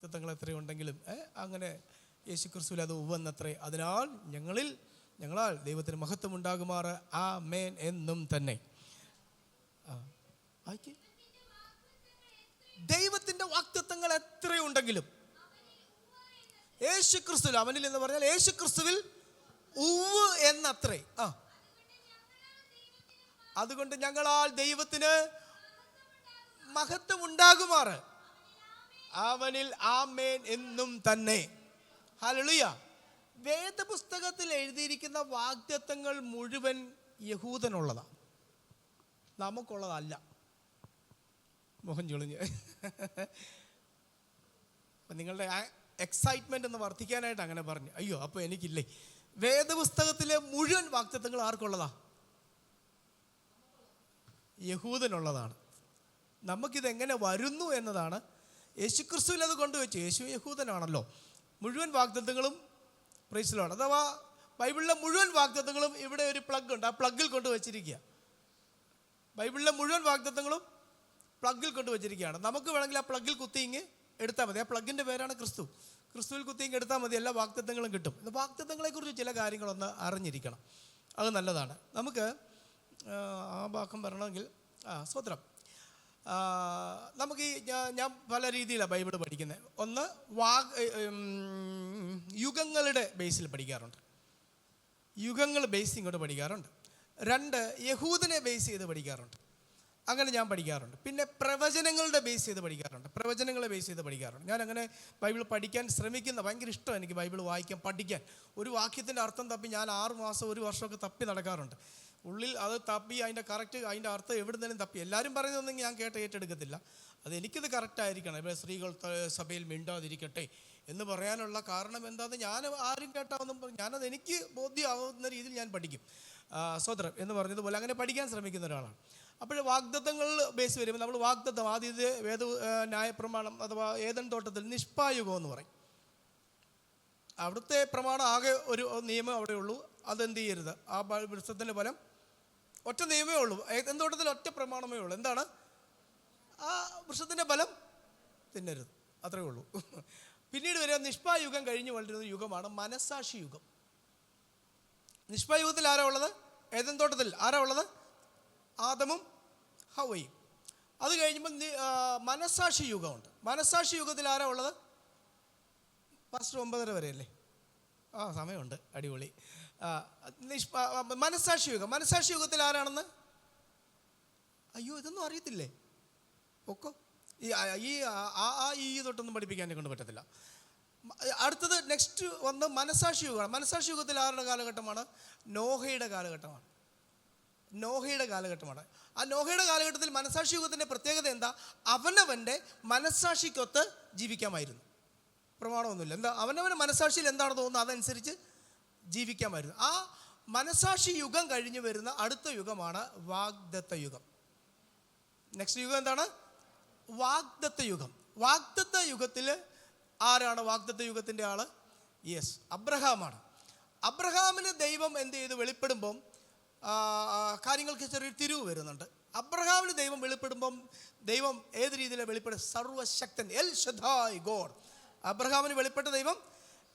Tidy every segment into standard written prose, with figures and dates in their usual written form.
വാഗ്ദത്തങ്ങൾ എത്രയുണ്ടെങ്കിലും അങ്ങനെ യേശുക്രിസ്തുവിൽ അത് ഉവ്വെന്നത്രേ. അതിനാൽ ഞങ്ങളാൽ ദൈവത്തിന് മഹത്വം ഉണ്ടാകുമാറ് ആമേൻ എന്നും തന്നെ. ദൈവത്തിന്റെ വാഗ്ദത്തങ്ങൾ എത്രയുണ്ടെങ്കിലും യേശുക്രിസ്തുവിൽ, അവനിൽ എന്ന് പറഞ്ഞാൽ യേശുക്രിസ്തുവിൽ ഉവ്വ് എന്നത്രേ. അതുകൊണ്ട് ഞങ്ങളാൽ ദൈവത്തിന് മഹത്വം ഉണ്ടാകുമാറ് അവനിൽ ആമേൻ എന്നും തന്നെ. ഹല്ലേലൂയ. വേദപുസ്തകത്തിൽ എഴുതിയിരിക്കുന്ന വാഗ്ദത്തങ്ങൾ മുഴുവൻ യഹൂദനുള്ളതാണ്, നമുക്കുള്ളതല്ല. മോഹൻ ചൊളിഞ്ഞ് നിങ്ങളുടെ എക്സൈറ്റ്മെന്റ് ഒന്ന് വർദ്ധിക്കാനായിട്ട് അങ്ങനെ പറഞ്ഞു. അയ്യോ അപ്പോൾ എനിക്കില്ലേ. വേദപുസ്തകത്തിലെ മുഴുവൻ വാഗ്ദത്തങ്ങൾ ആർക്കുള്ളതാ? യഹൂദനുള്ളതാണ്. നമുക്കിതെങ്ങനെ വരുന്നു എന്നതാണ്. യേശുക്രിസ്തുവിൽ അത് കൊണ്ടുവച്ചു. യേശു യഹൂദനാണല്ലോ. മുഴുവൻ വാഗ്ദത്തങ്ങളും പ്രൈസ് ദി ലോർഡ്, അഥവാ ബൈബിളിലെ മുഴുവൻ വാഗ്ദത്തങ്ങളും ഇവിടെ ഒരു പ്ലഗ് ഉണ്ട്, ആ പ്ലഗിൽ കൊണ്ടുവച്ചിരിക്കുക. ബൈബിളിലെ മുഴുവൻ വാഗ്ദത്തങ്ങളും പ്ലഗിൽ കൊണ്ടുവച്ചിരിക്കുകയാണ്. നമുക്ക് വേണമെങ്കിൽ ആ പ്ലഗിൽ കുത്തിയിങ്ങ് എടുത്താൽ മതി. ആ പ്ലഗിൻ്റെ പേരാണ് ക്രിസ്തു. ക്രിസ്തുവിൽ കുത്തിയിങ്ങ് എടുത്താൽ മതി, എല്ലാ വാഗ്ദത്തങ്ങളും കിട്ടും. വാഗ്ദത്തങ്ങളെക്കുറിച്ച് ചില കാര്യങ്ങളൊന്ന് അറിഞ്ഞിരിക്കണം, അത് നല്ലതാണ്. നമുക്ക് ആ ഭാഗം പറയണമെങ്കിൽ സ്തോത്രം. നമുക്ക് ഞാൻ പല രീതിയിലാണ് ബൈബിൾ പഠിക്കുന്നത്. ഒന്ന് യുഗങ്ങളുടെ ബേസിൽ പഠിക്കാറുണ്ട്, യുഗങ്ങൾ ബേസ് ഇങ്ങോട്ട് പഠിക്കാറുണ്ട്. രണ്ട്, യഹൂദനെ ബേസ് ചെയ്ത് പഠിക്കാറുണ്ട്, അങ്ങനെ ഞാൻ പഠിക്കാറുണ്ട്. പിന്നെ പ്രവചനങ്ങളുടെ ബേസ് ചെയ്ത് പഠിക്കാറുണ്ട്, പ്രവചനങ്ങളെ ബേസ് ചെയ്ത് പഠിക്കാറുണ്ട്. ഞാൻ അങ്ങനെ ബൈബിൾ പഠിക്കാൻ ശ്രമിക്കുന്ന, ഭയങ്കര ഇഷ്ടമാണ് എനിക്ക് ബൈബിൾ വായിക്കാൻ, പഠിക്കാൻ. ഒരു വാക്യത്തിൻ്റെ അർത്ഥം തപ്പി ഞാൻ 6 മാസം 1 വർഷമൊക്കെ തപ്പി നടക്കാറുണ്ട്. ഉള്ളിൽ അത് തപ്പി അതിൻ്റെ കറക്റ്റ്, അതിൻ്റെ അർത്ഥം എവിടുന്നേലും തപ്പി. എല്ലാവരും പറയുന്നതൊന്നും ഞാൻ ഏറ്റെടുക്കത്തില്ല. അത് എനിക്കിത് കറക്റ്റായിരിക്കണം. ഇവിടെ സ്ത്രീകൾ സഭയിൽ മിണ്ടാതിരിക്കട്ടെ എന്ന് പറയാനുള്ള കാരണം എന്താണെന്ന് ഞാൻ ആരും കേട്ടാവുന്നും ഞാനത് എനിക്ക് ബോധ്യമാവുന്ന രീതിയിൽ ഞാൻ പഠിക്കും. സ്വതന്ത്രം എന്ന് പറഞ്ഞതുപോലെ അങ്ങനെ പഠിക്കാൻ ശ്രമിക്കുന്ന ഒരാളാണ്. അപ്പോൾ വാഗ്ദത്തങ്ങൾ ബേസ് വരുമ്പോൾ നമ്മൾ വാഗ്ദത്തം ആദ്യത്തെ ന്യായപ്രമാണം അഥവാ ഏദൻ തോട്ടത്തിൽ നിഷ്പായുഗം എന്ന് പറയും. അവിടുത്തെ പ്രമാണം ആകെ ഒരു നിയമം അവിടെ ഉള്ളൂ, അതെന്ത് ചെയ്യരുത്, ആ വൃക്ഷത്തിൻ്റെ ഫലം ഒറ്റ നിയമമേ ഉള്ളൂ. ഏദൻ തോട്ടത്തിൽ ഒറ്റ പ്രമാണമേ ഉള്ളൂ, എന്താണ്? ആ വൃക്ഷത്തിൻ്റെ ഫലം തിന്നരുത്, അത്രയേ ഉള്ളൂ. പിന്നീട് വരെ നിഷ്പായുഗം കഴിഞ്ഞ് വളരുന്ന യുഗമാണ് മനസ്സാക്ഷി യുഗം. നിഷ്പായുഗത്തിൽ ആരാ ഉള്ളത്? ഏദൻ തോട്ടത്തിൽ ആരാ ഉള്ളത്? ആദമും ഹവ്വയും. അത് കഴിയുമ്പോൾ മനസ്സാക്ഷി യുഗമുണ്ട്. മനസ്സാക്ഷി യുഗത്തിൽ ആരാ ഉള്ളത്? ഫസ്റ്റ് 9:30 വരെയല്ലേ? സമയമുണ്ട്, അടിപൊളി. മനസ്സാക്ഷി യുഗം. മനസ്സാക്ഷി യുഗത്തിൽ ആരാണെന്ന് അയ്യോ ഇതൊന്നും അറിയത്തില്ലേ? ഒക്കോ ഈ തൊട്ടൊന്നും പഠിപ്പിക്കാൻ കൊണ്ട് പറ്റത്തില്ല. അടുത്തത് നെക്സ്റ്റ് വന്ന് മനസ്സാക്ഷി യുഗമാണ്. മനസ്സാക്ഷി യുഗത്തിൽ ആരുടെ കാലഘട്ടമാണ്? നോഹയുടെ കാലഘട്ടമാണ്. നോഹയുടെ കാലഘട്ടമാണ്. ആ നോഹയുടെ കാലഘട്ടത്തിൽ മനസ്സാക്ഷി യുഗത്തിൻ്റെ പ്രത്യേകത എന്താ? അവനവൻ്റെ മനസ്സാക്ഷിക്കൊത്ത് ജീവിക്കാമായിരുന്നു. പ്രമാണമൊന്നുമില്ല. എന്താ? അവനവൻ്റെ മനസ്സാക്ഷിയിൽ എന്താണ് തോന്നുന്നത് അതനുസരിച്ച് ജീവിക്കാമായിരുന്നു. ആ മനസ്സാക്ഷി യുഗം കഴിഞ്ഞ് വരുന്ന അടുത്ത യുഗമാണ് വാഗ്ദത്ത യുഗം. നെക്സ്റ്റ് യുഗം എന്താണ്? വാഗ്ദത്ത യുഗം. വാഗ്ദത്ത യുഗത്തിൽ ആരാണ് വാഗ്ദത്ത യുഗത്തിൻ്റെ ആള്? യെസ്, അബ്രഹാമാണ്. അബ്രഹാമിന് ദൈവം എന്ത് ചെയ്ത് വെളിപ്പെടുമ്പം കാര്യങ്ങൾക്ക് ചെറിയൊരു തിരിവ് വരുന്നുണ്ട്. അബ്രഹാമിന് ദൈവം വെളിപ്പെടുമ്പം ദൈവം ഏത് രീതിയിലാണ് വെളിപ്പെടുക? സർവശക്തൻ, എൽ ഷദായ് ഗോഡ്. അബ്രഹാമിന് വെളിപ്പെട്ട ദൈവം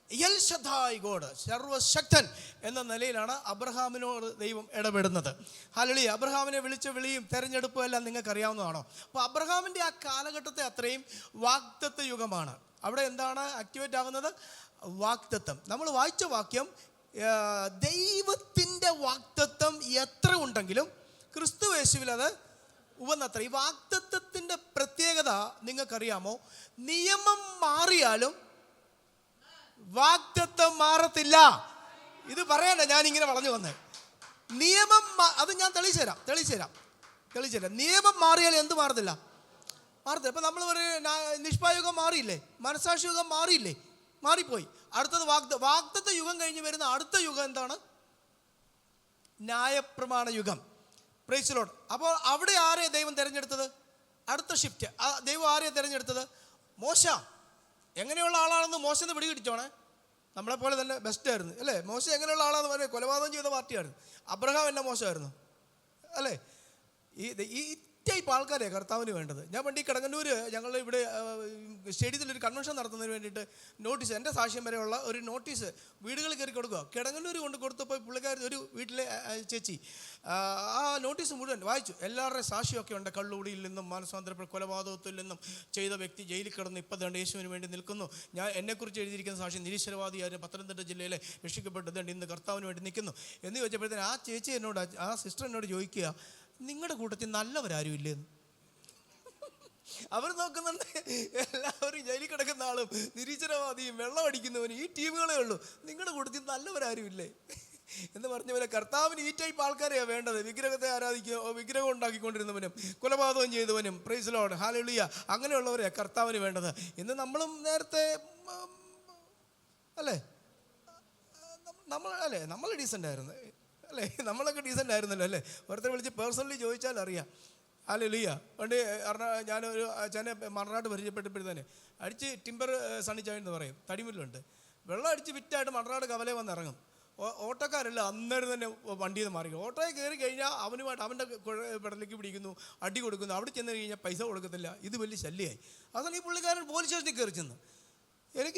എൽ ഷദായ് ഗോഡ്, സർവശക്തൻ എന്ന നിലയിലാണ് അബ്രഹാമിനോട് ദൈവം ഇടപെടുന്നത്. ഹല്ലേലൂയ. അബ്രഹാമിനെ വിളിച്ച വിളിയും തെരഞ്ഞെടുപ്പും എല്ലാം നിങ്ങൾക്ക് അറിയാവുന്നതാണോ? അപ്പോൾ അബ്രഹാമിൻ്റെ ആ കാലഘട്ടത്തെ അത്രയും വാഗ്ദത്ത യുഗമാണ്. അവിടെ എന്താണ് ആക്ടിവേറ്റ് ആകുന്നത്? വാഗ്ദത്തം. നമ്മൾ വായിച്ച വാക്യം, ദൈവത്തിൻ്റെ വാഗ്ദത്തം എത്ര ഉണ്ടെങ്കിലും ക്രിസ്തു യേശുവിൽ അത് ഉവന്നത്ര. ഈ വാഗ്ദത്തത്തിൻ്റെ പ്രത്യേകത നിങ്ങൾക്കറിയാമോ? നിയമം മാറിയാലും വാഗ്ദത്തം മാറത്തില്ല. ഇത് പറയാനാ ഞാനിങ്ങനെ പറഞ്ഞു വന്നത്. നിയമം അത് ഞാൻ തെളിയിച്ചു തരാം. നിയമം മാറിയാൽ എന്ത് മാറത്തില്ല? മാറത്തില്ല. ഇപ്പം നമ്മൾ ഒരു നിഷ്പായുഗം മാറിയില്ലേ? മനസ്സാക്ഷി യുഗം മാറിയില്ലേ? മാറിപ്പോയി. അടുത്തത് വാഗ്ദത്ത യുഗം കഴിഞ്ഞ് വരുന്ന അടുത്ത യുഗം എന്താണ്? ന്യായപ്രമാണ യുഗം. Price the Lord. അപ്പോൾ അവിടെ ആരെയാണ് ദൈവം തിരഞ്ഞെടുത്തത്? അടുത്ത ഷിഫ്റ്റ് ദൈവം ആരെയാണ് തിരഞ്ഞെടുത്തത്? മോശ. എങ്ങനെയുള്ള ആളാണെന്ന് മോശന്ന് പിടികിടിച്ചോണേ. നമ്മളെപ്പോലെ തന്നെ ബെസ്റ്റ് ആയിരുന്നു അല്ലേ? മോശ എങ്ങനെയുള്ള ആളാണെന്ന് പറയുന്നത് കൊലപാതകം ചെയ്ത പാർട്ടിയായിരുന്നു. അബ്രഹാം എന്നെ മോശമായിരുന്നു അല്ലേ? ഈ ടൈപ്പ് ആൾക്കാരെയാണ് കർത്താവിന് വേണ്ടത്. ഞാൻ പണ്ട് ഈ കിടങ്ങന്നൂർ ഞങ്ങൾ ഇവിടെ സ്റ്റേഡിയത്തിലൊരു കൺവെൻഷൻ നടത്തുന്നതിന് വേണ്ടിയിട്ട് നോട്ടീസ്, എൻ്റെ സാക്ഷ്യം വരെയുള്ള ഒരു നോട്ടീസ് വീടുകളിൽ കയറി കൊടുക്കുക. കിടങ്ങന്നൂർ കൊണ്ട് കൊടുത്തപ്പോൾ പുള്ളിക്കാർ ഒരു വീട്ടിലെ ചേച്ചി ആ നോട്ടീസ് മുഴുവൻ വായിച്ചു. എല്ലാവരുടെയും സാക്ഷ്യമൊക്കെ ഉണ്ട്. കള്ളുകൂടിയിൽ നിന്നും മാനസാന്തരപ്പെട്ട കൊലപാതകത്തിൽ നിന്നും ചെയ്ത വ്യക്തി ജയിലിൽ കിടന്ന് ഇപ്പം ദണ്ട് യേശുവിന് വേണ്ടി നിൽക്കുന്നു. ഞാൻ എന്നെക്കുറിച്ച് എഴുതിയിരിക്കുന്ന സാക്ഷ്യം നിരീശ്വരവാദിയായിരുന്നു, പത്തനംതിട്ട ജില്ലയിലെ രക്ഷിക്കപ്പെട്ടതുണ്ട്, ഇന്ന് കർത്താവിന് വേണ്ടി നിൽക്കുന്നു എന്ന് ചോദിച്ചപ്പോഴത്തേന് ആ ചേച്ചി എന്നോട്, ആ സിസ്റ്റർ എന്നോട് ചോദിക്കുക, നിങ്ങളുടെ കൂട്ടത്തിൽ നല്ലവരാരും ഇല്ലേന്ന്. അവർ നോക്കുന്നുണ്ട് എല്ലാവരും ജയിലിൽ കിടക്കുന്ന ആളും നിരീശ്വരവാദിയും വെള്ളം അടിക്കുന്നവനും ഈ ടീമുകളേ ഉള്ളൂ, നിങ്ങളുടെ കൂട്ടത്തിൽ നല്ലവരാരും ഇല്ലേ എന്ന് പറഞ്ഞ പോലെ കർത്താവിന് ഈ ടൈപ്പ് ആൾക്കാരെയാണ് വേണ്ടത്. വിഗ്രഹത്തെ ആരാധിക്കുക, വിഗ്രഹം ഉണ്ടാക്കിക്കൊണ്ടിരുന്നവനും കൊലപാതകം ചെയ്തവനും, പ്രൈസ് ലോർഡ്, ഹല്ലേലൂയ, അങ്ങനെയുള്ളവരെയാണ് കർത്താവിന് വേണ്ടത്. ഇന്ന് നമ്മളും നേരത്തെ അല്ലേ നമ്മൾ ഡീസൻ്റ് ആയിരുന്നു അല്ലേ, നമ്മളൊക്കെ ഡീസൻ്റ് ആയിരുന്നല്ലോ അല്ലേ. ഒരുത്തരെ വിളിച്ച് പേഴ്സണലി ചോദിച്ചാൽ അറിയാം. ഹല്ലേലൂയ. പണ്ട് ഞാനൊരു അച്ഛനെ മണനാട് പരിചയപ്പെട്ടപ്പോഴത്തേന് അടിച്ച് ടിമ്പർ സണ്ണിച്ചായെന്ന് പറയും, തടിമുല്ലുണ്ട്, വെള്ളം അടിച്ച് വിറ്റായിട്ട് മണനാട് കവലേ വന്ന് ഇറങ്ങും. ഓട്ടോക്കാരല്ല അന്നേരം തന്നെ വണ്ടിയിൽ നിന്ന് മാറിക്കും. ഓട്ടോയിൽ കയറി കഴിഞ്ഞാൽ അവനുമായിട്ട് അവൻ്റെ പെടലേക്ക് പിടിക്കുന്നു, അടി കൊടുക്കുന്നു. അവിടെ ചെന്ന് കഴിഞ്ഞാൽ പൈസ കൊടുക്കത്തില്ല. ഇത് വലിയ ശല്യമായി. അതാണ് ഈ പുള്ളിക്കാരൻ പോലീസ് സ്റ്റേഷനിൽ കയറി ചെന്ന്,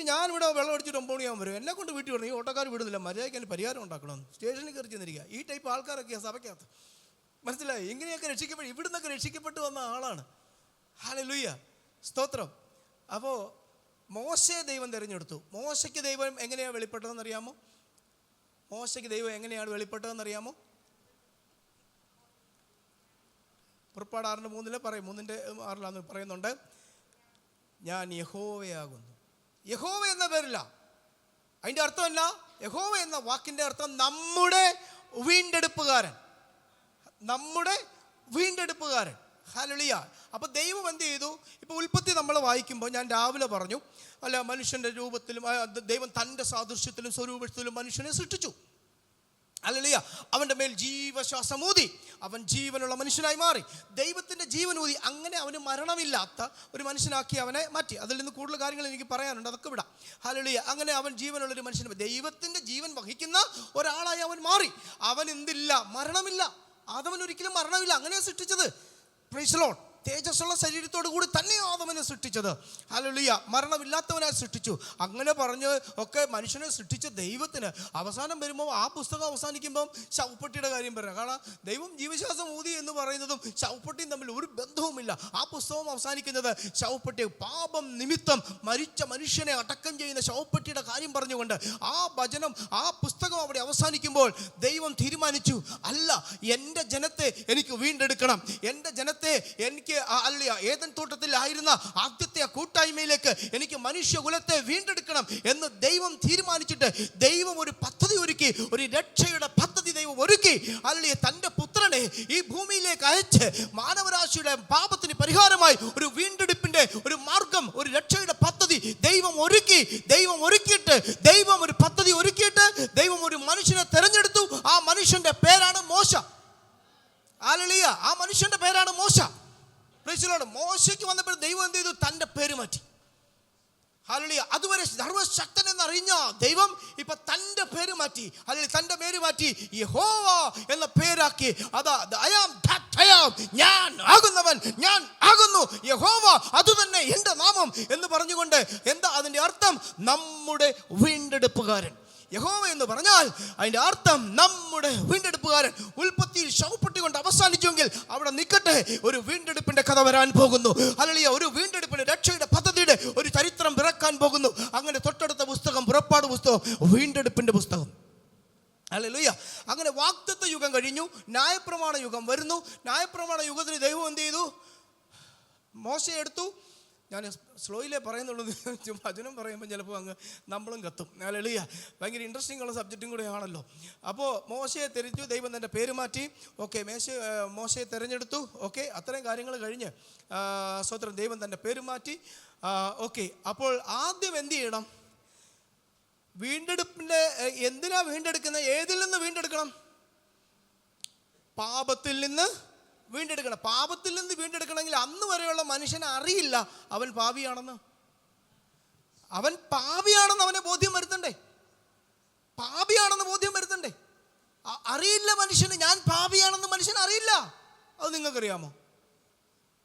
ഞാനിവിടെ വെള്ളം അടിച്ചിട്ട് 9 മണിയാകുമ്പോൾ വരും, എന്നെ കൊണ്ട് വീട്ടിൽ വിടണം, ഈ ഓട്ടോക്കാർ വിടുന്നില്ല, മര്യാദയ്ക്ക് അതിന് പരിഹാരം ഉണ്ടാക്കണമെന്ന് സ്റ്റേഷനിൽ കയറി ചെന്നിരിക്കുക. ഈ ടൈപ്പ് ആൾക്കാരൊക്കെയാണ് സഭയ്ക്കകത്ത്. മനസ്സിലായി? ഇങ്ങനെയൊക്കെ ഇവിടുന്നൊക്കെ രക്ഷിക്കപ്പെട്ട് വന്ന ആളാണ്. ഹല്ലേലൂയ, സ്തോത്രം. അപ്പോൾ മോശയെ ദൈവം തിരഞ്ഞെടുത്തു. മോശയ്ക്ക് ദൈവം എങ്ങനെയാണ് വെളിപ്പെട്ടതെന്നറിയാമോ? മോശയ്ക്ക് ദൈവം എങ്ങനെയാണ് വെളിപ്പെട്ടതെന്നറിയാമോ? പുറപ്പാട് 6:3 പറയും, 3:6 പറയുന്നുണ്ട്, ഞാൻ യഹോവയാകുന്നു. യഹോവ എന്ന പേരില്ല. അതിൻ്റെ അർത്ഥം അല്ല, യഹോവ എന്ന വാക്കിൻ്റെ അർത്ഥം നമ്മുടെ വീണ്ടെടുപ്പുകാരൻ, നമ്മുടെ വീണ്ടെടുപ്പുകാരൻ. ഹല്ലേലൂയ. അപ്പോൾ ദൈവം എന്ത് ചെയ്തു? ഇപ്പോൾ ഉൽപ്പത്തി നമ്മൾ വായിക്കുമ്പോൾ ഞാൻ രാവിലെ പറഞ്ഞു അല്ല, മനുഷ്യൻ്റെ രൂപത്തിലും ദൈവം തൻ്റെ സാദൃശ്യത്തിലും സ്വരൂപത്തിലും മനുഷ്യനെ സൃഷ്ടിച്ചു. ഹല്ലേലൂയ. അവൻ്റെ മേൽ ജീവശ്വാസമൂതി അവൻ ജീവനുള്ള മനുഷ്യനായി മാറി. ദൈവത്തിൻ്റെ ജീവനൂതി അങ്ങനെ അവന് മരണമില്ലാത്ത ഒരു മനുഷ്യനാക്കി അവനെ മാറ്റി. അതിൽ നിന്ന് കൂടുതൽ കാര്യങ്ങൾ എനിക്ക് പറയാനുണ്ട്, അതൊക്കെ വിടാം. ഹല്ലേലൂയ. അങ്ങനെ അവൻ ജീവനുള്ളൊരു മനുഷ്യൻ, ദൈവത്തിൻ്റെ ജീവൻ വഹിക്കുന്ന ഒരാളായി അവൻ മാറി. അവൻ എന്തില്ല? മരണമില്ല. ആദമൻ ഒരിക്കലും മരണമില്ല. അങ്ങനെയാണ് സൃഷ്ടിച്ചത്. Praise Lord. തേജസ്സുള്ള ശരീരത്തോടു കൂടി തന്നെ ആദമനെ സൃഷ്ടിച്ചത്. ഹല്ലേലൂയ. മരണമില്ലാത്തവനായി സൃഷ്ടിച്ചു. അങ്ങനെ പറഞ്ഞ് ഒക്കെ മനുഷ്യനെ സൃഷ്ടിച്ച ദൈവത്തിന് അവസാനം വരുമ്പോൾ ആ പുസ്തകം അവസാനിക്കുമ്പം ശവപ്പെട്ടിയുടെ കാര്യം പറയാം. കാരണം ദൈവം ജീവശ്വാസം ഊതി എന്ന് പറയുന്നതും ശവപ്പെട്ടിയും തമ്മിൽ ഒരു ബന്ധവുമില്ല. ആ പുസ്തകം അവസാനിക്കുന്നത് ശവപ്പെട്ടി, പാപം നിമിത്തം മരിച്ച മനുഷ്യനെ അടക്കം ചെയ്യുന്ന ശവപ്പെട്ടിയുടെ കാര്യം പറഞ്ഞുകൊണ്ട് ആ വചനം, ആ പുസ്തകം അവിടെ അവസാനിക്കുമ്പോൾ ദൈവം തീരുമാനിച്ചു, അല്ല, എൻ്റെ ജനത്തെ എനിക്ക് വീണ്ടെടുക്കണം. എൻ്റെ ജനത്തെ എനിക്ക് ഏദൻ തോട്ടത്തിലായിരുന്ന ആദ്യത്തെ ആ കൂട്ടായ്മയിലേക്ക് എനിക്ക് മനുഷ്യകുലത്തെ വീണ്ടെടുക്കണം എന്ന് ദൈവം തീരുമാനിച്ചിട്ട് ദൈവം ഒരു പദ്ധതി ഒരുക്കി, ഒരു രക്ഷയുടെ പദ്ധതി ദൈവം ഒരുക്കി. അല്ലെ, തൻ്റെ പുത്രനെ ഈ ഭൂമിയിലേക്ക് അയച്ച് മാനവരാശിയുടെ പാപത്തിന് പരിഹാരമായി ഒരു വീണ്ടെടുപ്പിന്റെ ഒരു മാർഗം, ഒരു രക്ഷയുടെ പദ്ധതി ദൈവം ഒരുക്കിയിട്ട് ദൈവം ഒരു പദ്ധതി ഒരുക്കിയിട്ട് ദൈവം ഒരു മനുഷ്യനെ തെരഞ്ഞെടുത്തു. ആ മനുഷ്യന്റെ പേരാണ് മോശ. ഹല്ലേലൂയ. ആ മനുഷ്യന്റെ പേരാണ് മോശ. മോശയ്ക്ക് വന്നപ്പോൾ ദൈവം എന്ത് ചെയ്തു? തൻ്റെ പേര് മാറ്റി. ഹല്ലേലൂയ. അതുവരെ സർവശക്തൻ എന്നറിഞ്ഞ ദൈവം ഇപ്പൊ തൻ്റെ പേര് മാറ്റി. അല്ലെങ്കിൽ തൻ്റെ പേര് മാറ്റി യഹോവ എന്ന പേരാക്കി. അതാ I am that I am. ഞാൻ ആകുന്നവൻ, ഞാൻ ആകുന്നു യഹോവ, അതുതന്നെ എൻ്റെ നാമം എന്ന് പറഞ്ഞുകൊണ്ട് എന്താ അതിൻ്റെ അർത്ഥം? നമ്മുടെ വീണ്ടെടുപ്പുകാരൻ. യഹോവ എന്ന് പറഞ്ഞാൽ അതിൻ്റെ അർത്ഥം നമ്മുടെ വീണ്ടെടുപ്പുകാരൻ. ഉൽപ്പത്തിയിൽ ശവപ്പെട്ടി കൊണ്ട് അവസാനിച്ചുവെങ്കിൽ അവിടെ നിൽക്കട്ടെ, ഒരു വീണ്ടെടുപ്പിന്റെ കഥ വരാൻ പോകുന്നു. ഹല്ലേലൂയ. ഒരു വീണ്ടെടുപ്പിന്റെ രക്ഷയുടെ പദ്ധതിയുടെ ഒരു ചരിത്രം പിറക്കാൻ പോകുന്നു. അങ്ങനെ തൊട്ടടുത്ത പുസ്തകം പുറപ്പാട് പുസ്തകം, വീണ്ടെടുപ്പിന്റെ പുസ്തകം. ഹല്ലേലൂയ. അങ്ങനെ വാഗ്ദത്ത യുഗം കഴിഞ്ഞു, ന്യായപ്രമാണ യുഗം വരുന്നു. ന്യായപ്രമാണ യുഗത്തിന് ദൈവം എന്ത് ചെയ്തു? മോശയെ എടുത്തു. ഞാൻ സ്ലോയിലേ പറയുന്നുള്ളൂ, വചനം പറയുമ്പോൾ ചിലപ്പോൾ അങ്ങ് നമ്മളും കത്തും. ഹല്ലേലൂയ. ഭയങ്കര ഇൻട്രസ്റ്റിംഗ് ഉള്ള സബ്ജക്റ്റും കൂടെ ആണല്ലോ. അപ്പോൾ മോശയെ തിരിച്ചു, ദൈവം തൻ്റെ പേര് മാറ്റി. ഓക്കെ, മോശയെ തിരഞ്ഞെടുത്തു. ഓക്കെ, അത്രയും കാര്യങ്ങൾ കഴിഞ്ഞ് സ്തോത്രം, ദൈവം തൻ്റെ പേര് മാറ്റി. ഓക്കെ, അപ്പോൾ ആദ്യം എന്ത് ചെയ്യണം? വീണ്ടെടുപ്പിൻ്റെ എന്തിനാ വീണ്ടെടുക്കുന്നത്? ഏതിൽ നിന്ന് വീണ്ടെടുക്കണം? പാപത്തിൽ നിന്ന് വീണ്ടെടുക്കണം. പാപത്തിൽ നിന്ന് വീണ്ടെടുക്കണമെങ്കിൽ അന്ന് വരെയുള്ള മനുഷ്യനെ അറിയില്ല അവൻ പാപിയാണെന്ന്. അവൻ പാപിയാണെന്ന് അവനെ ബോധ്യം വരുത്തണ്ടേ? പാപിയാണെന്ന് ബോധ്യം വരുത്തണ്ടേ? അറിയില്ല മനുഷ്യന്, ഞാൻ പാപിയാണെന്ന് മനുഷ്യൻ അറിയില്ല. അത് നിങ്ങൾക്കറിയാമോ?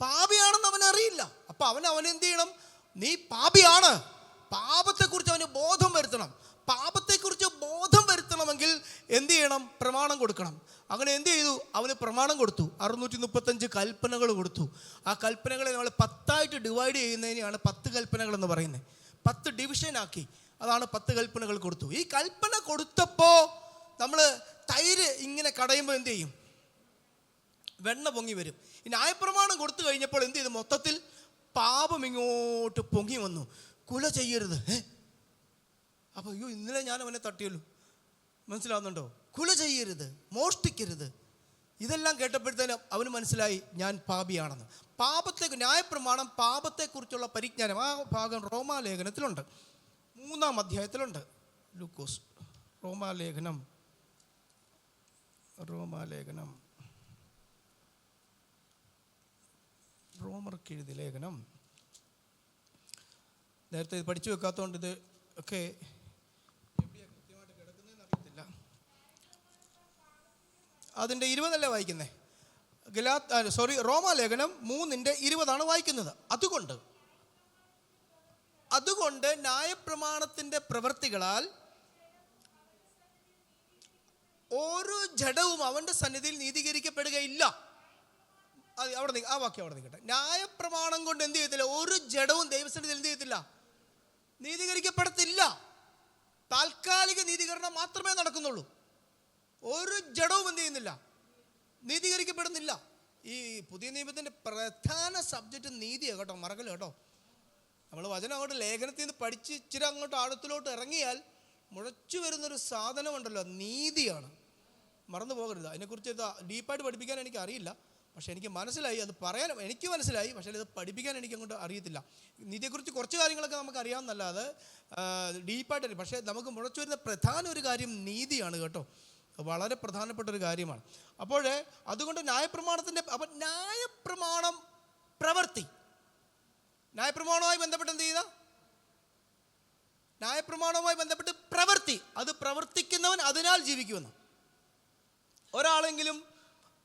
പാപിയാണെന്ന് അവൻ അറിയില്ല. അപ്പൊ അവൻ എന്ത് ചെയ്യണം? നീ പാപിയാണ്, പാപത്തെക്കുറിച്ച് അവന് ബോധം വരുത്തണം. പാപത്തെക്കുറിച്ച് ബോധം വരുത്തണമെങ്കിൽ എന്ത് ചെയ്യണം? പ്രമാണം കൊടുക്കണം. അങ്ങനെ എന്ത് ചെയ്തു? അവന് പ്രമാണം കൊടുത്തു. 635 കൽപ്പനകൾ കൊടുത്തു. ആ കൽപ്പനകളെ നമ്മൾ 10 ഡിവൈഡ് ചെയ്യുന്നതിനെയാണ് 10 കൽപ്പനകൾ എന്ന് പറയുന്നത്. 10 ഡിവിഷനാക്കി, അതാണ് 10 കൽപ്പനകൾ കൊടുത്തു. ഈ കൽപ്പന കൊടുത്തപ്പോൾ നമ്മൾ തൈര് ഇങ്ങനെ കടയുമ്പോൾ എന്ത് ചെയ്യും? വെണ്ണ പൊങ്ങി വരും. ഈ ന്യായപ്രമാണം കൊടുത്തു കഴിഞ്ഞപ്പോൾ എന്ത് ചെയ്തു? മൊത്തത്തിൽ പാപം ഇങ്ങോട്ട് പൊങ്ങി വന്നു. കുല ചെയ്യരുത്. അപ്പോൾ അയ്യോ, ഇന്നലെ ഞാൻ അവനെ തട്ടിയല്ലോ. മനസ്സിലാവുന്നുണ്ടോ? കുല ചെയ്യരുത്, മോഷ്ടിക്കരുത്. ഇതെല്ലാം കേട്ടപ്പോഴത്തേനും അവന് മനസ്സിലായി ഞാൻ പാപിയാണെന്ന്. ന്യായപ്രമാണം പാപത്തെക്കുറിച്ചുള്ള പരിജ്ഞാനം, ആ ഭാഗം റോമാലേഖനത്തിലുണ്ട്, 3-ാം അധ്യായത്തിലുണ്ട്. ലൂക്കോസ് റോമാലേഖനം റോമർക്ക് എഴുതിയ ലേഖനം. നേരത്തെ ഇത് പഠിച്ചു വെക്കാത്തതുകൊണ്ട് ഇത് ഒക്കെ എവിടെയാണ് കൃത്യമായിട്ട് കിടക്കുന്നതെന്ന് അറിയത്തില്ല. അതിൻ്റെ 20 വായിക്കുന്നത്. റോമാലേഖനം 3:20 വായിക്കുന്നത്. അതുകൊണ്ട് ന്യായപ്രമാണത്തിൻ്റെ പ്രവൃത്തികളാൽ ഓരോ ജഡവും അവൻ്റെ സന്നിധിയിൽ നീതീകരിക്കപ്പെടുകയില്ല. അവിടെ ആ വാക്യം അവിടെ നിൽക്കട്ടെ. ന്യായപ്രമാണം കൊണ്ട് എന്ത് ചെയ്യത്തില്ല? ഒരു ജഡവും ദൈവസന്നിധിയിൽ എന്ത് ചെയ്യത്തില്ല? നീതീകരിക്കപ്പെടത്തില്ല. താൽക്കാലിക നീതീകരണം മാത്രമേ നടക്കുന്നുള്ളൂ. ഒരു ജഡവും എന്ത് ചെയ്യുന്നില്ല? നീതീകരിക്കപ്പെടുന്നില്ല. ഈ പുതിയ നിയമത്തിൻ്റെ പ്രധാന സബ്ജക്റ്റ് നീതിയാണ് കേട്ടോ, മറക്കല്ല കേട്ടോ. നമ്മൾ വചനം അങ്ങോട്ട് ലേഖനത്തിൽ നിന്ന് പഠിച്ച് ഇച്ചിരി അങ്ങോട്ട് ആഴത്തിലോട്ട് ഇറങ്ങിയാൽ മുഴച്ചു വരുന്നൊരു സാധനമുണ്ടല്ലോ, നീതിയാണ്. മറന്നു പോകരുത്. അതിനെക്കുറിച്ച് ഡീപ്പായിട്ട് പഠിപ്പിക്കാൻ എനിക്ക് അറിയില്ല, പക്ഷേ എനിക്ക് മനസ്സിലായി. അത് പറയാൻ എനിക്ക് മനസ്സിലായി, പക്ഷേ ഇത് പഠിപ്പിക്കാൻ എനിക്ക് അങ്ങോട്ട് അറിയത്തില്ല. നീതിയെക്കുറിച്ച് കുറച്ച് കാര്യങ്ങളൊക്കെ നമുക്ക് അറിയാമെന്നല്ലാതെ ഡീപ്പായിട്ട്. പക്ഷേ നമുക്ക് മുഴച്ചു വരുന്ന പ്രധാന ഒരു കാര്യം നീതിയാണ് കേട്ടോ, വളരെ പ്രധാനപ്പെട്ട ഒരു കാര്യമാണ്. അപ്പോൾ അതുകൊണ്ട് ന്യായപ്രമാണത്തിൻ്റെ ന്യായപ്രമാണം പ്രവൃത്തി, ന്യായപ്രമാണവുമായി ബന്ധപ്പെട്ട് എന്ത് ചെയ്യുക? ന്യായപ്രമാണവുമായി ബന്ധപ്പെട്ട് പ്രവൃത്തി, അത് പ്രവർത്തിക്കുന്നവൻ അതിനാൽ ജീവിക്കുമെന്ന്. ഒരാളെങ്കിലും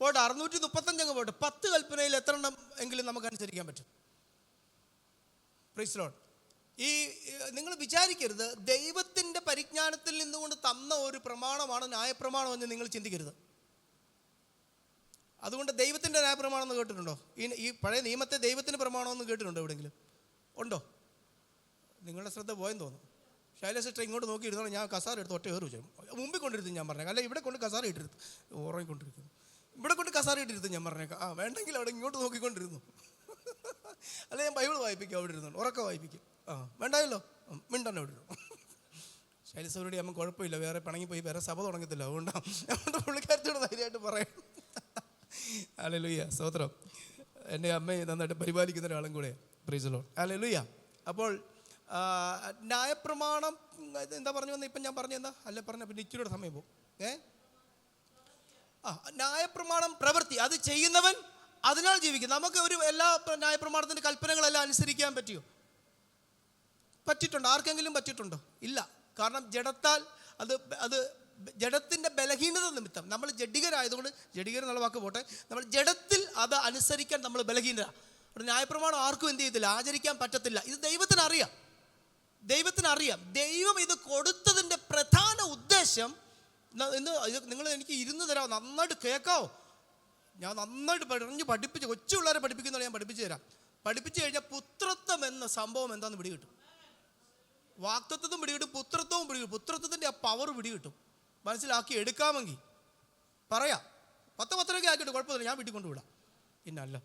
പോട്ടെ, 635 പോട്ടെ, 10 കൽപ്പനയിൽ എത്ര എണ്ണം എങ്കിലും നമുക്ക് അനുസരിക്കാൻ പറ്റും? Praise Lord. ഈ നിങ്ങൾ വിചാരിക്കരുത് ദൈവത്തിൻ്റെ പരിജ്ഞാനത്തിൽ നിന്നുകൊണ്ട് തന്ന ഒരു പ്രമാണമാണ് ന്യായപ്രമാണം എന്ന് നിങ്ങൾ ചിന്തിക്കരുത്. അതുകൊണ്ട് ദൈവത്തിൻ്റെ ന്യായപ്രമാണം എന്ന് കേട്ടിട്ടുണ്ടോ? ഈ പഴയ നിയമത്തെ ദൈവത്തിൻ്റെ പ്രമാണമെന്ന് കേട്ടിട്ടുണ്ടോ എവിടെയെങ്കിലും? ഉണ്ടോ? നിങ്ങളുടെ ശ്രദ്ധ പോയെന്ന് തോന്നുന്നു. ശൈല സിസ്റ്റർ ഇങ്ങോട്ട് നോക്കി ഇരുന്നോ, ഞാൻ കസാര എടുത്ത് ഒറ്റ കയറി വെച്ചു. മുമ്പിൽ കൊണ്ടിരുന്നു ഞാൻ പറഞ്ഞേക്കാം. അല്ല, ഇവിടെ കൊണ്ട് കസാര ഇട്ടിരുന്നു, ഉറങ്ങിക്കൊണ്ടിരിക്കുന്നു. ഇവിടെ കൊണ്ട് കസാര ഇട്ടിരുന്നു ഞാൻ പറഞ്ഞേക്കാം. വേണ്ടെങ്കിൽ അവിടെ ഇങ്ങോട്ട് നോക്കിക്കൊണ്ടിരുന്നു. അല്ല, ഞാൻ ബൈബിൾ വായിപ്പിക്കും, അവിടെ ഇരുന്നു ഉറക്കം വായിപ്പിക്കും. വേണ്ടായല്ലോ, മിണ്ടാൻ അവിടെ ഇരുന്നു. ശൈലസവരുടെ അമ്മ കുഴപ്പമില്ല, വേറെ പിണങ്ങിപ്പോയി വേറെ സഭ തുടങ്ങത്തില്ല. അതുകൊണ്ട് പുള്ളിക്കാരത്തോട് ധൈര്യമായിട്ട് പറയാം. ഹല്ലേലൂയ, സ്തോത്രം. എൻ്റെ അമ്മയെ നന്നായിട്ട് പരിപാലിക്കുന്ന ഒരാളും കൂടെ. Price the Lord. ഹല്ലേലൂയ. അപ്പോൾ ന്യായപ്രമാണം എന്താ പറഞ്ഞു വന്നത്? ഇപ്പം ഞാൻ പറഞ്ഞെന്താ? അല്ല പറഞ്ഞ പിന്നെ ഇച്ചിരിയുടെ സമയം പോകും. ന്യായപ്രമാണം പ്രവൃത്തി, അത് ചെയ്യുന്നവൻ അതിനാൽ ജീവിക്കും. നമുക്ക് എല്ലാ ന്യായപ്രമാണത്തിൻ്റെ കൽപ്പനകളെല്ലാം അനുസരിക്കാൻ പറ്റിയോ? പറ്റിയിട്ടുണ്ടോ? ആർക്കെങ്കിലും പറ്റിയിട്ടുണ്ടോ? ഇല്ല. കാരണം ജഡത്താൽ അത് ജഡത്തിൻ്റെ ബലഹീനത നിമിത്തം നമ്മൾ ജഡികരായതുകൊണ്ട്, ജഡികർ എന്നുള്ള വാക്ക് പോട്ടെ, നമ്മൾ ജഡത്തിൽ അത് അനുസരിക്കാൻ നമ്മൾ ബലഹീനരാണ്. ന്യായപ്രമാണം ആർക്കും എന്ത് ചെയ്യത്തില്ല, ആചരിക്കാൻ പറ്റത്തില്ല. ഇത് ദൈവത്തിനറിയാം. ദൈവം ഇത് കൊടുത്തതിൻ്റെ പ്രധാന ഉദ്ദേശം നിങ്ങൾ എനിക്ക് ഇരുന്ന് തരാമോ? നന്നായിട്ട് കേൾക്കാവോ? ഞാൻ നന്നായിട്ട് പഠിപ്പിച്ച് കൊച്ചു പിള്ളേരെ പഠിപ്പിക്കുന്ന ഞാൻ പഠിപ്പിച്ചു തരാം. പഠിപ്പിച്ചു കഴിഞ്ഞാൽ പുത്രത്വം എന്ന സംഭവം എന്താണെന്ന് പിടികിട്ടും. വാക്തത്വം പിടികിട്ടും, പുത്രത്വവും പിടികിട്ടും. പുത്രത്വത്തിൻ്റെ ആ പവർ പിടികിട്ടും. മനസ്സിലാക്കി എടുക്കാമെങ്കിൽ പറയാം. 10 ആക്കിയിട്ട് കുഴപ്പമില്ല, ഞാൻ വീട്ടിൽ കൊണ്ടുവിടാം. പിന്നല്ല.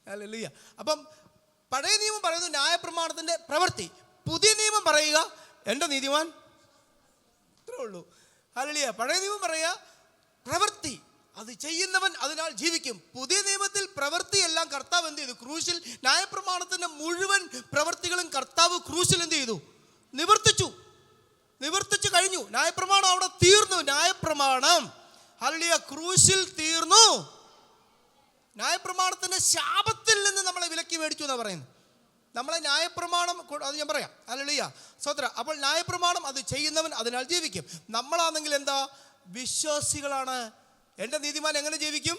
ഹല്ലേലൂയ. അപ്പം പഴയ നിയമം പറയുന്നത് ന്യായപ്രമാണത്തിൻ്റെ പ്രവൃത്തി, പുതിയ നിയമം പറയുക എൻ്റെ നീതിമാൻ. ഇത്രേ ഉള്ളൂ. ഹല്ലേലൂയ. പഴയ നിയമം പറയുക പ്രവൃത്തി, അത് ചെയ്യുന്നവൻ അതിനാൽ ജീവിക്കും. പുതിയ നിയമത്തിൽ പ്രവൃത്തിയെല്ലാം കർത്താവ് എന്ത് ചെയ്തു? ക്രൂശിൽ. ന്യായപ്രമാണത്തിൻ്റെ മുഴുവൻ പ്രവൃത്തികളും കർത്താവ് ക്രൂശിൽ എന്ത് ചെയ്തു? നിവർത്തിച്ചു കഴിഞ്ഞു. ന്യായപ്രമാണം അവിടെ തീർന്നു. ന്യായപ്രമാണം ഹല്ലേലൂയ ക്രൂശിൽ തീർന്നു. ന്യായപ്രമാണത്തിൻ്റെ ശാപത്തിൽ നിന്ന് നമ്മളെ വിലക്കി മേടിച്ചു എന്നാണ് പറയുന്നത്. നമ്മളെ ന്യായപ്രമാണം, അത് ഞാൻ പറയാം. ഹല്ലേലൂയ, സ്തോത്രം. അപ്പോൾ ന്യായപ്രമാണം അത് ചെയ്യുന്നവൻ അതിനാൽ ജീവിക്കും. നമ്മളാണെങ്കിൽ എന്താ? വിശ്വാസികളാണ്. എൻ്റെ നീതിമാൻ എങ്ങനെ ജീവിക്കും?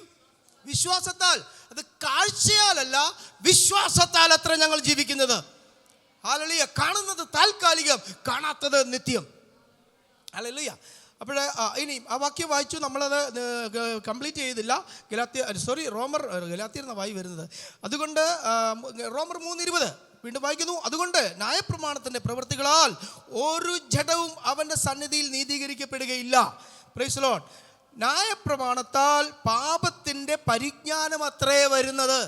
വിശ്വാസത്താൽ. അത് കാഴ്ചയാലല്ല, വിശ്വാസത്താൽ അത്ര ഞങ്ങൾ ജീവിക്കുന്നത്. ഹല്ലേലൂയ. കാണുന്നത് താൽക്കാലികം, കാണാത്തത് നിത്യം. ഹല്ലേലൂയ. അപ്പോൾ ഇനി ആ വാക്യം വായിച്ചു, നമ്മളത് കംപ്ലീറ്റ് ചെയ്തില്ല. ഗലാത്യർ എന്ന വായി വരുന്നത്. അതുകൊണ്ട് റോമർ 3:20 വീണ്ടും വായിക്കുന്നു. അതുകൊണ്ട് ന്യായപ്രമാണത്തിൻ്റെ പ്രവൃത്തികളാൽ ഒരു ജഡവും അവൻ്റെ സന്നിധിയിൽ നീതീകരിക്കപ്പെടുകയില്ല. Praise the Lord. ന്യായപ്രമാണത്താൽ പാപത്തിൻ്റെ പരിജ്ഞാനം അത്രേ വരുന്നത്.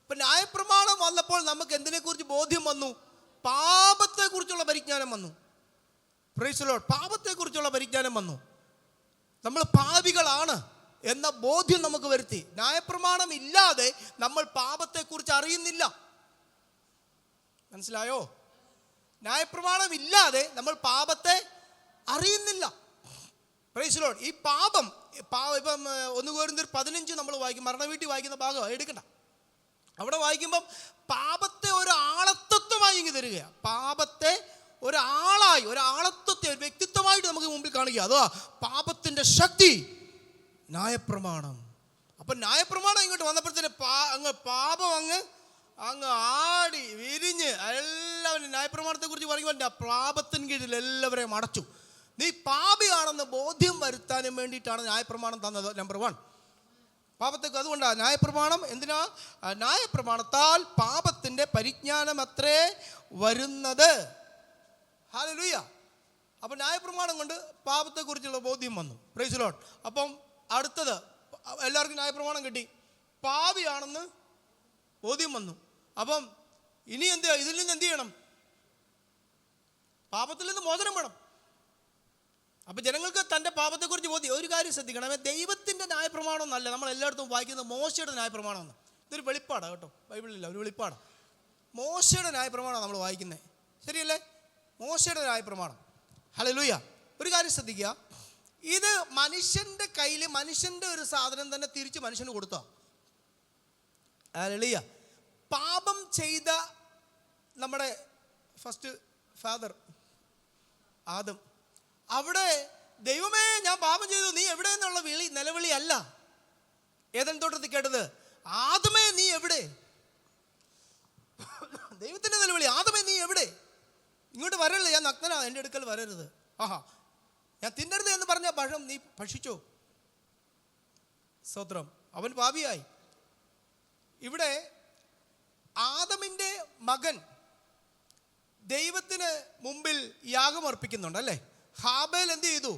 ഇപ്പം ന്യായപ്രമാണം വന്നപ്പോൾ നമുക്ക് എന്തിനെക്കുറിച്ച് ബോധ്യം വന്നു? പാപത്തെക്കുറിച്ചുള്ള പരിജ്ഞാനം വന്നു. Price the Lord. പാപത്തെക്കുറിച്ചുള്ള പരിജ്ഞാനം വന്നു. നമ്മൾ പാപികളാണ് എന്ന ബോധ്യം നമുക്ക് വരുത്തി. ന്യായപ്രമാണം ഇല്ലാതെ നമ്മൾ പാപത്തെക്കുറിച്ച് അറിയുന്നില്ല. മനസ്സിലായോ? ന്യായപ്രമാണം ഇല്ലാതെ നമ്മൾ പാപത്തെ അറിയുന്നില്ല. Price the Lord. ഈ പാപം ഇപ്പം 1 കൊരിന്ത്യർ 15 നമ്മൾ വായിക്കും, മരണവീട്ടിൽ വായിക്കുന്ന ഭാഗം എടുക്കണ്ട. അവിടെ വായിക്കുമ്പം പാപത്തെ ഒരു ആളത്വമായി ഇങ്ങ് തരികയാണ്. പാപത്തെ ഒരാളായി, ഒരാളത്വത്തെ, ഒരു വ്യക്തിത്വമായിട്ട് നമുക്ക് മുമ്പിൽ കാണുക. അതോ പാപത്തിൻ്റെ ശക്തി ന്യായപ്രമാണം. അപ്പം ന്യായപ്രമാണം ഇങ്ങോട്ട് വന്നപ്പോഴത്തേന് പാപം അങ്ങ് ആടി വിരിഞ്ഞ് എല്ലാവരും ന്യായപ്രമാണത്തെക്കുറിച്ച് പറയുമ്പോൾ പാപത്തിന് കീഴിൽ എല്ലാവരെയും അടച്ചു. നീ പാപിയാണെന്ന് ബോധ്യം വരുത്താനും വേണ്ടിയിട്ടാണ് ന്യായപ്രമാണം തന്നത്. നമ്പർ 1 പാപത്തേക്ക്. അതുകൊണ്ടാണ് ന്യായപ്രമാണം. എന്തിനാ? ന്യായപ്രമാണത്താൽ പാപത്തിൻ്റെ പരിജ്ഞാനം അത്രേ വരുന്നത്. ഹല്ലേലൂയ. അപ്പം ന്യായപ്രമാണം കൊണ്ട് പാപത്തെക്കുറിച്ചുള്ള ബോധ്യം വന്നു. Price the Lord. അപ്പം അടുത്തത്, എല്ലാവർക്കും ന്യായപ്രമാണം കിട്ടി, പാപിയാണെന്ന് ബോധ്യം വന്നു. അപ്പം ഇനി ഇതിൽ നിന്ന് എന്ത് ചെയ്യണം? പാപത്തിൽ നിന്ന് മോചനം വേണം. അപ്പം ജനങ്ങൾക്ക് തൻ്റെ പാപത്തെക്കുറിച്ച് ബോധ്യം. ഒരു കാര്യം ശ്രദ്ധിക്കണം, ദൈവത്തിൻ്റെ ന്യായപ്രമാണം എന്നല്ല നമ്മൾ എല്ലായിടത്തും വായിക്കുന്നത്, മോശയുടെ ന്യായപ്രമാണം എന്ന്. ഇതൊരു വെളിപ്പാടാണ് കേട്ടോ, ബൈബിളിലില്ല, ഒരു വെളിപ്പാടാണ്. മോശയുടെ ന്യായപ്രമാണം നമ്മൾ വായിക്കുന്നത്, ശരിയല്ലേ? മോശയുടെ ന്യായപ്രമാണം. ഹല്ലേലൂയ. ഒരു കാര്യം ശ്രദ്ധിക്കുക, ഇത് മനുഷ്യൻ്റെ കയ്യിൽ, മനുഷ്യൻ്റെ ഒരു സാധനം തന്നെ തിരിച്ച് മനുഷ്യന് കൊടുത്തോ. ഹല്ലേലൂയ. പാപം ചെയ്ത നമ്മുടെ ഫസ്റ്റ് ഫാദർ ആദം, അവിടെ ദൈവമേ ഞാൻ പാപം ചെയ്തു, നീ എവിടെ എന്നുള്ള നിലവിളി അല്ല ഏദൻ തോട്ടത്തിൽ കേട്ടത്. ആദമേ നീ എവിടെ? ദൈവത്തിൻ്റെ നിലവിളി, ആദമേ നീ എവിടെ? ഇങ്ങോട്ട് വരല്ലേ, ഞാൻ നഗ്നനാ, എൻ്റെ അടുക്കൽ വരരുത്. ആഹാ, ഞാൻ തിന്നരുത് എന്ന് പറഞ്ഞ പഴം നീ ഭക്ഷിച്ചോ. സ്തോത്രം. അവൻ പാപിയായി. ഇവിടെ ആദമിൻ്റെ മകൻ ദൈവത്തിന് മുമ്പിൽ യാഗം അർപ്പിക്കുന്നുണ്ട് അല്ലേ? ഹാബേൽ എന്ത് ചെയ്തു?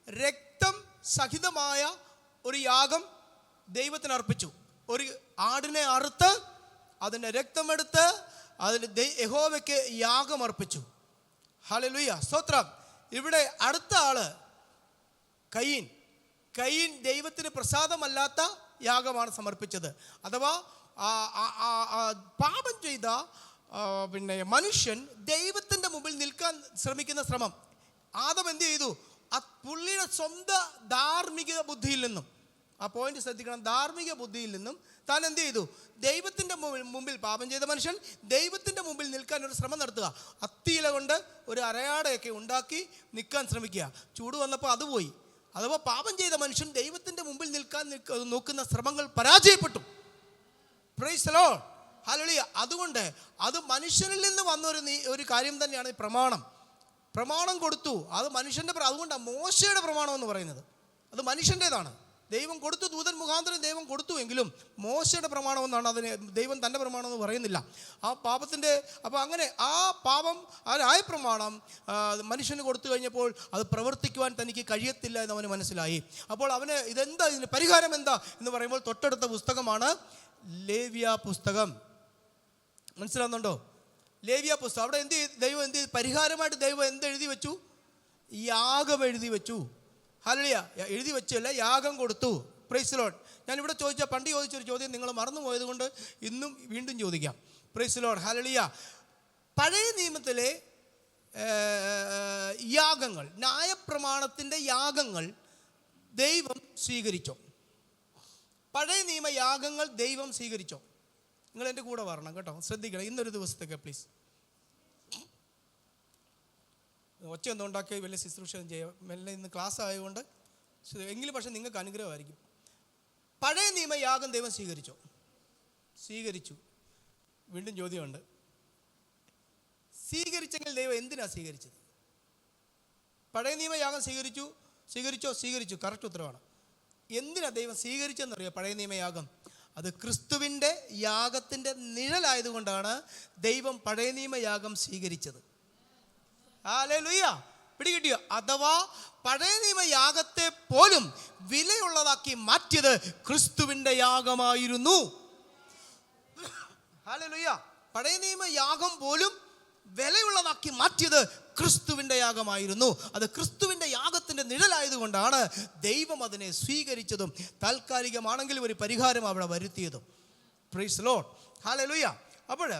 രക്തം സഹിതമായ ഒരു യാഗം ദൈവത്തിന് അർപ്പിച്ചു. ഒരു ആടിനെ അറുത്ത് അതിൻ്റെ രക്തമെടുത്ത് അതിന് യഹോവയ്ക്ക് യാഗം അർപ്പിച്ചു. ഹല്ലേലൂയ, സ്തോത്രം. ഇവിടെ അടുത്ത ആള് കയീൻ ദൈവത്തിന് പ്രസാദമല്ലാത്ത യാഗമാണ് സമർപ്പിച്ചത്. അഥവാ പാപം ചെയ്ത മനുഷ്യൻ ദൈവത്തിൻ്റെ മുമ്പിൽ നിൽക്കാൻ ശ്രമിക്കുന്ന ശ്രമം. ആദം എന്ത് ചെയ്തു? ആ പുള്ളിയുടെ സ്വന്തം ധാർമ്മിക ബുദ്ധിയിൽ നിന്നും, ആ പോയിന്റ് ശ്രദ്ധിക്കണം, ധാർമ്മിക ബുദ്ധിയിൽ നിന്നും താൻ എന്ത് ചെയ്തു? ദൈവത്തിൻ്റെ മുമ്പിൽ, പാപം ചെയ്ത മനുഷ്യൻ ദൈവത്തിൻ്റെ മുമ്പിൽ നിൽക്കാൻ ഒരു ശ്രമം നടത്തുക. അത്തിയില കൊണ്ട് ഒരു അരയാടയൊക്കെ ഉണ്ടാക്കി നിൽക്കാൻ ശ്രമിക്കുക. ചൂട് വന്നപ്പോൾ അത് പോയി. അഥവാ പാപം ചെയ്ത മനുഷ്യൻ ദൈവത്തിൻ്റെ മുമ്പിൽ നിൽക്കാൻ നോക്കുന്ന ശ്രമങ്ങൾ പരാജയപ്പെട്ടു. Price the Lord. ഹല്ലേലൂയ. അതുകൊണ്ട് അത് മനുഷ്യനിൽ നിന്ന് വന്ന ഒരു കാര്യം തന്നെയാണ് ഈ പ്രമാണം കൊടുത്തു. അത് മനുഷ്യൻ്റെ, അതുകൊണ്ടാണ് മോശയുടെ പ്രമാണം എന്ന് പറയുന്നത്. അത് മനുഷ്യൻ്റേതാണ്. ദൈവം കൊടുത്തു, ദൂതൻ മുഖാന്തരം ദൈവം കൊടുത്തു എങ്കിലും മോശയുടെ പ്രമാണം എന്നാണ് അതിനെ ദൈവം തൻ്റെ പ്രമാണം എന്ന് പറയുന്നില്ല. ആ പാപത്തിൻ്റെ, അപ്പോൾ അങ്ങനെ ആ പാപം, ആ ന്യായപ്രമാണം മനുഷ്യന് കൊടുത്തു കഴിഞ്ഞപ്പോൾ അത് പ്രവർത്തിക്കുവാൻ തനിക്ക് കഴിയത്തില്ല എന്ന് അവന് മനസ്സിലായി. അപ്പോൾ അവന് ഇതെന്താ, ഇതിന് പരിഹാരം എന്താ എന്ന് പറയുമ്പോൾ തൊട്ടടുത്ത പുസ്തകമാണ് ലേവ്യ പുസ്തകം. മനസ്സിലാവുന്നുണ്ടോ? ലേവ്യ പുസ്തകം. അവിടെ ദൈവം എന്ത് പരിഹാരമായിട്ട് ദൈവം എന്തെഴുതി വെച്ചു? യാഗം എഴുതി വെച്ചു. ഹല്ലേലൂയ. എഴുതി വെച്ചല്ല, യാഗം കൊടുത്തു. Price the Lord. ഞാനിവിടെ പണ്ട് ചോദിച്ചൊരു ചോദ്യം നിങ്ങൾ മറന്നു പോയത് കൊണ്ട് ഇന്നും വീണ്ടും ചോദിക്കാം. Price the Lord. ഹല്ലേലൂയ. പഴയ നിയമത്തിലെ യാഗങ്ങൾ, ന്യായപ്രമാണത്തിൻ്റെ യാഗങ്ങൾ ദൈവം സ്വീകരിച്ചോ? പഴയ നിയമ യാഗങ്ങൾ ദൈവം സ്വീകരിച്ചോ? നിങ്ങൾ എൻ്റെ കൂടെ വരണം കേട്ടോ, ശ്രദ്ധിക്കണം. ഇന്നൊരു ദിവസത്തേക്ക് പ്ലീസ്. ഒച്ച ഒന്നും ഉണ്ടാക്കി വലിയ ശുശ്രൂഷ ചെയ്യാം. മെല്ലെ ഇന്ന് ക്ലാസ് ആയതുകൊണ്ട് എങ്കിലും പക്ഷേ നിങ്ങൾക്ക് അനുഗ്രഹമായിരിക്കും. പഴയ നിയമയാഗം ദൈവം സ്വീകരിച്ചോ? സ്വീകരിച്ചു. വീണ്ടും ചോദ്യമുണ്ട്, സ്വീകരിച്ചെങ്കിൽ ദൈവം എന്തിനാ സ്വീകരിച്ചത്? പഴയ നിയമയാഗം സ്വീകരിച്ചു. കറക്റ്റ് ഉത്തരവാണ്. എന്തിനാ ദൈവം സ്വീകരിച്ചെന്നറിയോ? പഴയ നിയമയാഗം അത് ക്രിസ്തുവിൻ്റെ യാഗത്തിൻ്റെ നിഴലായതുകൊണ്ടാണ് ദൈവം പഴയ നിയമയാഗം സ്വീകരിച്ചത്. ഹല്ലേലൂയ. പിടികിട്ടിയോ? അഥവാ പഴയ നിയമയാഗത്തെ പോലും വിലയുള്ളതാക്കി മാറ്റിയത് ക്രിസ്തുവിൻ്റെ യാഗമായിരുന്നു. ഹല്ലേലൂയ. പഴയ നിയമയാഗം പോലും വിലയുള്ളതാക്കി മാറ്റിയത് ക്രിസ്തുവിൻ്റെ യാഗമായിരുന്നു. അത് ക്രിസ്തുവിൻ്റെ യാഗത്തിൻ്റെ നിഴലായതുകൊണ്ടാണ് ദൈവം അതിനെ സ്വീകരിച്ചതും താൽക്കാലികമാണെങ്കിലും ഒരു പരിഹാരം അവിടെ വരുത്തിയതും. Price Lord. ഹല്ലേലൂയ. അപ്പോൾ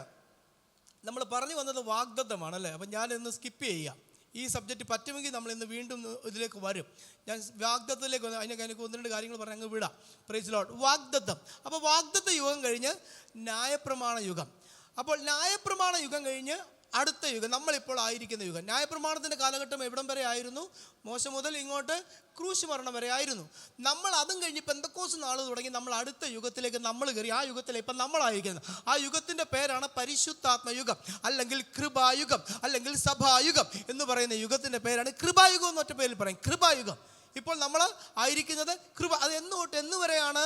നമ്മൾ പറഞ്ഞു വന്നത് വാഗ്ദത്തമാണല്ലേ. അപ്പം ഞാൻ ഇന്ന് സ്കിപ്പ് ചെയ്യാം. ഈ സബ്ജക്റ്റ് പറ്റുമെങ്കിൽ നമ്മൾ ഇന്ന് വീണ്ടും ഇതിലേക്ക് വരും. ഞാൻ വാഗ്ദത്തത്തിലേക്ക് എനിക്ക് 1-2 കാര്യങ്ങൾ പറഞ്ഞ് അങ്ങ് വിടാം. Praise Lord. വാഗ്ദത്തം. അപ്പോൾ വാഗ്ദത്ത യുഗം കഴിഞ്ഞ് ന്യായപ്രമാണ യുഗം. അപ്പോൾ ന്യായപ്രമാണ യുഗം കഴിഞ്ഞ് അടുത്ത യുഗം, നമ്മളിപ്പോൾ ആയിരിക്കുന്ന യുഗം. ന്യായപ്രമാണത്തിൻ്റെ കാലഘട്ടം എവിടം വരെ ആയിരുന്നു? മോശ മുതൽ ഇങ്ങോട്ട് ക്രൂശ് മരണം വരെ ആയിരുന്നു. നമ്മൾ അതും കഴിഞ്ഞ് പെന്തക്കോസ്ത് നാൾ തുടങ്ങി നമ്മൾ അടുത്ത യുഗത്തിലേക്ക് നമ്മൾ കയറി. ആ യുഗത്തിലെ ഇപ്പം നമ്മളായിരിക്കുന്നത്. ആ യുഗത്തിൻ്റെ പേരാണ് പരിശുദ്ധാത്മയുഗം, അല്ലെങ്കിൽ കൃപായുഗം, അല്ലെങ്കിൽ സഭായുഗം എന്ന് പറയുന്ന യുഗത്തിൻ്റെ പേരാണ് കൃപായുഗം എന്നൊറ്റ പേരിൽ പറയും. കൃപായുഗം. ഇപ്പോൾ നമ്മൾ ആയിരിക്കുന്നത് കൃപ. അത് എന്ന് വരെയാണ്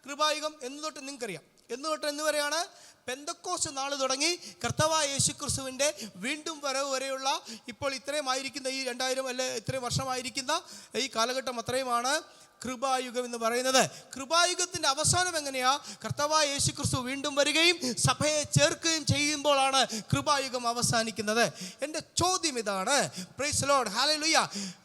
കൃപായുഗം? എന്ന് തൊട്ട് നിങ്ങൾക്കറിയാം. എന്ന് വരെയാണ്? പെന്തക്കോസ്ത് നാൾ തുടങ്ങി കർത്താവായ യേശുക്രിസ്തുവിൻ്റെ വീണ്ടും വരവ് വരെയുള്ള ഇപ്പോൾ ഇത്രയും ആയിരിക്കുന്ന ഈ 2000 അല്ലെ ഇത്രയും വർഷമായിരിക്കുന്ന ഈ കാലഘട്ടം അത്രയുമാണ് കൃപായുഗം എന്ന് പറയുന്നത്. കൃപായുഗത്തിൻ്റെ അവസാനം എങ്ങനെയാ? കർത്താവായ യേശുക്രിസ്തു വീണ്ടും വരികയും സഭയെ ചേർക്കുകയും ചെയ്യുമ്പോഴാണ് കൃപായുഗം അവസാനിക്കുന്നത്. എൻ്റെ ചോദ്യം ഇതാണ്. Praise Lord. ഹല്ലേലൂയ.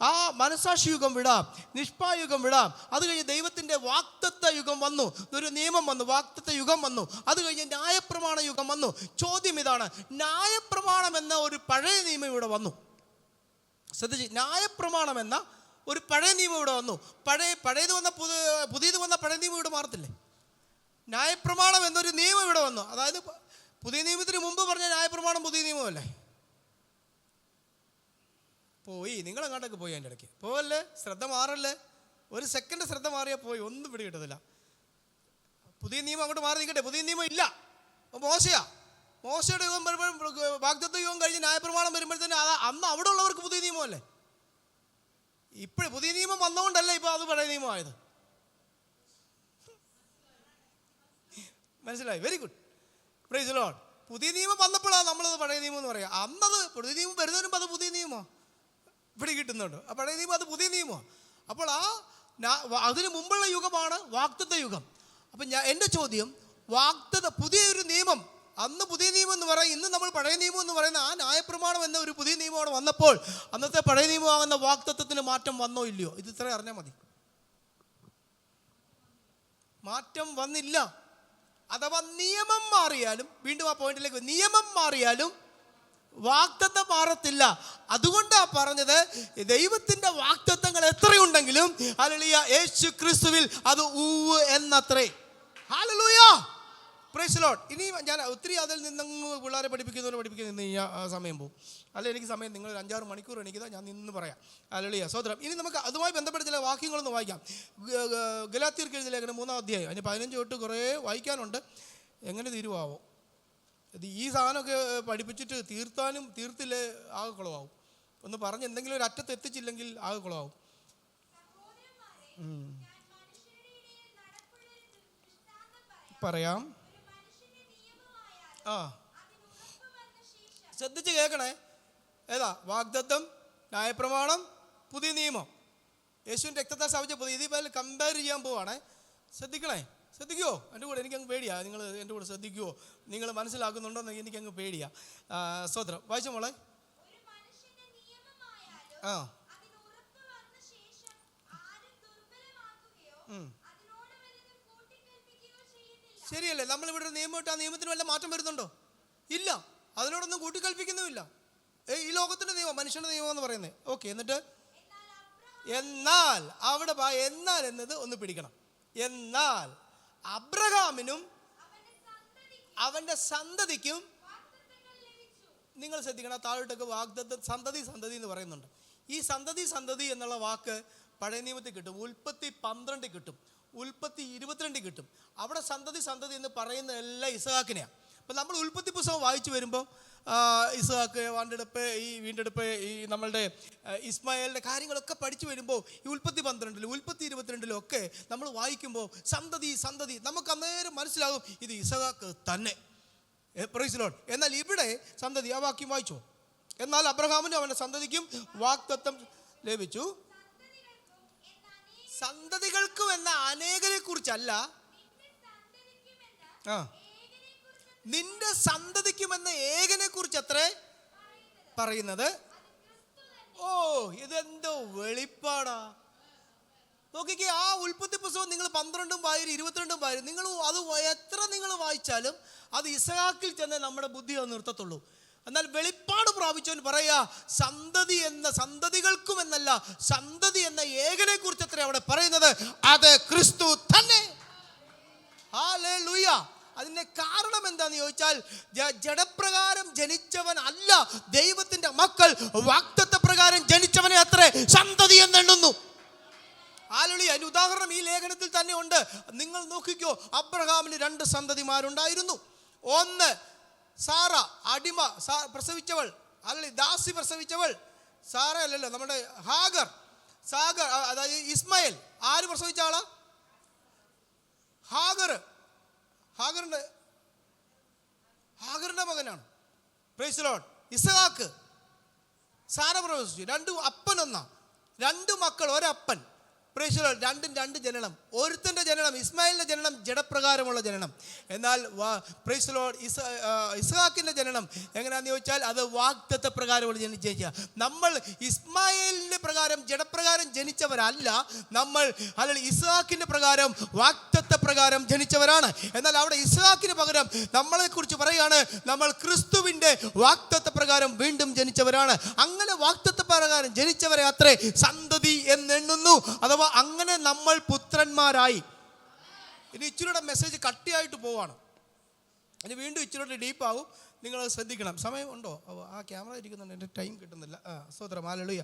ആ മനസാക്ഷി യുഗം വിടാം, നിഷ്പായുഗം വിടാം. അത് കഴിഞ്ഞ് ദൈവത്തിൻ്റെ വാഗ്ദത്ത യുഗം വന്നു, ഒരു നിയമം വന്നു, വാഗ്ദത്ത യുഗം വന്നു. അത് കഴിഞ്ഞ് ന്യായപ്രമാണ യുഗം വന്നു. ചോദ്യം ഇതാണ്, ന്യായപ്രമാണം എന്ന ഒരു പഴയ നിയമം ഇവിടെ വന്നു. ശ്രദ്ധിച്ച്, ന്യായപ്രമാണം എന്ന ഒരു പഴയ നിയമം ഇവിടെ വന്നു. പഴയത് വന്ന പുതിയത് വന്ന പഴയ നിയമം ഇവിടെ മാറത്തില്ലേ? ന്യായപ്രമാണം എന്നൊരു നിയമം ഇവിടെ വന്നു. അതായത് പുതിയ നിയമത്തിന് മുമ്പ് പറഞ്ഞ ന്യായപ്രമാണം പുതിയ നിയമമല്ലേ? പോയി നിങ്ങളെങ്ങോട്ടൊക്കെ പോയി അതിൻ്റെ ഇടയ്ക്ക് പോവല്ലേ? ശ്രദ്ധ മാറല്ലേ? ഒരു സെക്കൻഡ് ശ്രദ്ധ മാറിയാൽ പോയി, ഒന്നും പിടി കിട്ടത്തില്ല. പുതിയ നിയമം അങ്ങോട്ട് മാറി നിൽക്കട്ടെ. പുതിയ നിയമം ഇല്ല. മോശയുടെ യുഗം വരുമ്പോൾ, വാഗ്ദത്ത യുഗം കഴിഞ്ഞ് ന്യായപ്രമാണം വരുമ്പോഴത്തേന് അന്ന് അവിടെ ഉള്ളവർക്ക് പുതിയ നിയമമല്ലേ? ഇപ്പോൾ പുതിയ നിയമം വന്നുകൊണ്ടല്ല ഇപ്പോൾ അത് പഴയ നിയമമായത്. മനസ്സിലായി? Very good. Price the Lord. പുതിയ നിയമം വന്നപ്പോഴാണ് നമ്മളത് പഴയ നിയമം എന്ന് പറയുക. അന്നത് പുതിയ നിയമം വരുന്നതിന് മുമ്പ് അത് പുതിയ നിയമമാണ്. ഇവിടെ കിട്ടുന്നുണ്ട്. ആ പഴയ നിയമം അത് പുതിയ നിയമമാണ്. അപ്പോൾ അതിന് മുമ്പുള്ള യുഗമാണ് വാഗ്ദത്ത യുഗം. അപ്പം എൻ്റെ ചോദ്യം, പുതിയൊരു നിയമം, അന്ന് പുതിയ നിയമം എന്ന് പറയും, ഇന്ന് നമ്മൾ പഴയ നിയമം എന്ന് പറയുന്ന ആ ന്യായപ്രമാണം എന്ന ഒരു പുതിയ നിയമമാണ് വന്നപ്പോൾ അന്നത്തെ പഴയ നിയമമാകുന്ന വാഗ്ദത്തത്തിന് മാറ്റം വന്നോ ഇല്ലയോ? ഇത് ഇത്ര അറിഞ്ഞാൽ മതി. മാറ്റം വന്നില്ല. അഥവാ നിയമം മാറിയാലും, വീണ്ടും ആ പോയിന്റിലേക്ക്, നിയമം മാറിയാലും വാഗ്ദത്തം മാറത്തില്ല. അതുകൊണ്ടാണ് പറഞ്ഞത്, ദൈവത്തിൻ്റെ വാഗ്ദത്തങ്ങൾ എത്രയുണ്ടെങ്കിലും ഹല്ലേലൂയ യേശു ക്രിസ്തുവിൽ അത് ഊവ് എന്നത്രേ. ഹല്ലേലൂയ. Praise Lord. ഇനി ഞാൻ ഒത്തിരി അതിൽ നിന്നങ്ങ് പിള്ളേരെ പഠിപ്പിക്കുന്ന ഈ സമയം പോകും. അല്ല, എനിക്ക് സമയം, നിങ്ങൾ 5-6 മണിക്കൂർ എണീക്കുക, ഞാൻ നിന്ന് പറയാം. ഹല്ലേലൂയ. സ്തോത്രം. ഇനി നമുക്ക് അതുമായി ബന്ധപ്പെട്ട ചില വാക്യങ്ങളൊന്ന് വായിക്കാം. ഗലാത്യർക്ക് എഴുതിയ ലേഖനം 3-ാം അധ്യായം, അതിന് 15 തൊട്ട് കുറേ വായിക്കാനുണ്ട്. എങ്ങനെ തീരുവാവോ? ഈ സാധനമൊക്കെ പഠിപ്പിച്ചിട്ട് തീർത്തില്ലേ ആകെ കുളമാവും. ഒന്ന് പറഞ്ഞ് എന്തെങ്കിലും ഒരു അറ്റത്ത് എത്തിച്ചില്ലെങ്കിൽ ആകെ കുളമാവും. പറയാം. ശ്രദ്ധിച്ച് കേൾക്കണേ. ഏതാ? വാഗ്ദത്തം, ന്യായപ്രമാണം, പുതിയ നിയമം. യേശുവിൻ്റെ രക്തത്താൽ സ്ഥാപിച്ച പുതിയ. ഇതിൽ കമ്പയർ ചെയ്യാൻ പോവാണേ. ശ്രദ്ധിക്കുമോ? എൻ്റെ കൂടെ എനിക്കങ്ങ് പേടിയാ. നിങ്ങൾ എൻ്റെ കൂടെ ശ്രദ്ധിക്കുമോ? നിങ്ങൾ മനസ്സിലാക്കുന്നുണ്ടോന്ന് എനിക്കങ്ങ് പേടിയാ. സ്തോത്രം. വായിച്ച മോളെ. ശരിയല്ലേ? നമ്മളിവിടെ ഒരു നിയമം ഇട്ട് ആ നിയമത്തിന് വല്ല മാറ്റം വരുന്നുണ്ടോ? ഇല്ല. അതിനോടൊന്നും കൂട്ടിക്കൽപ്പിക്കുന്നുമില്ല. ഈ ലോകത്തിൻ്റെ നിയമം, മനുഷ്യൻ്റെ നിയമം എന്ന് പറയുന്നത്. ഓക്കെ. എന്നിട്ട് എന്നാൽ അവിടെ എന്നാൽ എന്നത് ഒന്ന് പിടിക്കണം. എന്നാൽ അബ്രഹാമിനും അവൻ്റെ സന്തതിക്കും, നിങ്ങൾ ശ്രദ്ധിക്കണം, താഴോട്ടൊക്കെ വാഗ്ദത്തം സന്തതി എന്ന് പറയുന്നുണ്ട്. ഈ സന്തതി എന്നുള്ള വാക്ക് പഴയ നിയമത്തിൽ കിട്ടും. ഉൽപ്പത്തി 12 കിട്ടും. ഉൽപ്പത്തി 22 കിട്ടും. അവിടെ സന്തതി സന്തതി എന്ന് പറയുന്ന എല്ലാം ഇസഹാക്കിനെയാണ്. അപ്പം നമ്മൾ ഉൽപ്പത്തി പുസ്തകം വായിച്ചു വരുമ്പോൾ ഇസഹാക്ക് വീണ്ടെടുപ്പ് ഈ നമ്മളുടെ ഇസ്മായേലിൻ്റെ കാര്യങ്ങളൊക്കെ പഠിച്ചു വരുമ്പോൾ ഈ ഉൽപ്പത്തി 12 ഉൽപ്പത്തി 22 ഒക്കെ നമ്മൾ വായിക്കുമ്പോൾ സന്തതി സന്തതി നമുക്ക് അന്നേരം മനസ്സിലാകും ഇത് ഇസഹാക്ക് തന്നെ. Price the Lord. എന്നാൽ ഇവിടെ സന്തതി, ആ വാക്യം വായിച്ചോ. എന്നാൽ അബ്രഹാമിനും അവൻ്റെ സന്തതിക്കും വാഗ്ദത്തം ലഭിച്ചു. സന്തതികൾക്കും എന്ന അനേകരെ കുറിച്ചല്ല, നിന്റെ സന്തതിക്കുമെന്ന ഏകനെ കുറിച്ച് അത്രേ പറയുന്നത്. ഓ, ഇതെന്തോ വെളിപ്പാടാ. നോക്കിക്കേ, ആ ഉൽപ്പത്തി പുസ്തകം നിങ്ങൾ 12 വായരും 22 വായരും, നിങ്ങൾ അത് എത്ര നിങ്ങൾ വായിച്ചാലും അത് ഇസഹാക്കിൽ ചെന്നേ നമ്മുടെ ബുദ്ധി അത് നിർത്തത്തുള്ളൂ. എന്നാൽ വെളിപ്പാട് പ്രാപിച്ചവൻ പറയാ സന്തതി എന്ന, സന്തതികൾക്കും എന്നല്ല, സന്തതി എന്ന ഏകനെ കുറിച്ച് അത്ര അവിടെ പറയുന്നത്. അത് ക്രിസ്തു തന്നെ. ഹല്ലേലൂയ. അതിൻ്റെ കാരണം എന്താണെന്ന് ചോദിച്ചാൽ, ജഡപ്രകാരം ജനിച്ചവൻ അല്ല ദൈവത്തിൻ്റെ മക്കൾ, വാഗ്ദത്ത പ്രകാരം ജനിച്ചവനെ അത്രേ സന്തതി എന്നെണ്ണുന്നു. ഹല്ലേലൂയ. അതിന് ഉദാഹരണം ഈ ലേഖനത്തിൽ തന്നെ ഉണ്ട്. നിങ്ങൾ നോക്കിക്കോ, അബ്രഹാമിന് 2 സന്തതിമാരുണ്ടായിരുന്നു. ഒന്ന് സാറ, അടിമ പ്രസവിച്ചവൾ, അല്ലെങ്കിൽ ദാസി പ്രസവിച്ചവൾ. സാറ അല്ലല്ലോ, നമ്മുടെ ഹാഗർ. അതായത് ഇസ്മായേൽ ആര് പ്രസവിച്ച ആളാ? ഹാഗറിന്റെ മകനാണ്. Praise the Lord. ഇസഹാക്ക് സാറ പ്രസവിച്ചു. 2 അപ്പനൊന്നാ, 2 മക്കൾ ഒരപ്പൻ. Price the Lord. 2 ജനനം. ഒരുത്തൻ്റെ ജനനം, ഇസ്മായിലിൻ്റെ ജനനം ജഡപ്രകാരമുള്ള ജനനം. എന്നാൽ പ്രൈസ് ദി ലോർഡ് ഇസ്ഹാക്കിൻ്റെ ജനനം എങ്ങനെയാണെന്ന് ചോദിച്ചാൽ അത് വാഗ്ദത്ത പ്രകാരമുള്ള ജനിച്ച. നമ്മൾ ഇസ്മായിലിൻ്റെ പ്രകാരം ജഡപ്രകാരം ജനിച്ചവരല്ല, നമ്മൾ അല്ലെങ്കിൽ ഇസ്ഹാക്കിൻ്റെ പ്രകാരം വാഗ്ദത്ത പ്രകാരം ജനിച്ചവരാണ്. എന്നാൽ അവിടെ ഇസ്ഹാക്കിന് പകരം നമ്മളെക്കുറിച്ച് പറയുകയാണ്, നമ്മൾ ക്രിസ്തുവിൻ്റെ വാഗ്ദത്ത പ്രകാരം വീണ്ടും ജനിച്ചവരാണ്. അങ്ങനെ വാഗ്ദത്ത പ്രകാരം ജനിച്ചവരെ അത്രേ സന്തതി എന്നെണ്ണുന്നു. അഥവാ അങ്ങനെ നമ്മൾ പുത്രന്മാരായി. ഇനി ഇച്ചിരിയുടെ മെസ്സേജ് കട്ടിയായിട്ട് പോവാണ്, ഇനി വീണ്ടും ഇച്ചിരിയുടെ ഡീപ്പാവും. നിങ്ങളത് ശ്രദ്ധിക്കണം. സമയം ഉണ്ടോ? ആ ക്യാമറ ഇരിക്കുന്നുണ്ട്, എൻ്റെ ടൈം കിട്ടുന്നില്ല. സ്തോത്രം. ഹല്ലേലൂയ.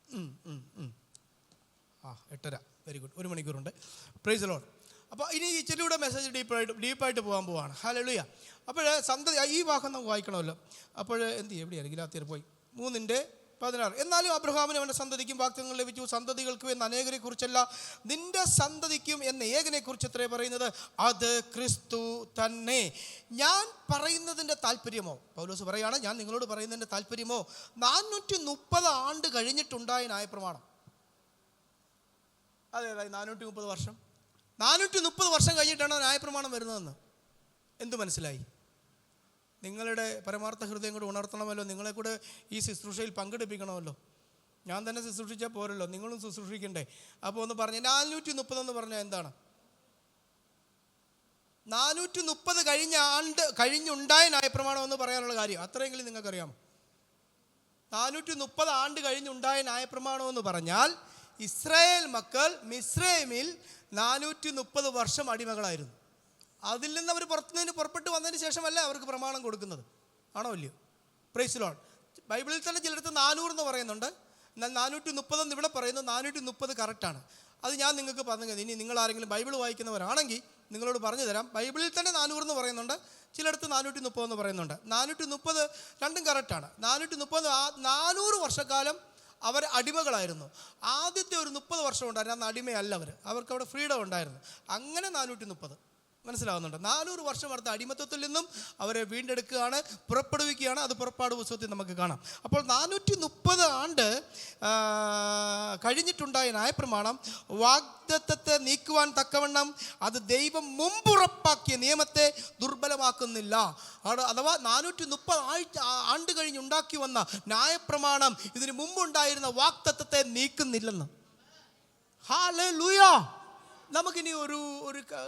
8:30. Very good. 1 മണിക്കൂറുണ്ട്. Praise the Lord. അപ്പോൾ ഇനി ഇച്ചിരിയുടെ മെസ്സേജ് ഡീപ്പായിട്ട് പോകാൻ പോവാണ്. ഹല്ലേലൂയ. അപ്പോൾ സന്തതി, ഈ വാക്യം നമുക്ക് വായിക്കണമല്ലോ. അപ്പോൾ എന്ത് ചെയ്യും? എവിടെയാണ്? ഗലാത്യർ പോയി 3:16. എന്നാലും അബ്രഹാമിനും അവൻ്റെ സന്തതിക്കും വാഗ്ദത്തങ്ങൾ ലഭിച്ചു. സന്തതികൾക്കും എന്ന അനേകരെ കുറിച്ചല്ല, നിന്റെ സന്തതിക്കും എന്ന ഏകനെ കുറിച്ച് എത്രേ പറയുന്നത്. അത് ക്രിസ്തു തന്നെ. ഞാൻ പറയുന്നതിൻ്റെ താല്പര്യമോ, പൗലോസ് പറയാണ്, ഞാൻ നിങ്ങളോട് പറയുന്നതിൻ്റെ താല്പര്യമോ 430 ആണ്ട് കഴിഞ്ഞിട്ടുണ്ടായ ന്യായപ്രമാണം. അതെ, 430 വർഷം. 430 വർഷം കഴിഞ്ഞിട്ടാണ് ന്യായപ്രമാണം വരുന്നതെന്ന് എന്തു മനസ്സിലായി? നിങ്ങളുടെ പരമാർത്ഥ ഹൃദയം കൂടെ ഉണർത്തണമല്ലോ, നിങ്ങളെ കൂടെ ഈ ശുശ്രൂഷയിൽ പങ്കെടുപ്പിക്കണമല്ലോ. ഞാൻ തന്നെ ശുശ്രൂഷിച്ചാൽ പോരല്ലോ, നിങ്ങളും ശുശ്രൂഷിക്കണ്ടേ? അപ്പോൾ ഒന്ന് പറഞ്ഞേ, 430 എന്ന് പറഞ്ഞാൽ എന്താണ്? 430 കഴിഞ്ഞുണ്ടായ ന്യായപ്രമാണം എന്ന് പറയാനുള്ള കാര്യം അത്രയെങ്കിലും നിങ്ങൾക്കറിയാമോ? 430 ആണ്ട് കഴിഞ്ഞുണ്ടായ ന്യായപ്രമാണം എന്ന് പറഞ്ഞാൽ ഇസ്രായേൽ മക്കൾ മിസ്രൈമിൽ 430 വർഷം അടിമകളായിരുന്നു. അതിൽ നിന്ന് അവർ പുറപ്പെട്ട് വന്നതിന് ശേഷമല്ല അവർക്ക് പ്രമാണം കൊടുക്കുന്നത്. ആണോ അല്ലയോ? Price the Lord. ബൈബിളിൽ തന്നെ ചിലടത്ത് 400 എന്ന് പറയുന്നുണ്ട്, എന്നാൽ 430 എന്ന് ഇവിടെ പറയുന്നു. 430 കറക്റ്റാണ്. അത് ഞാൻ നിങ്ങൾക്ക് പറഞ്ഞു. ഇനി നിങ്ങൾ ആരെങ്കിലും ബൈബിൾ വായിക്കുന്നവരാണെങ്കിൽ നിങ്ങളോട് പറഞ്ഞു തരാം. ബൈബിളിൽ തന്നെ 400 എന്ന് പറയുന്നുണ്ട്, ചിലടത്ത് 430 എന്ന് പറയുന്നുണ്ട്. 430 രണ്ടും കറക്റ്റാണ്. 430 400 വർഷക്കാലം അവർ അടിമകളായിരുന്നു. ആദ്യത്തെ ഒരു 30 വർഷം ഉണ്ടായിരുന്നു, അന്ന് അടിമയല്ല അവർക്ക് അവിടെ ഫ്രീഡം ഉണ്ടായിരുന്നു. അങ്ങനെ 430 മനസ്സിലാവുന്നുണ്ട്. 400 വർഷം അടുത്ത അടിമത്തത്തിൽ നിന്നും അവരെ വീണ്ടെടുക്കുകയാണ്, പുറപ്പെടുവിക്കുകയാണ്. അത് പുറപ്പാട് പുസ്തകത്തിൽ നമുക്ക് കാണാം. അപ്പോൾ 430 ആണ്ട് കഴിഞ്ഞിട്ടുണ്ടായ ന്യായപ്രമാണം വാഗ്ദത്തത്തെ നീക്കുവാൻ തക്കവണ്ണം അത് ദൈവം മുമ്പുറപ്പാക്കിയ നിയമത്തെ ദുർബലമാക്കുന്നില്ല. അഥവാ 430 ആണ്ട് കഴിഞ്ഞുണ്ടാക്കി വന്ന ന്യായപ്രമാണം ഇതിന് മുമ്പുണ്ടായിരുന്ന വാഗ്ദത്തത്തെ നീക്കുന്നില്ലെന്ന്. ഹല്ലേലൂയ. നമുക്കിനി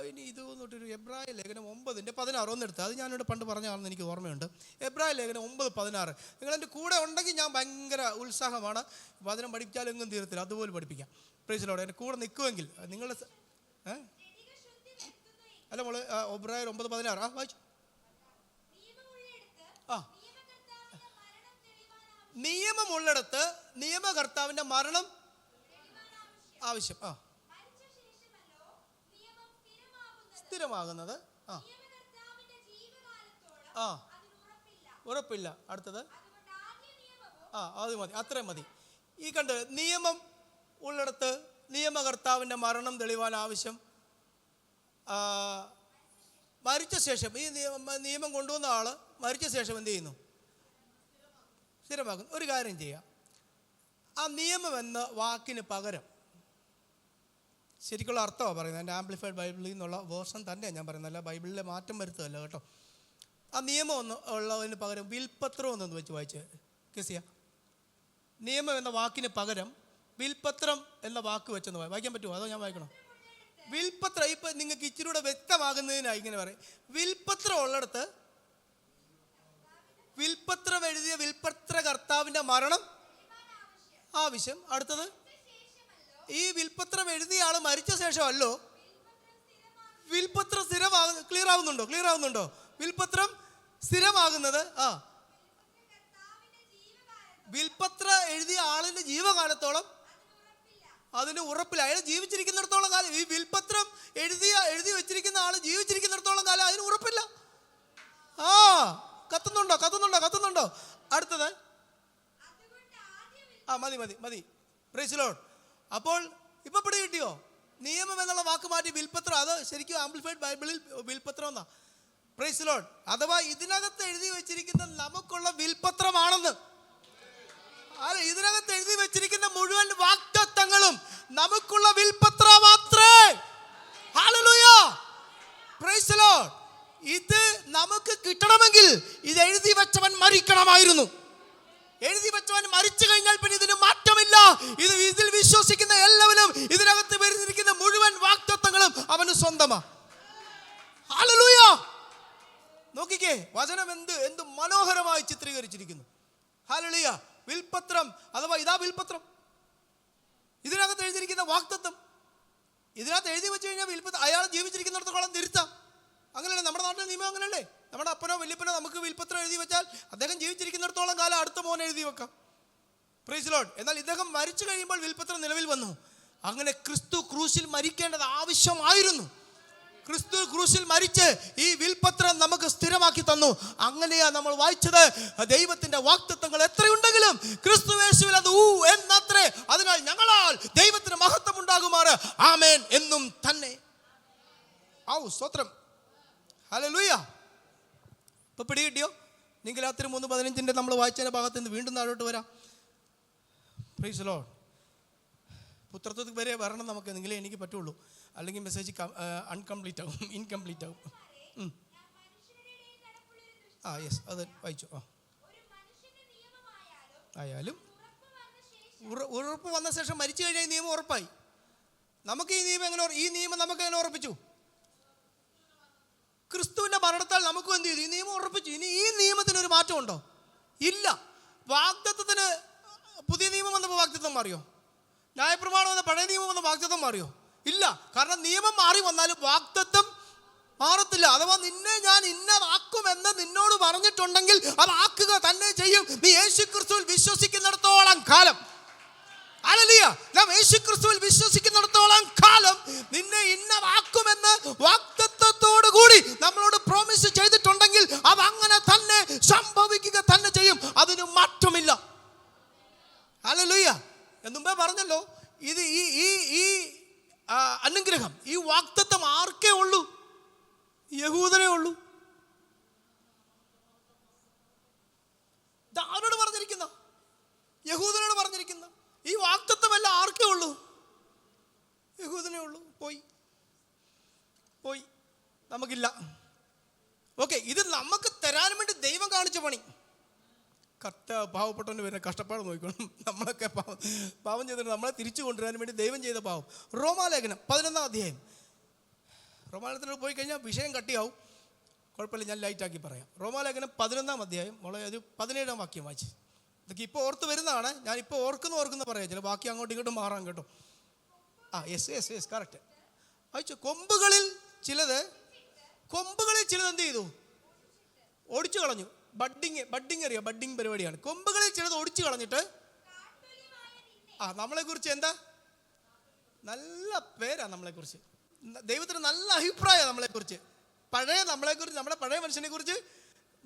ഇനി ഇത് വന്നിട്ടൊരു എബ്രായ ലേഖനം 9:16 ഒന്നെടുത്ത്, അത് ഞാനിവിടെ പണ്ട് പറഞ്ഞാണെന്ന് എനിക്ക് ഓർമ്മയുണ്ട്. എബ്രായ ലേഖനം 9:16. നിങ്ങളെൻ്റെ കൂടെ ഉണ്ടെങ്കിൽ ഞാൻ ഭയങ്കര ഉത്സാഹമാണ്. വചനം പഠിപ്പിച്ചാലും എങ്ങും തീരത്തില്ല, അതുപോലെ പഠിപ്പിക്കാം. Price the Lord. എൻ്റെ കൂടെ നിൽക്കുമെങ്കിൽ നിങ്ങളുടെ അല്ല മോള് എബ്രായ 9:16 വായിച്ചു. നിയമമുള്ളിടത്ത് നിയമകർത്താവിൻ്റെ മരണം ആവശ്യം. സ്ഥിരമാകുന്നത്. ആ ആ ഉറപ്പില്ല. അടുത്തത് അത് മതി, അത്രയും മതി. ഈ കണ്ട് നിയമം ഉള്ളിടത്ത് നിയമകർത്താവിൻ്റെ മരണം തെളിവാൻ ആവശ്യം. മരിച്ച ശേഷം ഈ നിയമം കൊണ്ടുവന്ന ആൾ മരിച്ച ശേഷം എന്ത് ചെയ്യുന്നു? സ്ഥിരമാക്കുന്നു. ഒരു കാര്യം ചെയ്യാം, ആ നിയമം എന്ന വാക്കിന് പകരം, ശരിക്കുള്ള അർത്ഥമാണ് പറയുന്നത്, എൻ്റെ ആംപ്ലിഫൈഡ് ബൈബിളിൽ നിന്നുള്ള വേർഷൻ തന്നെയാണ് ഞാൻ പറയുന്നത്, അല്ല ബൈബിളിലെ മാറ്റം വരുത്തതല്ല കേട്ടോ. ആ നിയമം ഒന്ന് ഉള്ളതിന് പകരം വിൽപത്രം എന്നൊന്ന് വെച്ച് വായിച്ച് കേസിയ. നിയമം എന്ന വാക്കിന് പകരം വിൽപത്രം എന്ന വാക്ക് വെച്ചൊന്ന് വായിക്കാൻ പറ്റുമോ? അതോ ഞാൻ വായിക്കണോ? വിൽപത്രം. ഇപ്പം നിങ്ങൾക്ക് ഇച്ചിരി കൂടെ വ്യക്തമാകുന്നതിനായി ഇങ്ങനെ പറയും, വിൽപത്രം ഉള്ളിടത്ത് വിൽപത്രം എഴുതിയ വിൽപത്ര കർത്താവിൻ്റെ മരണം ആവശ്യം. അടുത്തത്, ഈ വിൽപത്രം എഴുതിയ ആൾ മരിച്ച ശേഷമല്ലോ വിൽപത്രം ക്ലിയർ ആവുന്നുണ്ടോ? വിൽപത്രം സ്ഥിരമാകുന്നത് വിൽപത്ര എഴുതിയ ആളിന്റെ ജീവകാലത്തോളം അതിന് ഉറപ്പില്ല. അയാൾ ജീവിച്ചിരിക്കുന്നിടത്തോളം കാലം, ഈ വിൽപത്രം എഴുതി വെച്ചിരിക്കുന്ന ആൾ ജീവിച്ചിരിക്കുന്നിടത്തോളം കാലം അതിന് ഉറപ്പില്ല. കത്തുന്നുണ്ടോ? അടുത്തത്, മതി. Price the Lord. അപ്പോൾ ഇപ്പൊ പിടി കിട്ടിയോ? നിയമം എന്നുള്ള വാക്ക് മാറ്റി വിൽപത്രം. അത് ശരിക്കും ആംപ്ലിഫൈഡ് ബൈബിളിൽ വിൽപത്രം എന്നാ. Price the Lord. അഥവാ ഇതിനകത്ത് എഴുതി വെച്ചിരിക്കുന്ന നമുക്കുള്ള വിൽപത്രമാണെന്ന്. ഇതിനകത്ത് എഴുതി വെച്ചിരിക്കുന്ന മുഴുവൻ വാഗ്ദത്തങ്ങളും നമുക്കുള്ള വിൽപത്ര മാത്രമേ. Hallelujah, price the Lord. ഇത് നമുക്ക് കിട്ടണമെങ്കിൽ ഇത് എഴുതി വെച്ചവൻ മരിക്കണമായിരുന്നു. എഴുതി വെച്ചവൻ മരിച്ചു കഴിഞ്ഞാൽ പിന്നെ ഇതിന് മാറ്റമില്ല. ഇതിൽ വിശ്വസിക്കുന്ന എല്ലാവരും ഇതിനകത്ത് വരുന്നിരിക്കുന്ന മുഴുവൻ വാഗ്ദത്തങ്ങളും അവന് സ്വന്തമാ. ഹല്ലേലൂയ. നോക്കിക്കേ, വചനം എന്ത് മനോഹരമായി ചിത്രീകരിച്ചിരിക്കുന്നു. ഹല്ലേലൂയ. വിൽപത്രം അഥവാ ഇതാ വിൽപത്രം, ഇതിനകത്ത് എഴുതിയിരിക്കുന്ന വാഗ്ദത്തം. ഇതിനകത്ത് എഴുതി വെച്ച് കഴിഞ്ഞാൽ വിൽപത്രം അയാൾ ജീവിച്ചിരിക്കുന്നിടത്തോളം തിരുത്താം. അങ്ങനെയല്ലേ നമ്മുടെ നാട്ടിലെ നിയമം? അങ്ങനെയല്ലേ? നമ്മുടെ അപ്പനോ വല്യപ്പനോ നമുക്ക് വിൽപത്രം എഴുതി വെച്ചാൽ അദ്ദേഹം ജീവിച്ചിരിക്കുന്നിടത്തോളം കാലം അടുത്ത മോനെ എഴുതി വെക്കാം. Price the Lord. എന്നാൽ ഇദ്ദേഹം മരിച്ചു കഴിയുമ്പോൾ വിൽപത്രം നിലവിൽ വന്നു. അങ്ങനെ ക്രിസ്തു ക്രൂശിൽ മരിക്കേണ്ടത് ആവശ്യമായിരുന്നു. ക്രിസ്തു ക്രൂശിൽ മരിച്ച് ഈ വിൽപത്രം നമുക്ക് സ്ഥിരമാക്കി തന്നു. അങ്ങനെയാ നമ്മൾ വായിച്ചത്. ദൈവത്തിന്റെ വാഗ്ദത്തങ്ങൾ എത്രയുണ്ടെങ്കിലും ക്രിസ്തു യേശുവിൽ അത് എന്നത്രേ. അതിനാൽ ഞങ്ങളാൽ ദൈവത്തിന് മഹത്വം ഉണ്ടാകുമാറ് ആമേൻ എന്നും തന്നെ. സ്തോത്രം. ഹല്ലേലൂയ. ഇപ്പൊ പിടി കിട്ടിയോ? നിങ്ങൾ രാത്രി 3:15 നമ്മൾ വായിച്ചതിന്റെ ഭാഗത്ത് നിന്ന് വീണ്ടും താഴോട്ട് വരാം. Price the Lord. പുത്രത്വത്തിൽ വരെ വരണം നമുക്ക്, എങ്കിലേ എനിക്ക് പറ്റുള്ളൂ. അല്ലെങ്കിൽ മെസ്സേജ് ഇൻകംപ്ലീറ്റ് ആവും. യെസ്, അത് വായിച്ചു. ആയാലും ഉറപ്പ് വന്ന ശേഷം മരിച്ചു കഴിഞ്ഞാൽ ഈ നിയമം ഉറപ്പായി. നമുക്ക് ഈ നിയമം നമുക്ക് എങ്ങനെ ഉറപ്പിച്ചു? ക്രിസ്തുവിന്റെ മരണത്താൽ നമുക്കും എന്ത് ചെയ്തു? ഈ നിയമം ഉറപ്പിച്ചു. ഇനി ഈ നിയമത്തിന് ഒരു മാറ്റം ഉണ്ടോ? ഇല്ല. വാഗ്ദത്തത്തിന് പുതിയ നിയമം വന്നപ്പോൾ വാഗ്ദത്തം മാറിയോ? ന്യായപ്രമാണം വന്ന പഴയ നിയമം വന്ന വാഗ്ദത്തം മാറിയോ? ഇല്ല. കാരണം നിയമം മാറി വന്നാലും വാഗ്ദത്തം മാറത്തില്ല. അഥവാ നിന്നെ ഞാൻ ഇന്നതാക്കുമെന്ന് നിന്നോട് പറഞ്ഞിട്ടുണ്ടെങ്കിൽ അത് ആക്കുക തന്നെ ചെയ്യും. നീ യേശു ക്രിസ്തുവിൽ വിശ്വസിക്കുന്നിടത്തോളം കാലം. ഹല്ലേലൂയ. നാം യേശു ക്രിസ്തുവിൽ വിശ്വസിക്കുന്നിടത്തോളം കാലം നിന്നെ ഇന്നതാക്കുമെന്ന് വാഗ്ദത്തത്തോടു കൂടി നമ്മളോട് പ്രോമിസ് ചെയ്തിട്ടുണ്ടെങ്കിൽ അത് അങ്ങനെ തന്നെ സംഭവിക്കുക തന്നെ ചെയ്യും. അതിന് മാറ്റമില്ല. ഹല്ലേലൂയ. എന്നുമ്പേ പറഞ്ഞല്ലോ, ഇത് ഈ അനുഗ്രഹം, ഈ വാഗ്ദത്തം ആർക്കേ ഉള്ളൂ? യഹൂദനേ ഉള്ളൂ. ആരോട് പറഞ്ഞിരിക്കുന്ന? യഹൂദനോട് പറഞ്ഞിരിക്കുന്ന ഈ വാഗ്ദത്തമല്ല ആർക്കേ ഉള്ളൂ? യഹൂദനേ ഉള്ളൂ. പോയി നമുക്കില്ല. ഓക്കെ, ഇത് നമുക്ക് തരാൻ വേണ്ടി ദൈവം കാണിച്ച പണി. പാവപ്പെട്ടവന് വരുന്ന കഷ്ടപ്പാട് നോക്കണം. നമ്മളൊക്കെ പാവം ചെയ്തിട്ട് നമ്മളെ തിരിച്ചു കൊണ്ടുവരാൻ വേണ്ടി ദൈവം ചെയ്ത പാവം. റോമാലേഖനം 11-ാം അധ്യായം. റോമാലേഖനത്തിൽ പോയി കഴിഞ്ഞാൽ വിഷയം കട്ടിയാവും. കുഴപ്പമില്ല, ഞാൻ ലൈറ്റാക്കി പറയാം. റോമാലേഖനം 11-ാം അധ്യായം. ഒരു 17-ാം വാക്യം വായിച്ച്. ഇതൊക്കെ ഇപ്പോൾ ഓർത്ത് വരുന്നതാണ്. ഞാൻ ഇപ്പോൾ ഓർക്കുന്ന പറയാം. ചില വാക്യം അങ്ങോട്ടും ഇങ്ങോട്ടും മാറാം കേട്ടോ. യെസ് കറക്റ്റ് വായിച്ചു. കൊമ്പുകളിൽ ചിലത് എന്ത് ചെയ്തു? ഓടിച്ചു കളഞ്ഞു. ബഡ്ഡിങ് അറിയാം, ബഡ്ഡിങ് പരിപാടിയാണ്. കൊമ്പുകളിൽ ചിലത് ഒടിച്ചു കളഞ്ഞിട്ട് നമ്മളെ കുറിച്ച് എന്താ നല്ല പേരാ. നമ്മളെ കുറിച്ച് ദൈവത്തിന് നല്ല അഭിപ്രായം നമ്മളെക്കുറിച്ച്. നമ്മളെക്കുറിച്ച്, നമ്മുടെ പഴയ മനുഷ്യനെ കുറിച്ച്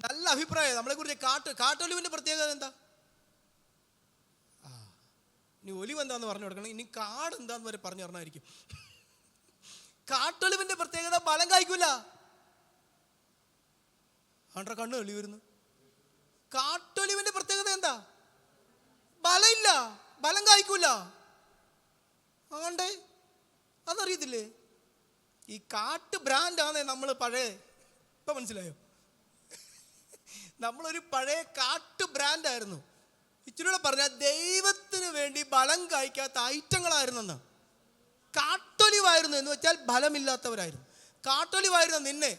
നല്ല അഭിപ്രായം നമ്മളെക്കുറിച്ച്. കാട്ടൊലിവിൻ്റെ പ്രത്യേകത എന്താ? ഇനി ഒലിവ് എന്താന്ന് പറഞ്ഞു കൊടുക്കണം, ഇനി കാട് എന്താന്ന് വരെ പറഞ്ഞു പറഞ്ഞായിരിക്കും. കാട്ടൊലിവിൻ്റെ പ്രത്യേകത ബലം കായ്ക്കൂല. ആണ്ട്ര കണ്ണ് ഒലി വരുന്നു. കാട്ടൊലിവിൻ്റെ പ്രത്യേകത എന്താ? ബലമില്ല, ബലം കായ്ക്കൂല. ആണ്ടേ അതറിയത്തില്ലേ? ഈ കാട്ട് ബ്രാൻഡാണേ നമ്മൾ പഴയ. ഇപ്പം മനസ്സിലായോ? നമ്മളൊരു പഴയ കാട്ട് ബ്രാൻഡായിരുന്നു. ഇച്ചിരൂടെ പറഞ്ഞാൽ ദൈവത്തിന് വേണ്ടി ബലം കായ്ക്കാത്ത ഐറ്റങ്ങളായിരുന്നെന്ന്. കാട്ടൊലിവായിരുന്നു എന്ന് വെച്ചാൽ ഫലമില്ലാത്തവരായിരുന്നു. കാട്ടൊലിവായിരുന്ന നിന്നെ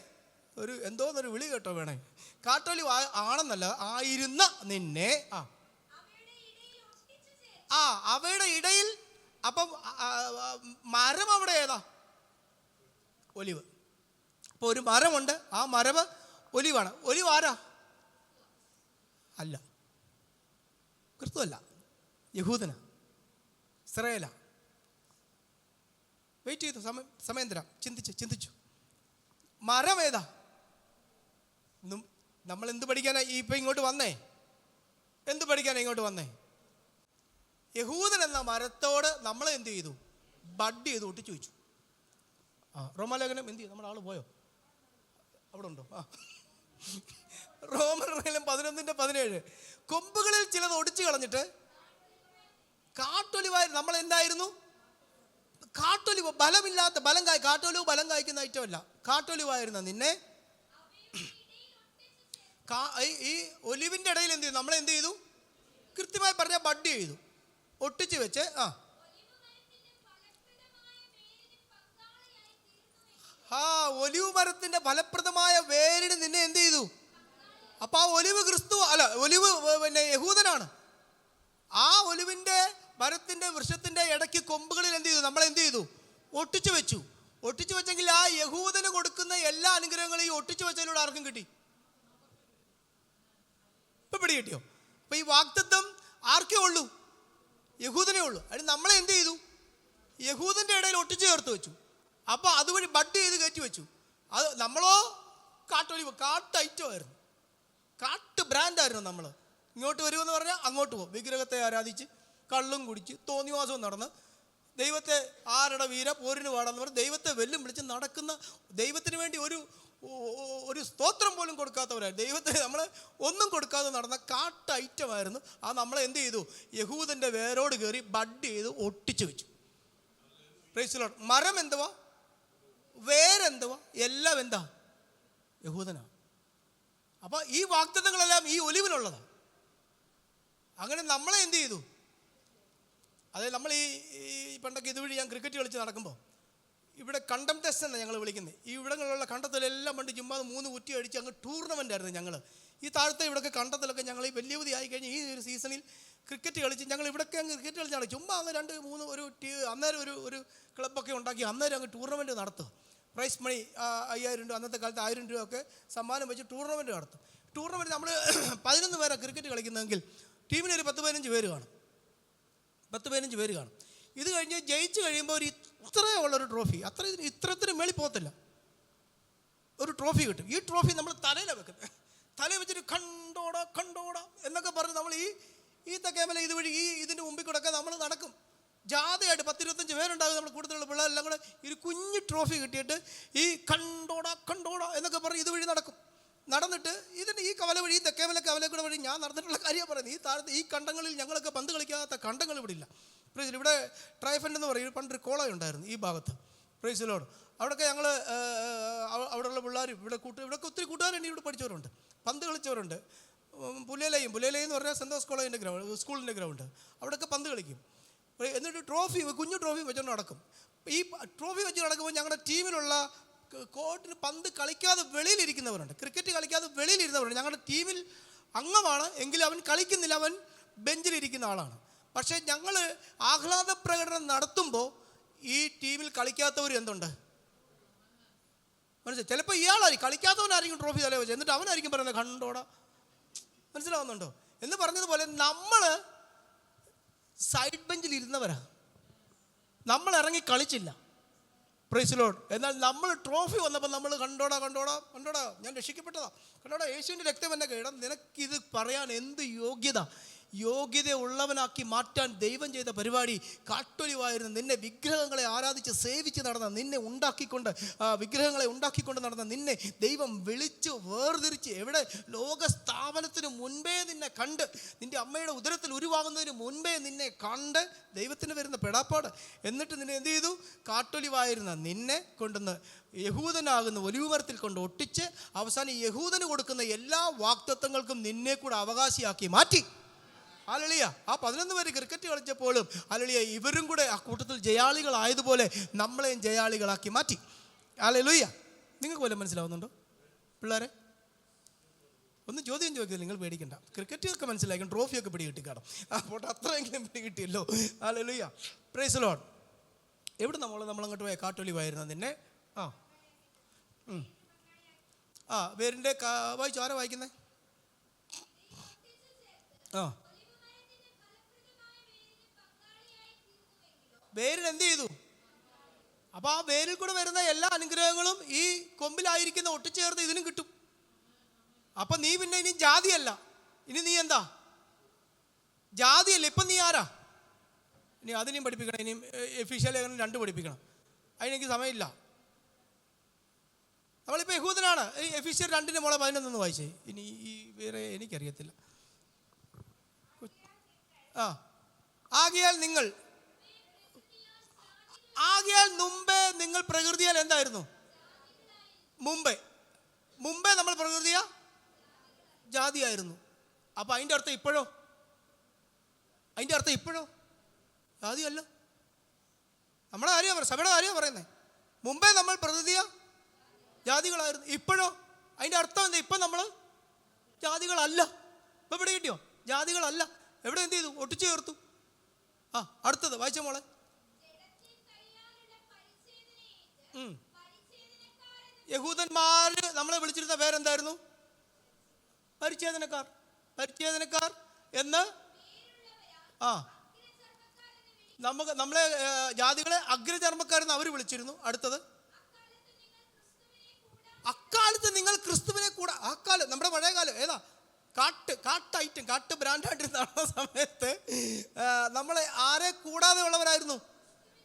എന്തോന്നൊരു വിളി കേട്ടോ വേണേ. കാട്ടൊലിവ് ആണെന്നല്ല, ആയിരുന്ന നിന്നെ അവയുടെ ഇടയിൽ. അപ്പം മരം അവിടെ ഏതാ? ഒലിവ്. അപ്പോൾ ഒരു മരമുണ്ട്, ആ മരവ് ഒലിവാണ്. ഒലിവ് ആരാ? അല്ല, ക്രിസ്തു അല്ല, യഹൂദനാ, ഇസ്രായേലാ. വെയിറ്റ് ചെയ്തു, സമയം തരാം. ചിന്തിച്ചു. മരം ഏതാ? നമ്മൾ എന്ത് പഠിക്കാനാ ഇപ്പം ഇങ്ങോട്ട് വന്നേ? എന്ത് പഠിക്കാനാ ഇങ്ങോട്ട് വന്നേ? യഹൂദൻ എന്ന മരത്തോട് നമ്മൾ എന്ത് ചെയ്തു? ബഡ് ചെയ്ത് ഒട്ടിച്ചു വെച്ചു. റോമാലേഖനം എന്ത് ചെയ്തു? നമ്മുടെ ആള് പോയോ? അവിടെ ഉണ്ടോ? റോമലേഖനം 11:17 കൊമ്പുകളിൽ ചിലത് ഒടിച്ചു കളഞ്ഞിട്ട് കാട്ടൊലിവായി. നമ്മൾ എന്തായിരുന്നു? കാട്ടൊലിവ്. ബലമില്ലാത്ത, കാട്ടൊലിവ് ബലം കായ്ക്കുന്ന ഐറ്റമല്ല. കാട്ടൊലിവായിരുന്ന നിന്നെ ഈ ഒലിവിൻ്റെ ഇടയിൽ എന്ത് ചെയ്തു? നമ്മൾ എന്ത് ചെയ്തു? കൃത്യമായി പറഞ്ഞാൽ ബഡ് ചെയ്തു, ഒട്ടിച്ചു വെച്ച്. ഒലിവ് മരത്തിന്റെ ഫലപ്രദമായ വേരിന് നിന്നെ എന്ത് ചെയ്തു? അപ്പൊ ആ ഒലിവ് ക്രിസ്തു അല്ല, ഒലിവ് പിന്നെ യഹൂദനാണ്. ആ ഒലിവിന്റെ മരത്തിന്റെ വൃക്ഷത്തിന്റെ ഇടയ്ക്ക് കൊമ്പുകളിൽ എന്ത് ചെയ്തു? നമ്മൾ എന്ത് ചെയ്തു? ഒട്ടിച്ചു വെച്ചു. ഒട്ടിച്ചു വെച്ചെങ്കിൽ ആ യഹൂദന് കൊടുക്കുന്ന എല്ലാ അനുഗ്രഹങ്ങളും ഈ ഒട്ടിച്ചു വെച്ചതിലൂടെ ആർക്കും കിട്ടി? ഇപ്പൊ പിടി കിട്ടിയോ? അപ്പൊ ഈ വാഗ്ദത്തം ആർക്കേ ഉള്ളൂ? യഹൂദനേ ഉള്ളൂ. അതിന് നമ്മളെ എന്ത് ചെയ്തു? യഹൂദന്റെ ഇടയിൽ ഒട്ടിച്ചു ചേർത്ത് വെച്ചു. അപ്പൊ അതുവഴി ബഡ് ചെയ്ത് കയറ്റി വെച്ചു. അത് നമ്മളോ കാട്ടൊലിവ്, കാട്ട് ഐറ്റമായിരുന്നു, കാട്ട് ബ്രാൻഡായിരുന്നു. നമ്മൾ ഇങ്ങോട്ട് വരുമെന്ന് പറഞ്ഞാൽ അങ്ങോട്ട് പോകും. വിഗ്രഹത്തെ ആരാധിച്ച് കള്ളും കുടിച്ച് തോന്നിവാസവും നടന്ന് ദൈവത്തെ ആരുടെ വീര പോരിന് പാടാന്ന് പറഞ്ഞ് ദൈവത്തെ വെല്ലും വിളിച്ച് നടക്കുന്ന, ദൈവത്തിന് വേണ്ടി ഒരു സ്തോത്രം പോലും കൊടുക്കാത്തവരായിരുന്നു. ദൈവത്തെ നമ്മൾ ഒന്നും കൊടുക്കാതെ നടന്ന കാട്ട് ഐറ്റമായിരുന്നു. ആ നമ്മളെ എന്ത് ചെയ്തു? യഹൂദൻ്റെ വേരോട് കയറി ബഡ് ചെയ്ത് ഒട്ടിച്ചു വെച്ചു. Price the Lord. മരം എന്തുവാ? വേരെന്തുവാ? എല്ലാം എന്താ? യഹൂദനാ. അപ്പൊ ഈ വാഗ്ദത്തങ്ങളെല്ലാം ഈ ഒലിവിനുള്ളതാണ്. അങ്ങനെ നമ്മളെ എന്ത് ചെയ്തു? അതായത് നമ്മൾ ഈ പണ്ടൊക്കെ ഇതുവഴി ഞാൻ ക്രിക്കറ്റ് കളിച്ച് നടക്കുമ്പോൾ ഇവിടെ കണ്ടം ടെസ്റ്റ് എന്നാണ് ഞങ്ങൾ വിളിക്കുന്നത്. ഈ ഇവിടങ്ങളിലുള്ള കണ്ടത്തിലെല്ലാം പണ്ട് ചുമ്മാ 3 കുറ്റി അടിച്ച് അങ്ങ് ടൂർണമെൻ്റ് ആയിരുന്നു ഞങ്ങൾ. ഈ താഴത്തെ ഇവിടെയൊക്കെ കണ്ടത്തിലൊക്കെ ഞങ്ങൾ ഈ വലിയ ആയി കഴിഞ്ഞ് ഈ ഒരു സീസണിൽ ക്രിക്കറ്റ് കളിച്ച് ഞങ്ങൾ ഇവിടെയൊക്കെ അങ്ങ് ക്രിക്കറ്റ് കളിച്ചാണ്. ചുമ്മാ അങ്ങ് 2-3 അന്നേരം ഒരു ക്ലബ്ബൊക്കെ ഉണ്ടാക്കി അന്നേരം അങ്ങ് ടൂർണമെൻറ്റ് നടത്തുക. പ്രൈസ് മണി 5000 രൂപ, അന്നത്തെ കാലത്ത് 1000 രൂപയൊക്കെ സമ്മാനം വെച്ച് ടൂർണമെൻറ്റ് നടത്തും. ടൂർണമെൻറ്റ് നമ്മൾ 11 പേരാണ് ക്രിക്കറ്റ് കളിക്കുന്നതെങ്കിൽ ടീമിനൊരു 10-15 പേര് കാണും. 10-15 പേര് കാണും. ഇത് കഴിഞ്ഞ് ജയിച്ച് കഴിയുമ്പോൾ ഒരു ഇത്രയുള്ളൊരു ട്രോഫി, ഇത്രത്തിന് മേളിൽ പോകത്തില്ല, ഒരു ട്രോഫി കിട്ടും. ഈ ട്രോഫി നമ്മൾ തലയിലാണ് വെക്കുന്നത്. തലയിൽ വെച്ചിട്ട് കണ്ടോടാ എന്നൊക്കെ പറഞ്ഞ് നമ്മൾ ഈ തക്കേമല ഇതുവഴി ഇതിൻ്റെ മുമ്പിൽ കൂടെ ഒക്കെ നമ്മൾ നടക്കും. ജാഥയായിട്ട് 10-25 പേരുണ്ടാകും. നമ്മൾ കൂടുതലുള്ള പിള്ളേരെല്ലാം കൂടെ ഒരു കുഞ്ഞു ട്രോഫി കിട്ടിയിട്ട് ഈ കണ്ടോടാ എന്നൊക്കെ പറഞ്ഞ് ഇതുവഴി നടന്നിട്ട് ഇതിൻ്റെ ഈ കവല വഴി, ഈ തെക്കേമല കവലക്കൂടെ വഴി ഞാൻ നടന്നിട്ടുള്ള കാര്യമാണ് പറയുന്നത്. ഈ താഴത്ത് ഈ കണ്ടങ്ങളിൽ ഞങ്ങളൊക്കെ പന്ത് കളിക്കാത്ത കണ്ടങ്ങൾ ഇവിടെ ഇല്ല. പ്രൈസ് ഇവിടെ ട്രൈഫൻഡ് എന്ന് പറയും, പണ്ടൊരു കോള ഉണ്ടായിരുന്നു ഈ ഭാഗത്ത്. Praise Lord. അവിടെയൊക്കെ ഞങ്ങൾ അവിടെയുള്ള പിള്ളേർ ഇവിടെയൊക്കെ ഒത്തിരി കൂട്ടുകാരുണ്ട്, ഇവിടെ പഠിച്ചവരുണ്ട്, പന്ത് കളിച്ചവരുണ്ട്. പുലേലയും എന്ന് പറഞ്ഞാൽ സെൻറ് ജോസ് കോളേജിൻ്റെ സ്കൂളിൻ്റെ ഗ്രൗണ്ട്, അവിടെയൊക്കെ പന്ത് കളിക്കും. എന്നിട്ട് കുഞ്ഞു ട്രോഫി വെച്ചുകൊണ്ട് നടക്കും. ഈ ട്രോഫി വെച്ച് നടക്കുമ്പോൾ ഞങ്ങളുടെ ടീമിലുള്ള കോർട്ടിന് പന്ത് കളിക്കാതെ വെളിയിലിരിക്കുന്നവരുണ്ട്, ക്രിക്കറ്റ് കളിക്കാതെ വെളിയിലിരുന്നവരുണ്ട്. ഞങ്ങളുടെ ടീമിൽ അംഗമാണ് എങ്കിലും അവൻ കളിക്കുന്നില്ല, അവൻ ബെഞ്ചിലിരിക്കുന്ന ആളാണ്. പക്ഷേ ഞങ്ങൾ ആഹ്ലാദ പ്രകടനം നടത്തുമ്പോൾ ഈ ടീമിൽ കളിക്കാത്തവർ എന്തുണ്ട് മനസ്സിലായി? ചിലപ്പോൾ ഇയാളായിരിക്കും കളിക്കാത്തവനായിരിക്കും ട്രോഫി തലേ വെച്ച്, എന്നിട്ട് അവനായിരിക്കും പറയുന്നത് കണ്ടോടാ. മനസ്സിലാവുന്നുണ്ടോ എന്ന് പറഞ്ഞതുപോലെ നമ്മൾ സൈഡ് ബെഞ്ചിൽ ഇരുന്നവരാ, നമ്മൾ ഇറങ്ങി കളിച്ചില്ല. Praise Lord. എന്നാൽ നമ്മൾ ട്രോഫി വന്നപ്പോൾ നമ്മൾ കണ്ടോടാ ഞാൻ രക്ഷിക്കപ്പെട്ടതാ, കണ്ടോടാ യേശുവിൻ്റെ രക്തം എന്നെ കേടാ, നിനക്കിത് പറയാൻ എന്ത് യോഗ്യതയുള്ളവനാക്കി മാറ്റാൻ ദൈവം ചെയ്ത പരിപാടി. കാട്ടൊലിവായിരുന്ന നിന്നെ, വിഗ്രഹങ്ങളെ ആരാധിച്ച് സേവിച്ച് നടന്ന നിന്നെ, വിഗ്രഹങ്ങളെ ഉണ്ടാക്കിക്കൊണ്ട് നടന്ന നിന്നെ ദൈവം വിളിച്ച് വേർതിരിച്ച്, എവിടെ ലോകസ്ഥാപനത്തിന് മുൻപേ നിന്നെ കണ്ട്, നിൻ്റെ അമ്മയുടെ ഉദരത്തിൽ ഉരുവാകുന്നതിന് മുൻപേ നിന്നെ കണ്ട്, ദൈവത്തിന് വരുന്ന പെടാപ്പാട്. എന്നിട്ട് നിന്നെ എന്ത് ചെയ്തു? കാട്ടൊലിവായിരുന്ന നിന്നെ കൊണ്ടുവന്ന് യഹൂദനാകുന്ന ഒലിവുമരത്തിൽ കൊണ്ട് ഒട്ടിച്ച് അവസാനം യഹൂദന് കൊടുക്കുന്ന എല്ലാ വാഗ്ദത്തങ്ങൾക്കും നിന്നെ കൂടെ അവകാശിയാക്കി മാറ്റി. ഹല്ലേലൂയ. ആ 11 പേര് ക്രിക്കറ്റ് കളിച്ചപ്പോഴും ഹല്ലേലൂയ ഇവരും കൂടെ ആ കൂട്ടത്തിൽ ജയാളികളായതുപോലെ നമ്മളെയും ജയാളികളാക്കി മാറ്റി. ഹല്ലേലൂയ. നിങ്ങൾക്ക് വല്ലതും മനസ്സിലാവുന്നുണ്ടോ പിള്ളേരെ? ഒന്ന് ചോദ്യം ചോദിക്കില്ല, നിങ്ങൾ പേടിക്കണ്ട. ക്രിക്കറ്റൊക്കെ മനസ്സിലാക്കും, ട്രോഫിയൊക്കെ പിടി കിട്ടിക്കാണും. അപ്പോൾ അത്രയെങ്കിലും പിടി കിട്ടിയല്ലോ. ഹല്ലേലൂയ. Price the Lord. എവിടെ നമ്മളങ്ങോട്ട് പോയ? കാട്ടൊലിവായിരുന്ന നിന്നെ. വേരിൻ്റെ വായിച്ചു. ആരാ വായിക്കുന്നേ? വേരിന് എന്ത് ചെയ്തു? അപ്പൊ ആ വേരിൽ കൂടെ വരുന്ന എല്ലാ അനുഗ്രഹങ്ങളും ഈ കൊമ്പിലായിരിക്കുന്ന ഒട്ടിച്ചേർത്ത് ഇതിനും കിട്ടും. അപ്പൊ നീ പിന്നെ ഇനി ജാതിയല്ല, ഇനി നീ എന്താ? ജാതിയല്ല, ഇപ്പം നീ ആരാ? ഇനി അതിനെയും പഠിപ്പിക്കണം. ഇനിയും എഫീഷ്യൽ ലേഖനം 2 പഠിപ്പിക്കണം. അതിനെനിക്ക് സമയമില്ല. നമ്മളിപ്പോൾ യഹൂദനാണ്. എഫീഷ്യൽ 2 മോളെ 11 വായിച്ചേ. ഇനി ഈ വേറെ എനിക്കറിയത്തില്ല. ആകയാൽ മുമ്പേ നിങ്ങൾ പ്രകൃതിയാൽ എന്തായിരുന്നു? മുമ്പേ നമ്മൾ പ്രകൃതിയ ജാതിയായിരുന്നു. അപ്പൊ അതിൻ്റെ അർത്ഥം ഇപ്പോഴോ? ജാതിയല്ല. നമ്മുടെ കാര്യമാണ്, സഭയുടെ കാര്യമാണ് പറയുന്നത്. മുമ്പേ നമ്മൾ പ്രകൃതിയ ജാതികളായിരുന്നു. ഇപ്പോഴോ? അതിൻ്റെ അർത്ഥം എന്താ? ഇപ്പം നമ്മൾ ജാതികളല്ല. ഇപ്പം ഇവിടെ കിട്ടിയോ? ജാതികളല്ല. എവിടെ എന്ത് ചെയ്തു? ഒട്ടിച്ചു ചേർത്തു. അടുത്തത് വായിച്ച മോളെ. യഹൂദന്മാര് നമ്മളെ വിളിച്ചിരുന്ന പേരെന്തായിരുന്നു? പരിച്ഛേദനക്കാർ എന്ന്. നമ്മളെ ജാതികളെ അഗ്രചർമ്മക്കാരെന്ന് അവർ വിളിച്ചിരുന്നു. അടുത്തത്, അക്കാലത്ത് നിങ്ങൾ ക്രിസ്തുവിനെ കൂടെ. അക്കാലം നമ്മുടെ പഴയ കാലം ഏതാ? കാട്ട് ബ്രാൻഡായിട്ട് നടന്ന സമയത്ത് നമ്മളെ ആരെ കൂടാതെ ഉള്ളവരായിരുന്നു?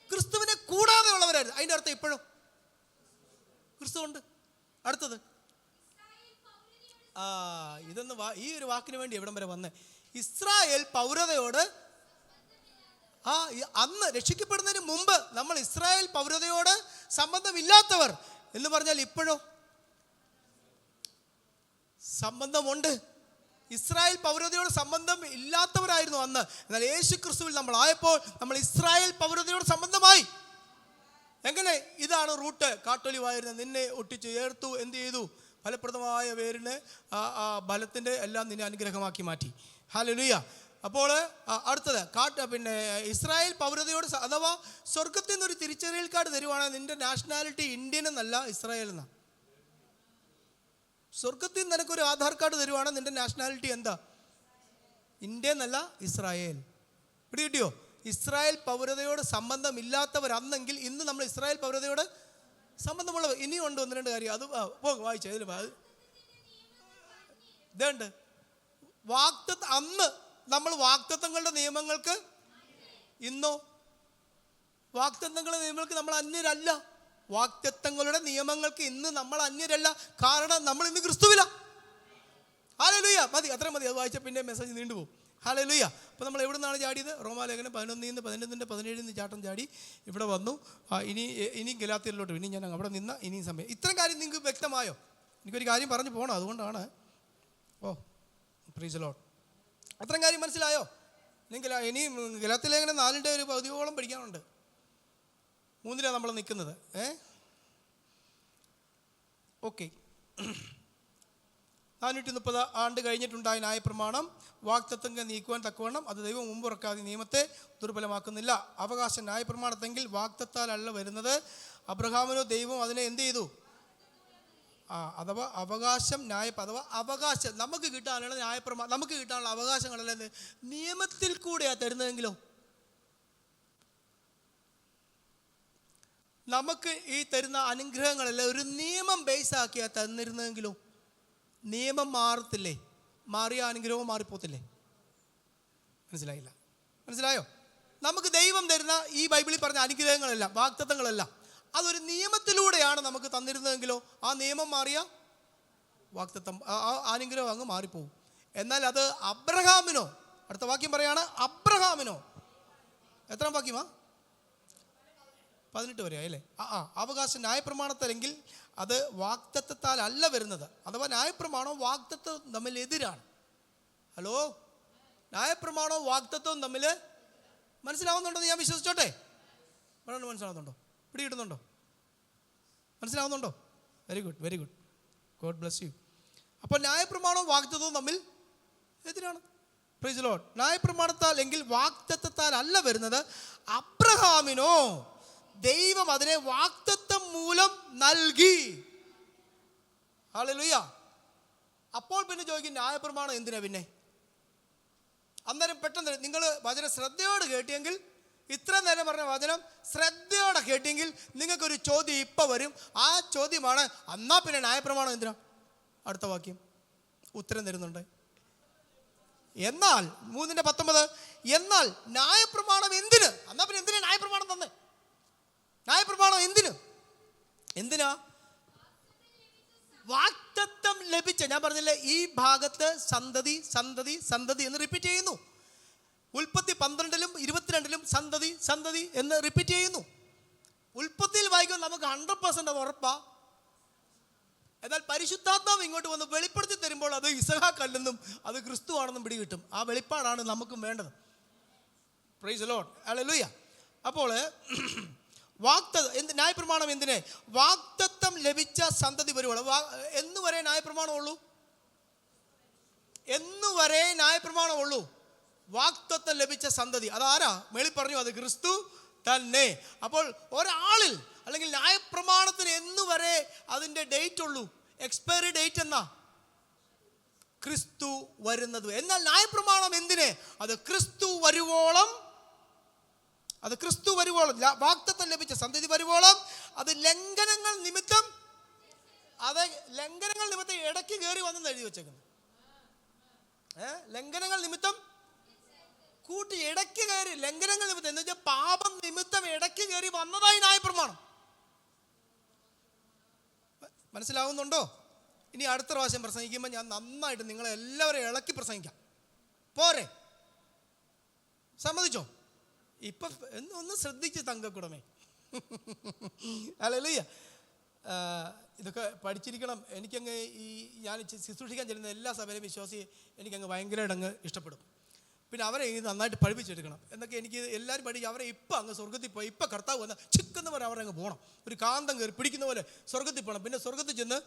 ക്രിസ്തുവിനെ കൂടാതെ ഉള്ളവരായിരുന്നു. അതിൻ്റെ അർത്ഥം ഇപ്പോഴും ക്രിസ്തു ഉണ്ട്. അടുത്തത്, ഇതൊന്ന് ഈ ഒരു വാക്കിന് വേണ്ടി എവിടം വരെ വന്നേ? ഇസ്രായേൽ പൗരതയോട്. അന്ന് രക്ഷിക്കപ്പെടുന്നതിന് മുമ്പ് നമ്മൾ ഇസ്രായേൽ പൗരതയോട് സംബന്ധമില്ലാത്തവർ എന്ന് പറഞ്ഞാൽ ഇപ്പോഴോ സംബന്ധമുണ്ട്. ഇസ്രായേൽ പൗരതയോട് സംബന്ധം ഇല്ലാത്തവരായിരുന്നു അന്ന്. എന്നാൽ യേശു ക്രിസ്തുവിൽ നമ്മൾ ആയപ്പോൾ നമ്മൾ ഇസ്രായേൽ പൗരതയോട് സംബന്ധമായി. എങ്ങനെ? ഇതാണ് റൂട്ട്. കാട്ടൊലിവായിരുന്ന നിന്നെ ഒട്ടിച്ചു ചേർത്തു. എന്ത് ചെയ്തു? ഫലപ്രദമായ വേരിന് ബലത്തിൻ്റെ എല്ലാം നിന്നെ അനുഗ്രഹമാക്കി മാറ്റി. ഹല്ലേലൂയ. അപ്പോൾ അടുത്തത് ഇസ്രായേൽ പൗരതയോട്, അഥവാ സ്വർഗത്തിൽ നിന്നൊരു തിരിച്ചറിയൽ കാർഡ് തരുവാണെങ്കിൽ നിന്റെ നാഷണാലിറ്റി ഇന്ത്യൻ എന്നല്ല, ഇസ്രായേൽ എന്നാ. സ്വർഗത്തിൽ നിന്ന് നിനക്കൊരു ആധാർ കാർഡ് തരുവാണ്, നിന്റെ നാഷണാലിറ്റി എന്താ? ഇന്ത്യ എന്നല്ല, ഇസ്രായേൽ. ഇവിടെ കിട്ടിയോ? ഇസ്രായേൽ പൗരതയോട് സംബന്ധമില്ലാത്തവർ അന്നെങ്കിൽ ഇന്ന് നമ്മൾ ഇസ്രായേൽ പൗരതയോട് സംബന്ധമുള്ളവർ. ഇനിയും ഉണ്ട് 1-2 കാര്യം. അത് വായിച്ചു. ഇതിൽ ഇതുണ്ട്. അന്ന് നമ്മൾ വാഗ്ദത്തങ്ങളുടെ നിയമങ്ങൾക്ക്, ഇന്നോ വാഗ്ദത്തങ്ങളുടെ നിയമങ്ങൾക്ക് നമ്മൾ അന്യരല്ല. വാഗ്ദത്തങ്ങളുടെ നിയമങ്ങൾക്ക് ഇന്ന് നമ്മൾ അന്യരല്ല. കാരണം നമ്മൾ ഇന്ന് ക്രിസ്തുവില. ഹല്ലേലൂയ. മതി, അത്രയും മതി. അത് വായിച്ച പിന്നെ മെസ്സേജ് നീണ്ടുപോകും. ഹല്ലേലൂയ. അപ്പോൾ നമ്മൾ എവിടെ നിന്നാണ് ചാടിയത്? റോമാലേഖനം 11-11 ചാട്ടം ചാടി ഇവിടെ വന്നു. ഇനി ഗലാത്യരിലോട്ട്. ഇനി ഞാൻ അവിടെ നിന്ന ഇനിയും സമയം. ഇത്രയും കാര്യം നിങ്ങൾക്ക് വ്യക്തമായോ? എനിക്കൊരു കാര്യം പറഞ്ഞു പോകണം, അതുകൊണ്ടാണ്. Price the Lord. അത്രയും കാര്യം മനസ്സിലായോ? അല്ലെങ്കിൽ ഇനി ഗലാത്യലേഖനം 4 ഒരു പകുതിയോളം പഠിക്കാനുണ്ട്. 3 നമ്മൾ നിൽക്കുന്നത്. ഓക്കെ. 430 ആണ്ട് കഴിഞ്ഞിട്ടുണ്ടായ ന്യായപ്രമാണം വാഗ്ദത്തങ്ങൾ നീക്കുവാൻ തക്കവണ്ണം അത് ദൈവം മുമ്പുറക്കാതെ നിയമത്തെ ദുർബലമാക്കുന്നില്ല. അവകാശം ന്യായപ്രമാണത്തെങ്കിൽ വാഗ്ദത്താലല്ല വരുന്നത്. അബ്രഹാമിനോ ദൈവം അതിനെ എന്ത് ചെയ്തു? അഥവാ അവകാശം അഥവാ അവകാശം നമുക്ക് കിട്ടാനുള്ള ന്യായപ്രമാണം, നമുക്ക് കിട്ടാനുള്ള അവകാശങ്ങളല്ല നിയമത്തിൽ കൂടെയാണ് തരുന്നതെങ്കിലോ? നമുക്ക് ഈ തരുന്ന അനുഗ്രഹങ്ങളെല്ലാം ഒരു നിയമം ബേസ് ആക്കിയാൽ തന്നിരുന്നെങ്കിലോ? നിയമം മാറത്തില്ലേ? മാറിയ അനുഗ്രഹവും മാറിപ്പോത്തില്ലേ? മനസ്സിലായില്ല? മനസ്സിലായോ? നമുക്ക് ദൈവം തരുന്ന ഈ ബൈബിളിൽ പറഞ്ഞ അനുഗ്രഹങ്ങളെല്ലാം, വാഗ്ദത്തങ്ങളെല്ലാം, അതൊരു നിയമത്തിലൂടെയാണ് നമുക്ക് തന്നിരുന്നതെങ്കിലോ ആ നിയമം മാറിയ വാഗ്ദത്തം, ആ അനുഗ്രഹം അങ്ങ് മാറിപ്പോവും. എന്നാൽ അത് അബ്രഹാമിനോ, അടുത്ത വാക്യം പറയാണ്, അബ്രഹാമിനോ, എത്രാം വാക്യമാ? 18 വരെ അല്ലേ? അവകാശം ന്യായപ്രമാണത്തിലെങ്കിൽ അത് വാഗ്ദത്തത്താൽ അല്ല വരുന്നത്. അഥവാ ന്യായപ്രമാണവും വാഗ്ദത്തവും തമ്മിൽ എതിരാണ്. ഹലോ, ന്യായപ്രമാണവും വാഗ്ദത്തവും തമ്മിൽ മനസ്സിലാവുന്നുണ്ടെന്ന് ഞാൻ വിശ്വസിച്ചോട്ടെ? മനസ്സിലാവുന്നുണ്ടോ? പിടികിട്ടുന്നുണ്ടോ? മനസ്സിലാവുന്നുണ്ടോ? Very good, very good, God bless you. അപ്പോൾ ന്യായപ്രമാണവും വാഗ്ദത്തവും തമ്മിൽ എതിരാണ്. Price the Lord. ന്യായപ്രമാണത്താൽ എങ്കിൽ വാഗ്ദത്തത്താൽ അല്ല വരുന്നത്. അബ്രഹാമിനോ ദൈവം അതിനെ വാഗ്ദത്തം മൂലം നൽകി. ഹല്ലേലൂയ. അപ്പോൾ പിന്നെ ചോദിക്കും, ന്യായപ്രമാണം എന്തിനാ പിന്നെ? അന്നേരം പെട്ടെന്ന് നിങ്ങൾ വചനം ശ്രദ്ധയോടെ കേട്ടിയെങ്കിൽ, ഇത്ര നേരം പറഞ്ഞ വചനം ശ്രദ്ധയോടെ കേട്ടിയെങ്കിൽ നിങ്ങൾക്കൊരു ചോദ്യം ഇപ്പം വരും. ആ ചോദ്യമാണ്, എന്നാ പിന്നെ ന്യായപ്രമാണം എന്തിനാ? അടുത്ത വാക്യം ഉത്തരം തരുന്നുണ്ട്. എന്നാൽ 3:19, എന്നാൽ ന്യായപ്രമാണം എന്തിന്? എന്നാ പിന്നെ എന്തിനാ ന്യായപ്രമാണം തന്നെ? ന്യായപ്രമാണം എന്തിനാ? വാഗ്ദത്തം ലഭിച്ച, ഞാൻ പറഞ്ഞില്ലേ ഈ ഭാഗത്ത് സന്തതി സന്തതി സന്തതി എന്ന് റിപ്പീറ്റ് ചെയ്യുന്നു. ഉൽപ്പത്തി 12-ലും 22-ലും സന്തതി സന്തതി എന്ന് റിപ്പീറ്റ് ചെയ്യുന്നു. ഉൽപ്പത്തിയിൽ വായിക്കുമ്പോൾ നമുക്ക് 100% അത് ഉറപ്പാ. എന്നാൽ പരിശുദ്ധാത്മാവ് ഇങ്ങോട്ട് വന്ന് വെളിപ്പെടുത്തി തരുമ്പോൾ അത് ഇസഹാക്കല്ലെന്നും അത് ക്രിസ്തു ആണെന്നും പിടികിട്ടും. ആ വെളിപ്പാടാണ് നമുക്കും വേണ്ടത്. Price the Lord. ഹല്ലേലൂയ. അപ്പോൾ ന്യായപ്രമാണം എന്തിനെ? വാഗ്ദത്തം ലഭിച്ച സന്തതി വരുവോളം. എന്നുവരെ ന്യായപ്രമാണം ഉള്ളൂ? എന്നുവരെ ന്യായപ്രമാണം ഉള്ളൂ? വാഗ്ദത്തം ലഭിച്ച സന്തതി അതാരാ? മേളിൽ പറഞ്ഞു, അത് ക്രിസ്തു തന്നെ. അപ്പോൾ ഒരാളിൽ അല്ലെങ്കിൽ ന്യായപ്രമാണത്തിന് എന്നുവരെ അതിൻ്റെ ഡേറ്റ് ഉള്ളൂ? എക്സ്പയറി ഡേറ്റ് എന്നാ? ക്രിസ്തു വരുന്നത്. എന്നാൽ ന്യായപ്രമാണം എന്തിനെ? അത് ക്രിസ്തു വരുവോളം, അത് ക്രിസ്തു വരുവോളം, വാഗ്ദത്തം ലഭിച്ച സന്തതി വരുവോളം. അത് ലംഘനങ്ങൾ നിമിത്തം, അത് ലംഘനങ്ങൾ നിമിത്തം ഇടയ്ക്ക് കയറി വന്നെന്ന് എഴുതി വെച്ചേക്കുന്നു. ലംഘനങ്ങൾ നിമിത്തം കൂട്ടി ഇടയ്ക്ക് കയറി, ലംഘനങ്ങൾ നിമിത്തം എന്ന് വെച്ചാൽ പാപം നിമിത്തം ഇടയ്ക്ക് കയറി വന്നതായി ന്യായപ്രമാണം. മനസ്സിലാവുന്നുണ്ടോ? ഇനി അടുത്ത പ്രാവശ്യം പ്രസംഗിക്കുമ്പോൾ ഞാൻ നന്നായിട്ട് നിങ്ങളെ എല്ലാവരെയും ഇളക്കി പ്രസംഗിക്കാം. പോരെ? സമ്മതിച്ചോ? ഇപ്പം ഒന്ന് ശ്രദ്ധിച്ച് തങ്കക്കുടമേ. ഹല്ലേലൂയ. ഇതൊക്കെ പഠിച്ചിരിക്കണം. എനിക്കങ്ങ് ഞാൻ ശുശ്രൂഷിക്കാൻ ചെല്ലുന്ന എല്ലാ സഭയിലും വിശ്വാസി എനിക്കങ്ങ് ഭയങ്കരമായിട്ട് അങ്ങ് ഇഷ്ടപ്പെടും. പിന്നെ അവരെ ഇനി നന്നായിട്ട് പഠിപ്പിച്ചെടുക്കണം എന്നൊക്കെ എനിക്ക് എല്ലാവരും പഠിക്കും. അവരെ ഇപ്പം അങ്ങ് സ്വർഗത്തിൽ പോയി, ഇപ്പം കർത്താവ് വന്ന് ചിക്കെന്ന് പറഞ്ഞാൽ അവരങ്ങ് പോകണം. ഒരു കാന്തം കയറി പിടിക്കുന്ന പോലെ സ്വർഗത്തിൽ പോകണം. പിന്നെ സ്വർഗത്തിൽ ചെന്ന്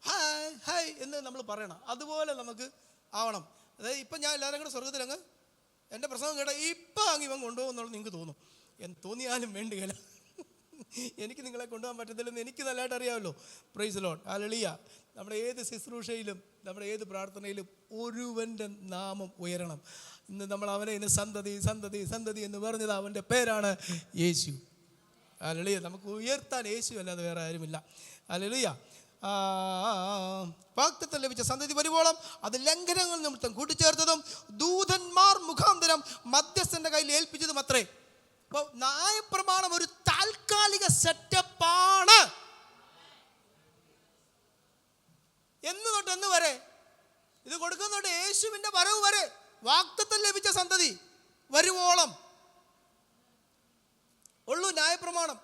ഹായ് ഹായ് എന്ന് നമ്മൾ പറയണം. അതുപോലെ നമുക്ക് ആവണം. അതായത് ഇപ്പം ഞാൻ എല്ലാവരും കൂടെ സ്വർഗത്തിൽ അങ്ങ് എൻ്റെ പ്രസംഗം കേട്ടാൽ ഇപ്പം അങ്ങ് ഇവൻ കൊണ്ടുപോകുന്നുള്ളത് നിങ്ങൾക്ക് തോന്നും. തോന്നിയാലും വേണ്ടുകയില്ല. എനിക്ക് നിങ്ങളെ കൊണ്ടുപോകാൻ പറ്റത്തില്ലെന്ന് എനിക്ക് നല്ലതായിട്ട് അറിയാമല്ലോ. Price the Lord. ഹല്ലേലൂയ. നമ്മുടെ ഏത് ശുശ്രൂഷയിലും നമ്മുടെ ഏത് പ്രാർത്ഥനയിലും ഒരുവൻ്റെ നാമം ഉയരണം. ഇന്ന് നമ്മൾ അവനെ ഇന്ന് സന്തതി സന്തതി സന്തതി എന്ന് പറഞ്ഞത് അവൻ്റെ പേരാണ് യേശു. ഹല്ലേലൂയ. നമുക്ക് ഉയർത്താൻ യേശു അല്ലാതെ വേറെ ആരുമില്ല. ഹല്ലേലൂയ. വാഗ്ദത്തം ലഭിച്ച സന്തതി വരുവോളം അത് ലംഘനങ്ങൾ നിമിത്തം കൂട്ടിച്ചേർത്തതും ദൂതന്മാർ മുഖാന്തരം മധ്യസ്ഥന്റെ കയ്യിൽ ഏൽപ്പിച്ചതും അത്രേ. അപ്പോൾ ന്യായപ്രമാണം ഒരു താൽക്കാലിക സെറ്റപ്പാണ്. എന്ന് തൊട്ട് എന്ന് വരെ ഇത് കൊടുക്കുന്നോട്ട് യേശുവിൻ്റെ വരവ് വരെ വാഗ്ദത്തം ലഭിച്ച സന്തതി വരുവോളം ഉള്ളൂ ന്യായപ്രമാണം.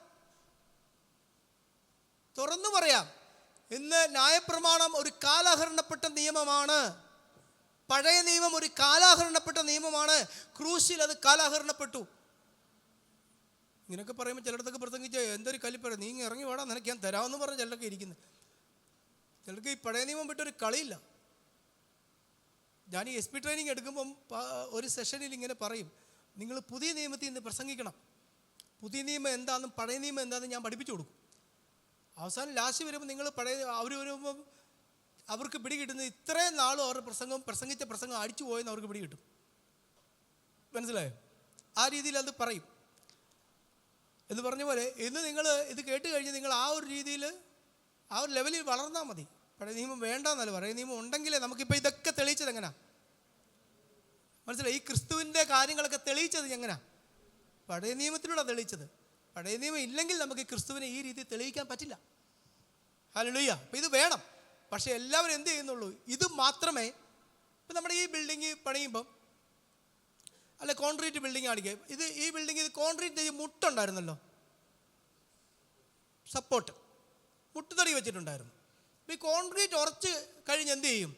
തുറന്നു പറയാം, ഇന്ന് ന്യായപ്രമാണം ഒരു കാലഹരണപ്പെട്ട നിയമമാണ്. പഴയ നിയമം ഒരു കാലഹരണപ്പെട്ട നിയമമാണ്. ക്രൂശിൽ അത് കാലഹരണപ്പെട്ടു. ഇങ്ങനെയൊക്കെ പറയുമ്പോൾ ചിലയിടത്തൊക്കെ പ്രസംഗിച്ച് എന്തൊരു കലിപ്പറ, നീ ഇറങ്ങി വേണം നിനക്ക് ഞാൻ തരാമെന്ന് പറഞ്ഞ് ചിലരൊക്കെ ഇരിക്കുന്നത്. ചിലർക്ക് ഈ പഴയ നിയമം വിട്ടൊരു കളിയില്ല. ഞാൻ ഈ SP ട്രെയിനിങ് എടുക്കുമ്പം ഒരു സെഷനിൽ ഇങ്ങനെ പറയും, നിങ്ങൾ പുതിയ നിയമത്തിൽ നിന്ന് പ്രസംഗിക്കണം. പുതിയ നിയമം എന്താണെന്നും പഴയ നിയമം എന്താണെന്നും ഞാൻ പഠിപ്പിച്ചു കൊടുക്കും. അവസാനം ലാസ്റ്റ് വരുമ്പോൾ നിങ്ങൾ അവർ വരുമ്പം അവർക്ക് പിടി കിട്ടുന്നത് ഇത്രയും നാളും അവരുടെ പ്രസംഗിച്ച പ്രസംഗം അടിച്ചു പോയെന്ന് അവർക്ക് പിടി കിട്ടും. മനസ്സിലായോ? ആ രീതിയിൽ അത് പറയും. എന്ന് പറഞ്ഞ പോലെ ഇന്ന് നിങ്ങൾ ഇത് കേട്ട് കഴിഞ്ഞ് നിങ്ങൾ ആ ഒരു രീതിയിൽ ആ ഒരു ലെവലിൽ വളർന്നാൽ മതി. പഴയ നിയമം വേണ്ടെന്നല്ല, പഴയ നിയമം ഉണ്ടെങ്കിലേ നമുക്കിപ്പോൾ ഇതൊക്കെ തെളിയിച്ചത് എങ്ങനെയാ മനസ്സിലായി? ഈ ക്രിസ്തുവിൻ്റെ കാര്യങ്ങളൊക്കെ തെളിയിച്ചത് എങ്ങനെയാ? പഴയ നിയമത്തിലൂടെ തെളിയിച്ചത്. പഴയ നിയമം ഇല്ലെങ്കിൽ നമുക്ക് ക്രിസ്തുവിനെ ഈ രീതിയിൽ തെളിയിക്കാൻ പറ്റില്ല. ഹല്ലേലൂയ. അപ്പം ഇത് വേണം. പക്ഷേ എല്ലാവരും എന്ത് ചെയ്യുന്നുള്ളൂ? ഇത് മാത്രമേ. ഇപ്പം നമ്മുടെ ഈ ബിൽഡിങ് പണിയുമ്പം അല്ല കോൺക്രീറ്റ് ബിൽഡിങ് ആണെങ്കിൽ ഈ ബിൽഡിങ് ഇത് കോൺക്രീറ്റ് മുട്ടുണ്ടായിരുന്നല്ലോ, സപ്പോർട്ട് മുട്ടുതടി വെച്ചിട്ടുണ്ടായിരുന്നു. ഈ കോൺക്രീറ്റ് ഉറച്ച് കഴിഞ്ഞ് എന്ത് ചെയ്യും?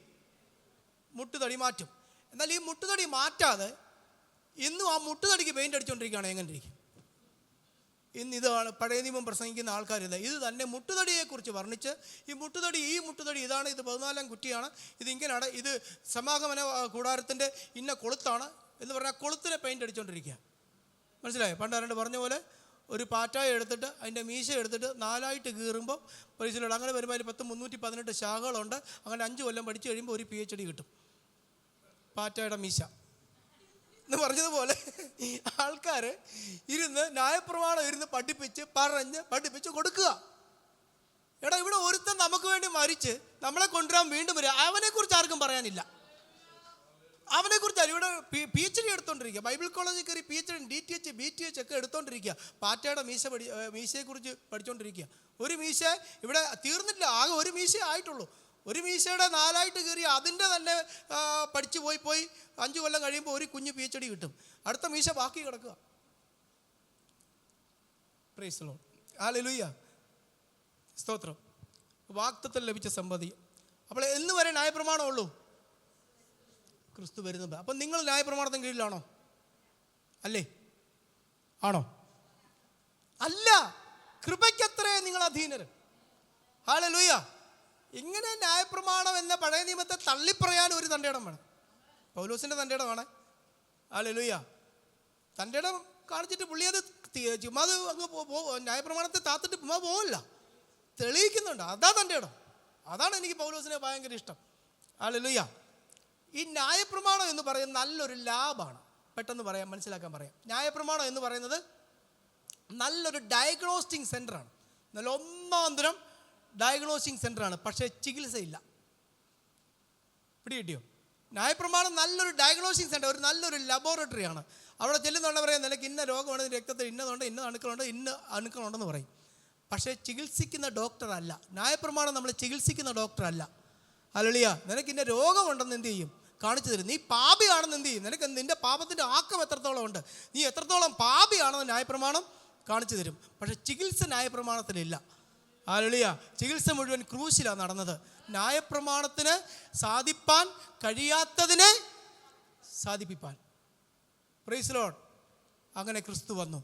മുട്ടുതടി മാറ്റും. എന്നാൽ ഈ മുട്ടുതടി മാറ്റാതെ ഇന്നും ആ മുട്ടുതടിക്ക് പെയിൻ്റ് അടിച്ചുകൊണ്ടിരിക്കുകയാണ്. എങ്ങനെ ഇരിക്കും? ഇന്ന് ഇതാണ് പഴയ നിയമം പ്രസംഗിക്കുന്ന ആൾക്കാരില്ല. ഇത് തന്നെ മുട്ടുതടിയെക്കുറിച്ച് വർണ്ണിച്ച് ഈ മുട്ടുതടി ഇതാണ്, ഇത് 14 കുറ്റിയാണ്, ഇത് ഇങ്ങനെയാണ്, ഇത് സമാഗമന കൂടാരത്തിൻ്റെ ഇന്ന കൊളുത്താണ് എന്ന് പറഞ്ഞാൽ കൊളുത്തിനെ പെയിൻ്റ് അടിച്ചുകൊണ്ടിരിക്കുക. മനസ്സിലായോ? പണ്ട് ആരണ്ട് പറഞ്ഞ പോലെ ഒരു പാറ്റായ എടുത്തിട്ട് അതിൻ്റെ മീശ എടുത്തിട്ട് 4ആയിട്ട് കീറുമ്പോൾ പരിശീലനം അങ്ങനെ വരുമ്പോൾ അതിൽ 318 ശാഖകളുണ്ട്. അങ്ങനെ 5 കൊല്ലം പഠിച്ചു കഴിയുമ്പോൾ ഒരു PhD കിട്ടും. പാറ്റയുടെ മീശ എന്ന് പറഞ്ഞതുപോലെ ആൾക്കാർ ന്യായപ്രമാണം പഠിപ്പിച്ച് കൊടുക്കുക. എടാ, ഇവിടെ ഒരുത്തൻ നമുക്ക് വേണ്ടി മരിച്ച് നമ്മളെ കൊണ്ടുവരാൻ വീണ്ടും വരിക. അവനെക്കുറിച്ച് ആർക്കും പറയാനില്ല. അവനെക്കുറിച്ച് ഇവിടെ PhD എടുത്തോണ്ടിരിക്കുക. ബൈബിൾ കോളേജിൽ കയറി PhD, DTH, BTH ഒക്കെ എടുത്തോണ്ടിരിക്കുക. പാറ്റയുടെ മീശയെക്കുറിച്ച് പഠിച്ചുകൊണ്ടിരിക്കുക. ഒരു മീശ ഇവിടെ തീർന്നില്ല, ആകെ ഒരു മീശ ആയിട്ടുള്ളൂ. ഒരു മീശയുടെ 4ആയിട്ട് കയറി അതിൻ്റെ തന്നെ പഠിച്ചു പോയി 5 കൊല്ലം കഴിയുമ്പോൾ ഒരു കുഞ്ഞ് PhD കിട്ടും. അടുത്ത മീശ ബാക്കി കിടക്കുക. Price the Lord. ഹല്ലേലൂയ. സ്തോത്രം. വാഗ്ദത്തം ലഭിച്ച സമ്പത്തി. അപ്പോൾ എന്ന് വരെ ന്യായപ്രമാണം ഉള്ളൂ? ക്രിസ്തു വരുന്നത്. അപ്പം നിങ്ങൾ ന്യായപ്രമാണത്തിന് കീഴിലാണോ? അല്ലേ? ആണോ? അല്ല. കൃപയ്ക്കത്രേ നിങ്ങൾ അധീനര്. ഹല്ലേലൂയ. ഇങ്ങനെ ന്യായപ്രമാണം എന്ന പഴയ നിയമത്തെ തള്ളിപ്പറയാൻ ഒരു തൻ്റെ ഇടം വേണം. പൗലോസിൻ്റെ തൻ്റെ ഇടമാണ്. ഹല്ലേലൂയ. തൻ്റെ ഇടം കാണിച്ചിട്ട് പുള്ളി അത് ചുമ്മാ അങ്ങ് ന്യായപ്രമാണത്തെ താത്തിട്ട് ചുമ്മാ പോവില്ല, തെളിയിക്കുന്നുണ്ട്. അതാ തൻ്റെ ഇടം. അതാണ് എനിക്ക് പൗലോസിനെ ഭയങ്കര ഇഷ്ടം. ഹല്ലേലൂയ. ഈ ന്യായപ്രമാണം എന്ന് പറയുന്നത് നല്ലൊരു ലാബാണ്. പെട്ടെന്ന് പറയാം, മനസ്സിലാക്കാൻ പറയാം. ന്യായപ്രമാണം എന്ന് പറയുന്നത് നല്ലൊരു ഡയഗ്നോസ്റ്റിക് സെൻ്ററാണ്. നല്ല ഒന്നാന്തരം ഡയഗ്നോസ്റ്റിക് സെൻ്ററാണ്. പക്ഷേ ചികിത്സയില്ല. പിടികിട്ടിയോ? ന്യായപ്രമാണം നല്ലൊരു ഡയഗ്നോസ്റ്റിക് സെൻ്റർ, ഒരു നല്ലൊരു ലബോറട്ടറിയാണ്. അവിടെ ചെല്ലുന്നുണ്ട് പറയാം, നിനക്ക് ഇന്ന രോഗമാണ്, രക്തത്തിൽ ഇന്നതുണ്ട്, ഇന്ന അണുക്കളുണ്ടെന്ന് പറയും. പക്ഷേ ചികിത്സിക്കുന്ന ഡോക്ടറല്ല ന്യായപ്രമാണം. നമ്മൾ ചികിത്സിക്കുന്ന ഡോക്ടറല്ല. ഹല്ലേലൂയ. നിനക്ക് ഇന്ന രോഗമുണ്ടെന്ന് എന്ത് ചെയ്യും? കാണിച്ചു തരും. നീ പാപിയാണെന്ന് എന്ത് ചെയ്യും? നിനക്ക് നിൻ്റെ പാപത്തിൻ്റെ ആക്കം എത്രത്തോളം ഉണ്ട്, നീ എത്രത്തോളം പാപിയാണെന്ന് ന്യായപ്രമാണം കാണിച്ചു തരും. പക്ഷേ ചികിത്സ ന്യായപ്രമാണത്തിലില്ല. ഹല്ലേലൂയ. ചികിത്സ മുഴുവൻ ക്രൂശിലാണ് നടന്നത്. ന്യായപ്രമാണത്തിന് സാധിപ്പാൻ കഴിയാത്തതിനെ സാധിപ്പിപ്പാൻ. Praise the Lord. അങ്ങനെ ക്രിസ്തു വന്നു.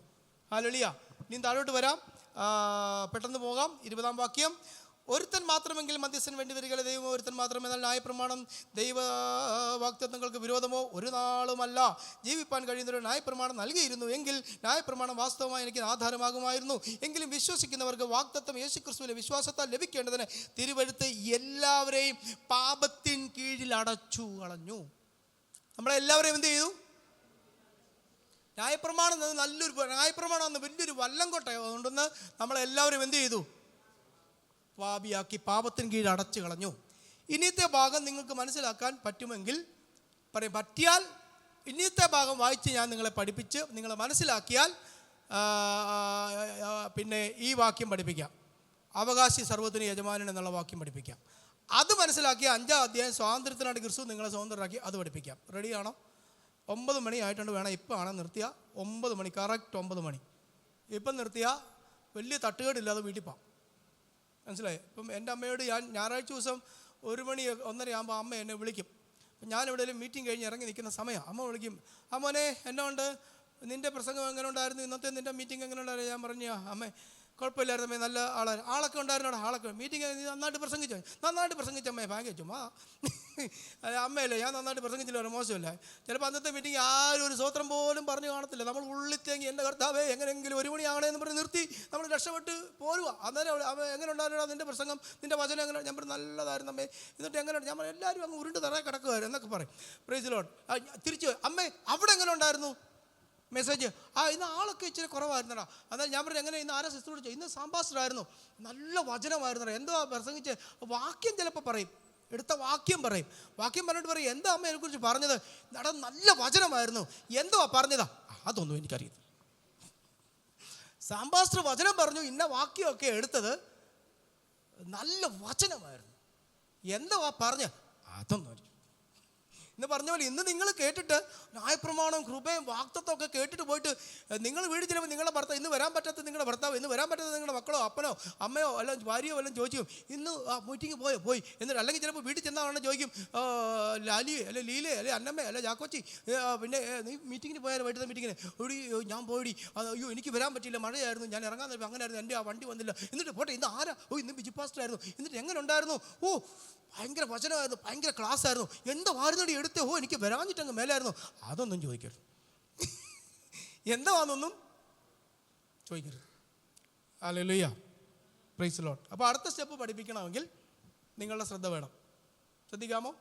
ഹല്ലേലൂയ. നീ താഴോട്ട് വരാം, പെട്ടെന്ന് പോകാം. 20-ാം വാക്യം. ഒരുത്തൻ മാത്രമെങ്കിൽ മധ്യസ്ഥന് വേണ്ടി വരികയില്ല, ദൈവം ഒരുത്തൻ മാത്രമേ. എന്നാൽ ന്യായപ്രമാണം ദൈവ വാഗ്ദത്തങ്ങൾക്ക് വിരോധമോ ഒരു നാളുമല്ല. ജീവിപ്പാൻ കഴിയുന്നൊരു ന്യായപ്രമാണം നൽകിയിരുന്നു എങ്കിൽ ന്യായപ്രമാണം വാസ്തവമായി എനിക്ക് ആധാരമാകുമായിരുന്നു. എങ്കിലും വിശ്വസിക്കുന്നവർക്ക് വാഗ്ദത്തം യേശുക്രിസ്തുവിലെ വിശ്വാസത്താൽ ലഭിക്കേണ്ടതിന് തിരുവെഴുത്ത് എല്ലാവരെയും പാപത്തിൻ കീഴിൽ അടച്ചു കളഞ്ഞു. നമ്മളെല്ലാവരെയും എന്ത് ചെയ്തു? ന്യായപ്രമാണം ന്യായപ്രമാണം വലിയൊരു വല്ലംകൊട്ട ഉണ്ടെന്ന് നമ്മളെല്ലാവരും എന്ത് ചെയ്തു? പാപിയാക്കി പാപത്തിന് കീഴിൽ അടച്ചു കളഞ്ഞു. ഇനിയത്തെ ഭാഗം നിങ്ങൾക്ക് മനസ്സിലാക്കാൻ പറ്റുമെങ്കിൽ പറ്റിയാൽ ഇനിയത്തെ ഭാഗം വായിച്ച് ഞാൻ നിങ്ങളെ പഠിപ്പിച്ച് നിങ്ങളെ മനസ്സിലാക്കിയാൽ പിന്നെ ഈ വാക്യം പഠിപ്പിക്കാം. അവകാശി സർവ്വത്തിന് യജമാനൻ എന്നുള്ള വാക്യം പഠിപ്പിക്കാം. അത് മനസ്സിലാക്കിയ 5-ാം അധ്യായം സ്വാതന്ത്ര്യത്തിനായിട്ട് ക്രിസ്തു നിങ്ങളെ സ്വതന്ത്രരാക്കി അത് പഠിപ്പിക്കാം. റെഡിയാണോ? 9 മണി ആയിട്ടുണ്ട്. വേണം ഇപ്പം ആണ് നിർത്തിയ 9 മണി, കറക്റ്റ് 9 മണി. ഇപ്പം നിർത്തിയ വലിയ തട്ടുകേടില്ലാതെ വീട്ടിൽ പോകാം. മനസ്സിലായി? ഇപ്പം എൻ്റെ അമ്മയോട് ഞാൻ ഞായറാഴ്ച ദിവസം 1 മണി 1:30 ആകുമ്പോൾ അമ്മ എന്നെ വിളിക്കും. ഞാൻ എവിടെയെങ്കിലും മീറ്റിംഗ് കഴിഞ്ഞ് ഇറങ്ങി നിൽക്കുന്ന സമയം അമ്മ വിളിക്കും, അമ്മോനെ എന്നാ ഉണ്ട്, നിൻ്റെ പ്രസംഗം എങ്ങനെ ഉണ്ടായിരുന്നു, ഇന്നത്തെ നിൻ്റെ മീറ്റിംഗ് എങ്ങനെ ഉണ്ടായിരുന്നു? ഞാൻ പറഞ്ഞു, അമ്മേ കുഴപ്പമില്ലായിരുന്നു അമ്മേ, നല്ല ആളൊക്കെ ഉണ്ടായിരുന്നു. ആളൊക്കെ മീറ്റിംഗ് നന്നായിട്ട് പ്രസംഗിച്ചമ്മേ ഭാഗ്യ ചുമ്മാ അമ്മയല്ലേ ഞാൻ നന്നായിട്ട് പ്രസംഗിച്ചില്ല, ഒരു മോശമല്ല. ചിലപ്പോൾ അന്നത്തെ മീറ്റിംഗ് ആരും ഒരു സ്വത്രം പോലും പറഞ്ഞു കാണത്തില്ല. നമ്മൾ ഉള്ളിത്തേങ്ങി എൻ്റെ കർത്താവേ എങ്ങനെയെങ്കിലും 1 മണി ആകണമെന്ന് പറഞ്ഞ് നിർത്തി നമ്മൾ രക്ഷപ്പെട്ട് പോരുക. അന്നേരം എങ്ങനെ ഉണ്ടായിരുന്നോ നിൻ്റെ പ്രസംഗം, നിൻ്റെ വചനം എങ്ങനെ? ഞാൻ പറഞ്ഞു നല്ലതായിരുന്നു അമ്മേ. എന്നിട്ട് എങ്ങനെ? ഞാൻ എല്ലാവരും അങ്ങ് ഉരുണ്ട് തറ കിടക്കുമായിരുന്നു എന്നൊക്കെ പറയും. Price the Lord. തിരിച്ച് അമ്മേ അവിടെ എങ്ങനെ ഉണ്ടായിരുന്നു? മെസ്സേജ്. ഇന്ന് ആളൊക്കെ ഇച്ചിരി കുറവായിരുന്നടാ. എന്നാൽ ഞാൻ പറഞ്ഞു എങ്ങനെ ഇന്ന് ആരാ സിസ്റ്റർ വിളിച്ചത്? ഇന്ന് സാമ്പാസ്റ്ററായിരുന്നു, നല്ല വചനമായിരുന്നടാ. എന്തോ പ്രസംഗിച്ച് വാക്യം ചിലപ്പോൾ പറയും, എടുത്ത വാക്യം പറയും. വാക്യം പറഞ്ഞിട്ട് പറയും, എന്താ അമ്മ എന്നെക്കുറിച്ച് പറഞ്ഞത്? നല്ല വചനമായിരുന്നു. എന്തോ പറഞ്ഞതാ? അതൊന്നും എനിക്കറിയില്ല. സാമ്പാസ്റ്റർ വചനം പറഞ്ഞു, ഇന്ന വാക്യമൊക്കെ എടുത്തത് നല്ല വചനമായിരുന്നു. എന്തോ പറഞ്ഞ് അതൊന്നും എന്ന് പറഞ്ഞ പോലെ ഇന്ന് നിങ്ങൾ കേട്ടിട്ട് ന്യായപ്രമാണവും കൃപയും വാഗ്ദത്തവും ഒക്കെ കേട്ടിട്ട് പോയിട്ട് നിങ്ങൾ വീട് ചിലപ്പോൾ നിങ്ങളുടെ ഭർത്താവ്, ഇന്ന് വരാൻ പറ്റാത്ത നിങ്ങളുടെ ഭർത്താവ്, ഇന്ന് വരാൻ പറ്റാത്ത നിങ്ങളുടെ മക്കളോ അപ്പനോ അമ്മയോ അല്ലെങ്കിൽ ഭാര്യയോ വല്ലതും ചോദിക്കും, ഇന്ന് മീറ്റിംഗ് പോയി എന്നിട്ട്. അല്ലെങ്കിൽ ചിലപ്പോൾ വീട്ടിൽ ചെന്നാണ് ചോദിക്കും, ലാലിയെ അല്ലെ ലീലയെ അല്ലെ അന്നമ്മേ അല്ലെ ജാക്കോച്ചി, പിന്നെ നീ മീറ്റിങ്ങിന് പോയാൽ വൈകിട്ടത്തെ മീറ്റിങ്ങിന് ഓടി, ഞാൻ പോയി, അയ്യോ എനിക്ക് വരാൻ പറ്റില്ല, മഴയായിരുന്നു, ഞാൻ ഇറങ്ങാൻ തരും, അങ്ങനെയായിരുന്നു, എൻ്റെ ആ വണ്ടി വന്നില്ല. എന്നിട്ട് പോട്ടെ, ഇന്ന് ആരാ? ഇന്ന് ബിജു പാസ്റ്ററായിരുന്നു. എന്നിട്ട് എങ്ങനെ ഉണ്ടായിരുന്നു? ഭയങ്കര വചനമായിരുന്നു, ഭയങ്കര ക്ലാസ് ആയിരുന്നു, എന്താ വാരുന്നടി എടുത്തേ? എനിക്ക് വരാഞ്ഞിട്ടങ്ങ് മേലായിരുന്നു. അതൊന്നും ചോദിക്കരുത്. എന്താണെന്നൊന്നും ചോദിക്കരുത്. Hallelujah, price the Lord. അപ്പോൾ അടുത്ത സ്റ്റെപ്പ് പഠിപ്പിക്കണമെങ്കിൽ നിങ്ങളുടെ ശ്രദ്ധ വേണം. ശ്രദ്ധിക്കാമോ?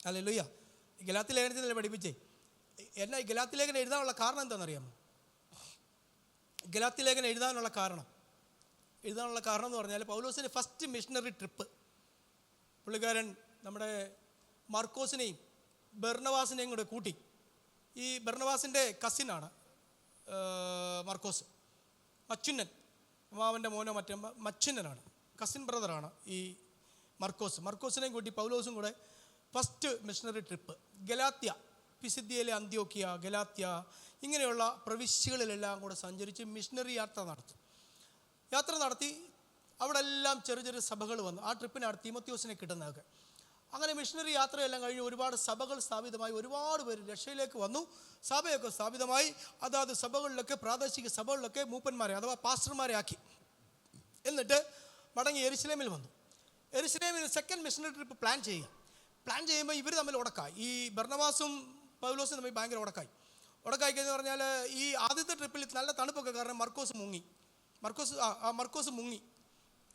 ഹല്ലേലൂയ. ഗലാത്യ ലേഖനത്തിലല്ലേ പഠിപ്പിച്ചേ? എന്നാ ഗലാത്യ ലേഖനം എഴുതാനുള്ള കാരണം എന്താണെന്നറിയാമോ? ഗലാത്യ ലേഖനം എഴുതാനുള്ള കാരണം എന്ന് പറഞ്ഞാൽ പൗലോസിൻ്റെ ഫസ്റ്റ് മിഷണറി ട്രിപ്പ്. പുള്ളിക്കാരൻ നമ്മുടെ മർക്കോസിനെയും ബർണവാസിനെയും കൂടെ കൂട്ടി. ഈ ബർണവാസിൻ്റെ കസിനാണ് മർക്കോസ്, മച്ചുന്നൻ, അമ്മാവൻ്റെ മോനോ മറ്റേ മച്ചുന്നനാണ്, കസിൻ ബ്രദറാണ് ഈ മർക്കോസിനെയും കൂട്ടി പൗലോസും കൂടെ ഫസ്റ്റ് മിഷണറി ട്രിപ്പ് ഗലാത്യ, പിസിദ്യയിലെ അന്ത്യോക്യ, ഗലാത്യ, ഇങ്ങനെയുള്ള പ്രവിശ്യകളിലെല്ലാം കൂടെ സഞ്ചരിച്ച് മിഷണറി യാത്ര നടത്തി. അവിടെ എല്ലാം ചെറിയ ചെറിയ സഭകൾ വന്നു. ആ ട്രിപ്പിനാണ് തീമോത്തിയോസിനെ കിട്ടുന്നതൊക്കെ. അങ്ങനെ മിഷണറി യാത്രയെല്ലാം കഴിഞ്ഞ് ഒരുപാട് സഭകൾ സ്ഥാപിതമായി, ഒരുപാട് പേര് രക്ഷയിലേക്ക് വന്നു. സഭയൊക്കെ സ്ഥാപിതമായി. അതാത് സഭകളിലൊക്കെ, പ്രാദേശിക സഭകളിലൊക്കെ മൂപ്പന്മാരെ അഥവാ പാസ്റ്റർമാരെ ആക്കി. എന്നിട്ട് മടങ്ങി യെരുശലേമിൽ വന്നു. യെരുശലേമിൽ സെക്കൻഡ് മിഷണറി ട്രിപ്പ് പ്ലാൻ ചെയ്യുമ്പോൾ ഇവർ തമ്മിൽ ഉടക്കായി. ഈ ബർണവാസും പൗലോസും തമ്മിൽ ഭയങ്കര ഉടക്കായിക്കെന്ന് പറഞ്ഞാൽ ഈ ആദ്യത്തെ ട്രിപ്പിൽ നല്ല തണുപ്പൊക്കെ കാരണം മർക്കോസ് മുങ്ങി.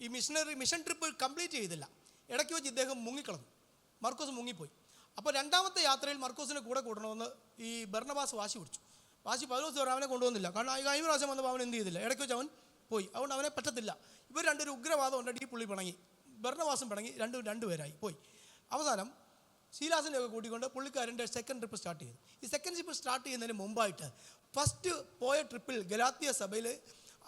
ഈ മിഷൻ ട്രിപ്പ് കംപ്ലീറ്റ് ചെയ്തില്ല. ഇടയ്ക്ക് വെച്ച് ഇദ്ദേഹം മുങ്ങിക്കളഞ്ഞു. മർക്കോസ് മുങ്ങിപ്പോയി. അപ്പോൾ രണ്ടാമത്തെ യാത്രയിൽ മർക്കോസിനെ കൂടെ കൂടണമെന്ന് ഈ ബർണബാസ് വാശി പൗലോസ് അവനെ കൊണ്ടുവന്നില്ല. കാരണം കഴിഞ്ഞ പ്രാവശ്യം വന്നപ്പോൾ അവൻ എന്ത് ചെയ്തില്ല, ഇടയ്ക്ക് വെച്ച് അവൻ പോയി. അതുകൊണ്ട് അവനെ പറ്റത്തില്ല. ഇവർ രണ്ടൊരു ഉഗ്രവാദം ഉണ്ടായിട്ട് ഈ പുള്ളി പിണങ്ങി, ബർണബാസും പിണങ്ങി, രണ്ടുപേരായി പോയി. അവസാനം ശീലാസിനെ ഒക്കെ കൂട്ടിക്കൊണ്ട് പുള്ളിക്കാരൻ്റെ സെക്കൻഡ് ട്രിപ്പ് സ്റ്റാർട്ട് ചെയ്തു. ഈ സെക്കൻഡ് ട്രിപ്പ് സ്റ്റാർട്ട് ചെയ്യുന്നതിന് മുമ്പായിട്ട് ഫസ്റ്റ് പോയ ട്രിപ്പിൽ ഗലാത്യ സഭയിൽ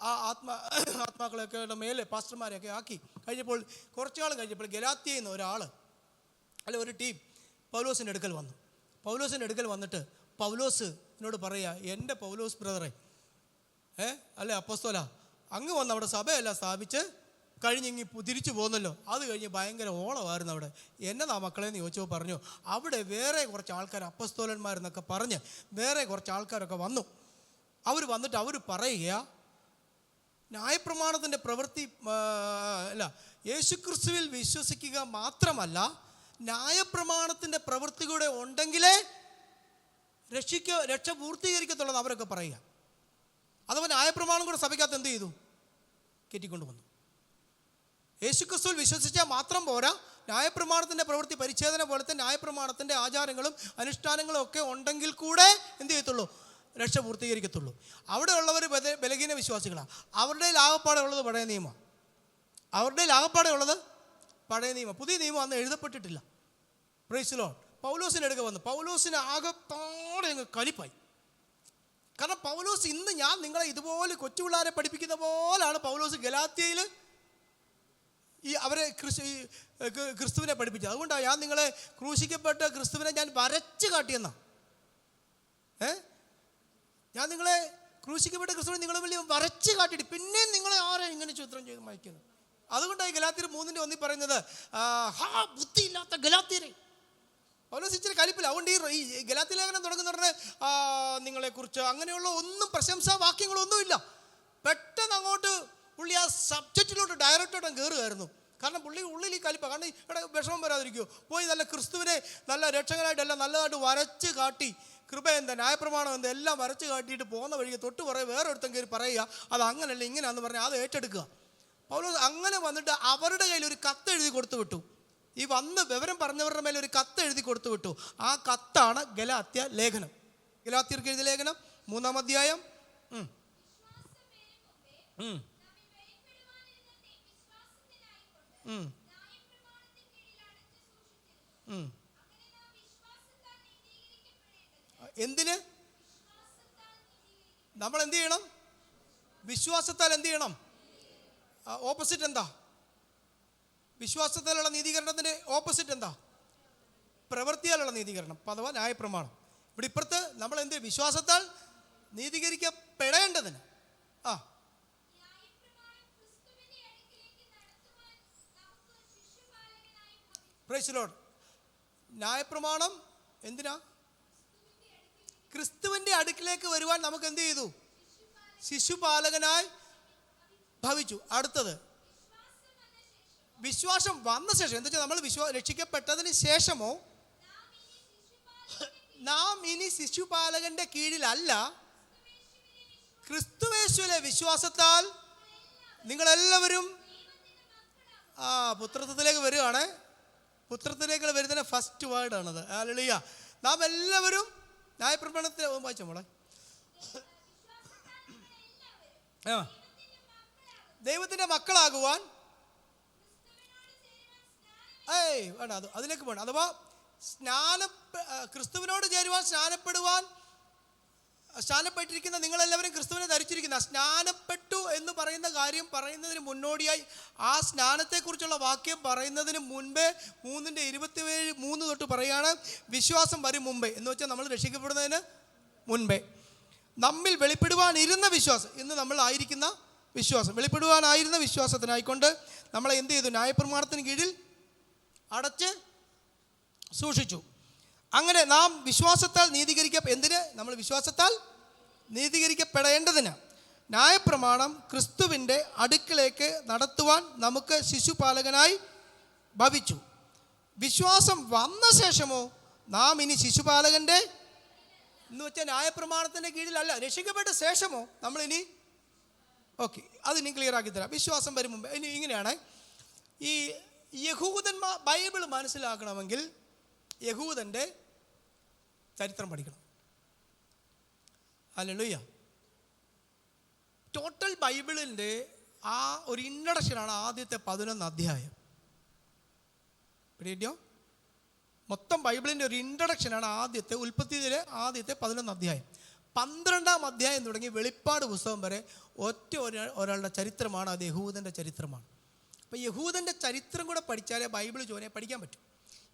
ആ ആത്മാക്കളൊക്കെ മേലെ പാസ്റ്റർമാരെയൊക്കെ ആക്കി കഴിഞ്ഞപ്പോൾ കുറച്ചു കാലം കഴിഞ്ഞപ്പോൾ ഗലാത്യയിൽ നിന്ന് ഒരു ടീം പൗലോസിൻ്റെ അടുക്കൽ വന്നിട്ട് പൗലോസ് എന്നോട് പറയുക, എൻ്റെ പൗലോസ് ബ്രദറെ അല്ലേ അപ്പോസ്തല, അങ്ങ് വന്ന് അവിടെ സഭയെല്ലാം സ്ഥാപിച്ച് കഴിഞ്ഞിങ്ങി തിരിച്ചു പോകുന്നല്ലോ. അത് കഴിഞ്ഞ് ഭയങ്കര ഓളമായിരുന്നു അവിടെ. എന്നതാ മക്കളെന്ന് ചോദിച്ചപ്പോൾ പറഞ്ഞു, അവിടെ വേറെ കുറച്ച് ആൾക്കാർ അപ്പോസ്തലന്മാരെന്നൊക്കെ പറഞ്ഞ് വേറെ കുറച്ച് ആൾക്കാരൊക്കെ വന്നു. വന്നിട്ട് അവർ പറയുക, ന്യായപ്രമാണത്തിൻ്റെ പ്രവൃത്തി യേശുക്രിസ്തുവിൽ വിശ്വസിക്കുക മാത്രമല്ല, ന്യായപ്രമാണത്തിൻ്റെ പ്രവൃത്തി കൂടെ ഉണ്ടെങ്കിലേ രക്ഷ പൂർത്തീകരിക്കത്തുള്ളത് അവരൊക്കെ പറയുക. അഥവാ ന്യായപ്രമാണം കൂടെ സഭയ്ക്കകത്ത് എന്ത് ചെയ്തു? കയറ്റിക്കൊണ്ടുവന്നു. യേശുക്രിസ്തുവിൽ വിശ്വസിച്ചാൽ മാത്രം പോരാ, ന്യായപ്രമാണത്തിൻ്റെ പ്രവൃത്തി പരിച്ഛേദന പോലത്തെ ന്യായപ്രമാണത്തിൻ്റെ ആചാരങ്ങളും അനുഷ്ഠാനങ്ങളും ഒക്കെ ഉണ്ടെങ്കിൽ കൂടെ എന്ത് ചെയ്യത്തുള്ളൂ? രക്ഷ പൂർത്തീകരിക്കത്തുള്ളൂ. അവിടെ ഉള്ളവർ ബലഹീന വിശ്വാസികളാണ്. അവരുടെ ആകപ്പാടെ ഉള്ളത് പഴയ നിയമം. പുതിയ നിയമം അന്ന് എഴുതപ്പെട്ടിട്ടില്ല. Price the Lord. പൗലോസിൻ്റെ അടുക്ക വന്നു. പൗലോസിന് ആകപ്പാടെ അങ്ങ് കലിപ്പായി. കാരണം പൗലോസ് ഇന്ന് ഞാൻ നിങ്ങളെ ഇതുപോലെ കൊച്ചു പിള്ളേരെ പഠിപ്പിക്കുന്ന പോലാണ് പൗലോസ് ഗലാത്യയിൽ അവരെ ക്രിസ്തുവിനെ പഠിപ്പിച്ചത്. അതുകൊണ്ടാണ് ഞാൻ നിങ്ങളെ ക്രൂശിക്കപ്പെട്ട ക്രിസ്തുവിനെ ഞാൻ വരച്ച് കാട്ടിയെന്നാ. ഞാൻ നിങ്ങളെ ക്രൂശിക്കപ്പെട്ട ക്രിസ്തുവിനെ നിങ്ങളെ വലിയ വരച്ച് കാട്ടിയിട്ട് പിന്നെയും നിങ്ങളെ ആരെ ഇങ്ങനെ ചിത്രം ചെയ്ത് മായ്ക്കുന്നത്. അതുകൊണ്ടാണ് ഗലാത്യർ 3:1 പറയുന്നത്, ബുദ്ധിയില്ലാത്ത ഗലാത്യരെ. പൗലോസ് ഇച്ചിരി കലിപ്പില്ല. അതുകൊണ്ട് ഈ ഗലാത്യ ലേഖനം തുടങ്ങുന്ന പറഞ്ഞാൽ നിങ്ങളെക്കുറിച്ച് അങ്ങനെയുള്ള ഒന്നും പ്രശംസാ വാക്യങ്ങളൊന്നുമില്ല. പെട്ടെന്ന് അങ്ങോട്ട് പുള്ളി ആ സബ്ജക്റ്റിലോട്ട് ഡയറക്റ്റായിട്ട് കയറുമായിരുന്നു. കാരണം പുള്ളി ഉള്ളിൽ ഈ കലിപ്പ. കാരണം ഇവിടെ വിഷമം വരാതിരിക്കുമോ? പോയി നല്ല ക്രിസ്തുവിനെ നല്ല രക്ഷകനായിട്ടെല്ലാം നല്ലതായിട്ട് വരച്ച് കാട്ടി, കൃപ എന്താ ന്യായപ്രമാണം എന്താ എല്ലാം വരച്ച് കാട്ടിയിട്ട് പോകുന്ന വഴിക്ക് തൊട്ട് പറയുക, വേറെ ഒരുത്തം കയറി പറയുക അത് അങ്ങനല്ല ഇങ്ങനെയാന്ന് പറഞ്ഞാൽ അത് ഏറ്റെടുക്കുക. പൗലോസ് അങ്ങനെ വന്നിട്ട് അവരുടെ കയ്യിൽ ഒരു കത്ത് എഴുതി കൊടുത്തു വിട്ടു. ഈ വന്ന് വിവരം പറഞ്ഞവരുടെ മേലെ ഒരു കത്ത് എഴുതി കൊടുത്തു വിട്ടു. ആ കത്താണ് ഗലാത്യ ലേഖനം. ഗലാത്യർക്ക് എഴുതിയ ലേഖനം 3-ാം അധ്യായം. എന്തിന് നമ്മൾ എന്ത് ചെയ്യണം? വിശ്വാസത്താൽ എന്ത് ചെയ്യണം? ഓപ്പോസിറ്റ് എന്താ? വിശ്വാസത്താലുള്ള നീതീകരണത്തിന്റെ ഓപ്പോസിറ്റ് എന്താ? പ്രവൃത്തിയാലുള്ള നീതീകരണം, അഥവാ ന്യായപ്രമാണം. ഇവിടെ ഇപ്പുറത്ത് നമ്മൾ എന്ത്? വിശ്വാസത്താൽ നീതീകരിക്കപ്പെടേണ്ടതിന് പ്രൈസ് ദി ലോർഡ്. ന്യായപ്രമാണം എന്തിനാ? ക്രിസ്തുവിന്റെ അടുക്കിലേക്ക് വരുവാൻ നമുക്ക് എന്ത് ചെയ്തു? ശിശുപാലകനായി ഭവിച്ചു. അടുത്തത് വിശ്വാസം വന്ന ശേഷം. എന്താ വെച്ചാൽ നമ്മൾ രക്ഷിക്കപ്പെട്ടതിന് ശേഷമോ നാം ഇനി ശിശുപാലകന്റെ കീഴിലല്ല, ക്രിസ്തുയേശുവിലെ വിശ്വാസത്താൽ നിങ്ങളെല്ലാവരും പുത്രത്വത്തിലേക്ക് വരികയാണ്. പുത്രത്വത്തിലേക്ക് വരുന്നതിന് ഫസ്റ്റ് വേർഡാണത്. ഹല്ലേലൂയ. നാം എല്ലാവരും ന്യായപ്രമാണത്തിൽ വായിച്ചോ മോളെ. ദൈവത്തിന്റെ മക്കളാകുവാൻ വേണ്ട, അതിലേക്ക് വേണം. അഥവാ ക്രിസ്തുവിനോട് ചേരുവാൻ സ്നാനപ്പെട്ടിരിക്കുന്ന നിങ്ങളെല്ലാവരും ക്രിസ്തുവിനെ ധരിച്ചിരിക്കുന്ന. സ്നാനപ്പെട്ടു എന്ന് പറയുന്ന കാര്യം പറയുന്നതിന് മുന്നോടിയായി ആ സ്നാനത്തെക്കുറിച്ചുള്ള വാക്യം പറയുന്നതിന് മുൻപേ 3:27 തൊട്ട് പറയുകയാണ്, വിശ്വാസം വരും മുമ്പേ. എന്ന് വെച്ചാൽ നമ്മൾ രക്ഷിക്കപ്പെടുന്നതിന് മുൻപേ നമ്മിൽ വെളിപ്പെടുവാനിരുന്ന വിശ്വാസം, ഇന്ന് നമ്മൾ ആയിരിക്കുന്ന വിശ്വാസം, വെളിപ്പെടുവാനായിരുന്ന വിശ്വാസത്തിനായിക്കൊണ്ട് നമ്മളെ എന്ത് ചെയ്തു? ന്യായപ്രമാണത്തിന് കീഴിൽ അടച്ച് സൂക്ഷിച്ചു. അങ്ങനെ നാം വിശ്വാസത്താൽ എന്തിന്? നമ്മൾ വിശ്വാസത്താൽ നീതീകരിക്കപ്പെടേണ്ടതിന്. ന്യായപ്രമാണം ക്രിസ്തുവിൻ്റെ അടുക്കിലേക്ക് നടത്തുവാൻ നമുക്ക് ശിശുപാലകനായി ഭവിച്ചു. വിശ്വാസം വന്ന ശേഷമോ നാം ഇനി ശിശുപാലകൻ്റെ എന്ന് വെച്ചാൽ ന്യായപ്രമാണത്തിൻ്റെ കീഴിലല്ല, രക്ഷിക്കപ്പെട്ട ശേഷമോ നമ്മളിനി അതിനി ക്ലിയർ ആക്കി തരാം. വിശ്വാസം വരും മുമ്പ്. ഇനി ഇങ്ങനെയാണ്, ഈ യഹൂദന്മാർ ബൈബിൾ മനസ്സിലാക്കണമെങ്കിൽ യഹൂദൻ്റെ ചരിത്രം പഠിക്കണം. ഹല്ലേലൂയ. ടോട്ടൽ ബൈബിളിൻ്റെ ആ ഒരു ഇൻട്രൊഡക്ഷനാണ് ആദ്യത്തെ 11 അധ്യായം. പിടിയോ? മൊത്തം ബൈബിളിൻ്റെ ഒരു ഇൻട്രൊഡക്ഷനാണ് ഉൽപ്പത്തിയിലെ ആദ്യത്തെ 11 അധ്യായം. 12-ാം അധ്യായം തുടങ്ങി വെളിപ്പാട് പുസ്തകം വരെ ഒരാളുടെ ചരിത്രമാണ്. അത് യഹൂദൻ്റെ ചരിത്രമാണ്. അപ്പോൾ യഹൂദൻ്റെ ചരിത്രം കൂടെ പഠിച്ചാലേ ബൈബിൾ പഠിക്കാൻ പറ്റും.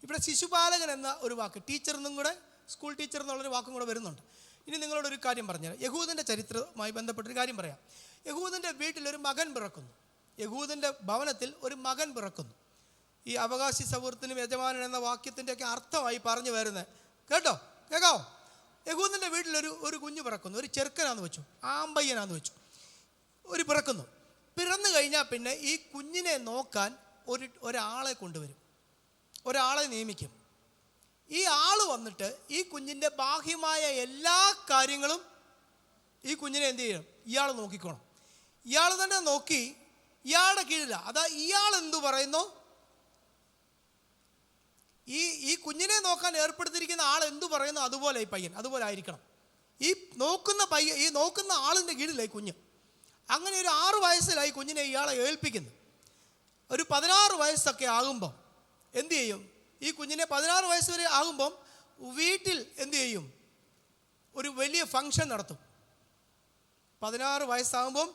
ഇവിടെ ശിശുപാലകൻ എന്ന ഒരു വാക്ക്, ടീച്ചർ എന്നും കൂടെ, സ്കൂൾ ടീച്ചർ എന്നുള്ളൊരു വാക്കും കൂടെ വരുന്നുണ്ട്. ഇനി നിങ്ങളോടൊരു കാര്യം പറഞ്ഞുതരാം. യഹൂദൻ്റെ ചരിത്രവുമായി ബന്ധപ്പെട്ടൊരു കാര്യം പറയാം. യഹൂദൻ്റെ വീട്ടിലൊരു മകൻ പിറക്കുന്നു. യഹൂദൻ്റെ ഭവനത്തിൽ ഒരു മകൻ പിറക്കുന്നു. ഈ അവകാശി സൗഹൃദത്തിനും യജമാനൻ എന്ന വാക്യത്തിൻ്റെയൊക്കെ അർത്ഥമായി പറഞ്ഞു വരുന്നത് കേൾക്കാവോ? യഹൂദൻ്റെ വീട്ടിലൊരു കുഞ്ഞ് പിറക്കുന്നു. ഒരു ചെറുക്കനാന്ന് വെച്ചു, ആമ്പയ്യനാന്ന് വെച്ചു, ഒരു പിറക്കുന്നു. പിറന്നു കഴിഞ്ഞാൽ പിന്നെ ഈ കുഞ്ഞിനെ നോക്കാൻ ഒരാളെ കൊണ്ടുവരും, ഒരാളെ നിയമിക്കും. ഈ ആൾ വന്നിട്ട് ഈ കുഞ്ഞിൻ്റെ ബാഹ്യമായ എല്ലാ കാര്യങ്ങളും ഈ കുഞ്ഞിനെ എന്ത് ചെയ്യണം? ഇയാൾ നോക്കിക്കോണം. ഇയാൾ തന്നെ നോക്കി, ഇയാളുടെ കീഴില. അതാ ഇയാൾ എന്തു പറയുന്നു, ഈ കുഞ്ഞിനെ നോക്കാൻ ഏർപ്പെടുത്തിയിരിക്കുന്ന ആൾ എന്തു പറയുന്നു അതുപോലെ ഈ പയ്യൻ അതുപോലെ ആയിരിക്കണം. ഈ നോക്കുന്ന ആളിൻ്റെ കീഴിലായി കുഞ്ഞ്. അങ്ങനെ ഒരു 6 വയസ്സിലായി കുഞ്ഞിനെ ഇയാളെ ഏൽപ്പിക്കുന്നു. ഒരു 16 വയസ്സൊക്കെ ആകുമ്പം എന്തു ചെയ്യും? ഈ കുഞ്ഞിനെ 16 വയസ്സ് വരെ ആകുമ്പം വീട്ടിൽ എന്തു ചെയ്യും? ഒരു വലിയ ഫംഗ്ഷൻ നടത്തും. 16 വയസ്സാകുമ്പം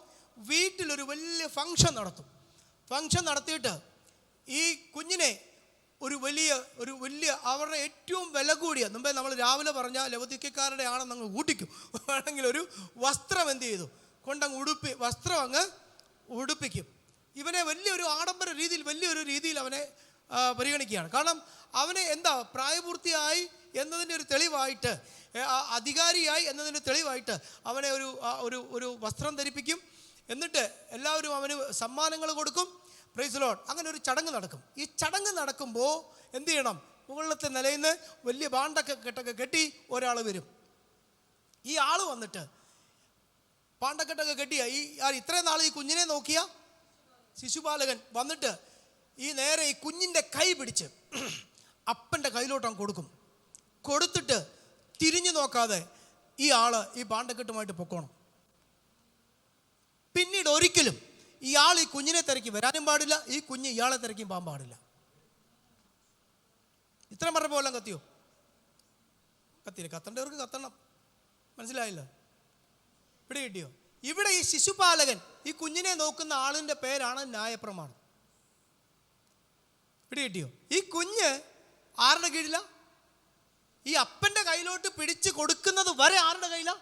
വീട്ടിലൊരു വലിയ ഫംഗ്ഷൻ നടത്തും. ഫംഗ്ഷൻ നടത്തിയിട്ട് ഈ കുഞ്ഞിനെ ഒരു വലിയ അവരുടെ ഏറ്റവും വില കൂടിയ, മുമ്പേ നമ്മൾ രാവിലെ പറഞ്ഞ ലവദിക്കക്കാരുടെ ആണെന്ന് അങ്ങ് ഊട്ടിക്കും, വേണമെങ്കിൽ ഒരു വസ്ത്രം എന്ത് ചെയ്തു കൊണ്ടങ്ങ് വസ്ത്രം അങ്ങ് ഉടുപ്പിക്കും. ഇവനെ വലിയൊരു ആഡംബര രീതിയിൽ, വലിയൊരു രീതിയിൽ അവനെ പരിഗണിക്കുകയാണ്. കാരണം അവനെ പ്രായപൂർത്തിയായി എന്നതിൻ്റെ ഒരു തെളിവായിട്ട്, അധികാരിയായി എന്നതിൻ്റെ തെളിവായിട്ട് അവനെ ഒരു വസ്ത്രം ധരിപ്പിക്കും. എന്നിട്ട് എല്ലാവരും അവന് സമ്മാനങ്ങൾ കൊടുക്കും. Price the Lord. അങ്ങനെ ഒരു ചടങ്ങ് നടക്കും. ഈ ചടങ്ങ് നടക്കുമ്പോൾ എന്ത് ചെയ്യണം? മുകളിലത്തെ നിലയിൽ നിന്ന് വലിയ പാണ്ടക്കെട്ടൊക്കെ കെട്ടി ഒരാൾ വരും. ഈ ആൾ വന്നിട്ട് പാണ്ടക്കെട്ടൊക്കെ കെട്ടിയ ഇത്രയും നാൾ ഈ കുഞ്ഞിനെ നോക്കിയ ശിശുപാലകൻ വന്നിട്ട് നേരെ ഈ കുഞ്ഞിൻ്റെ കൈ പിടിച്ച് അപ്പൻ്റെ കയ്യിലോട്ടം കൊടുക്കും. കൊടുത്തിട്ട് തിരിഞ്ഞു നോക്കാതെ ഈ ആള് ഈ പാണ്ടക്കെട്ടുമായിട്ട് പൊക്കോണം. പിന്നീട് ഒരിക്കലും ഇയാൾ ഈ കുഞ്ഞിനെ തിരക്കി വരാനും പാടില്ല, ഈ കുഞ്ഞ് ഇയാളെ തിരക്കിയും പോകാൻ പാടില്ല. ഇത്രയും പറഞ്ഞപ്പോൾ എല്ലാം കത്തിയോ? കത്തിയില്ല. കത്തേണ്ടവർക്ക് കത്തണം. മനസ്സിലായില്ല? ഇവിടെ കിട്ടിയോ? ഇവിടെ ഈ ശിശുപാലകൻ, ഈ കുഞ്ഞിനെ നോക്കുന്ന ആളിൻ്റെ പേരാണ് ന്യായപ്രമാണം. ഇവിടെ കിട്ടിയോ? ഈ കുഞ്ഞ് ആരുടെ കീഴില? ഈ അപ്പൻ്റെ കയ്യിലോട്ട് പിടിച്ച് കൊടുക്കുന്നത് വരെ ആരുടെ കയ്യില?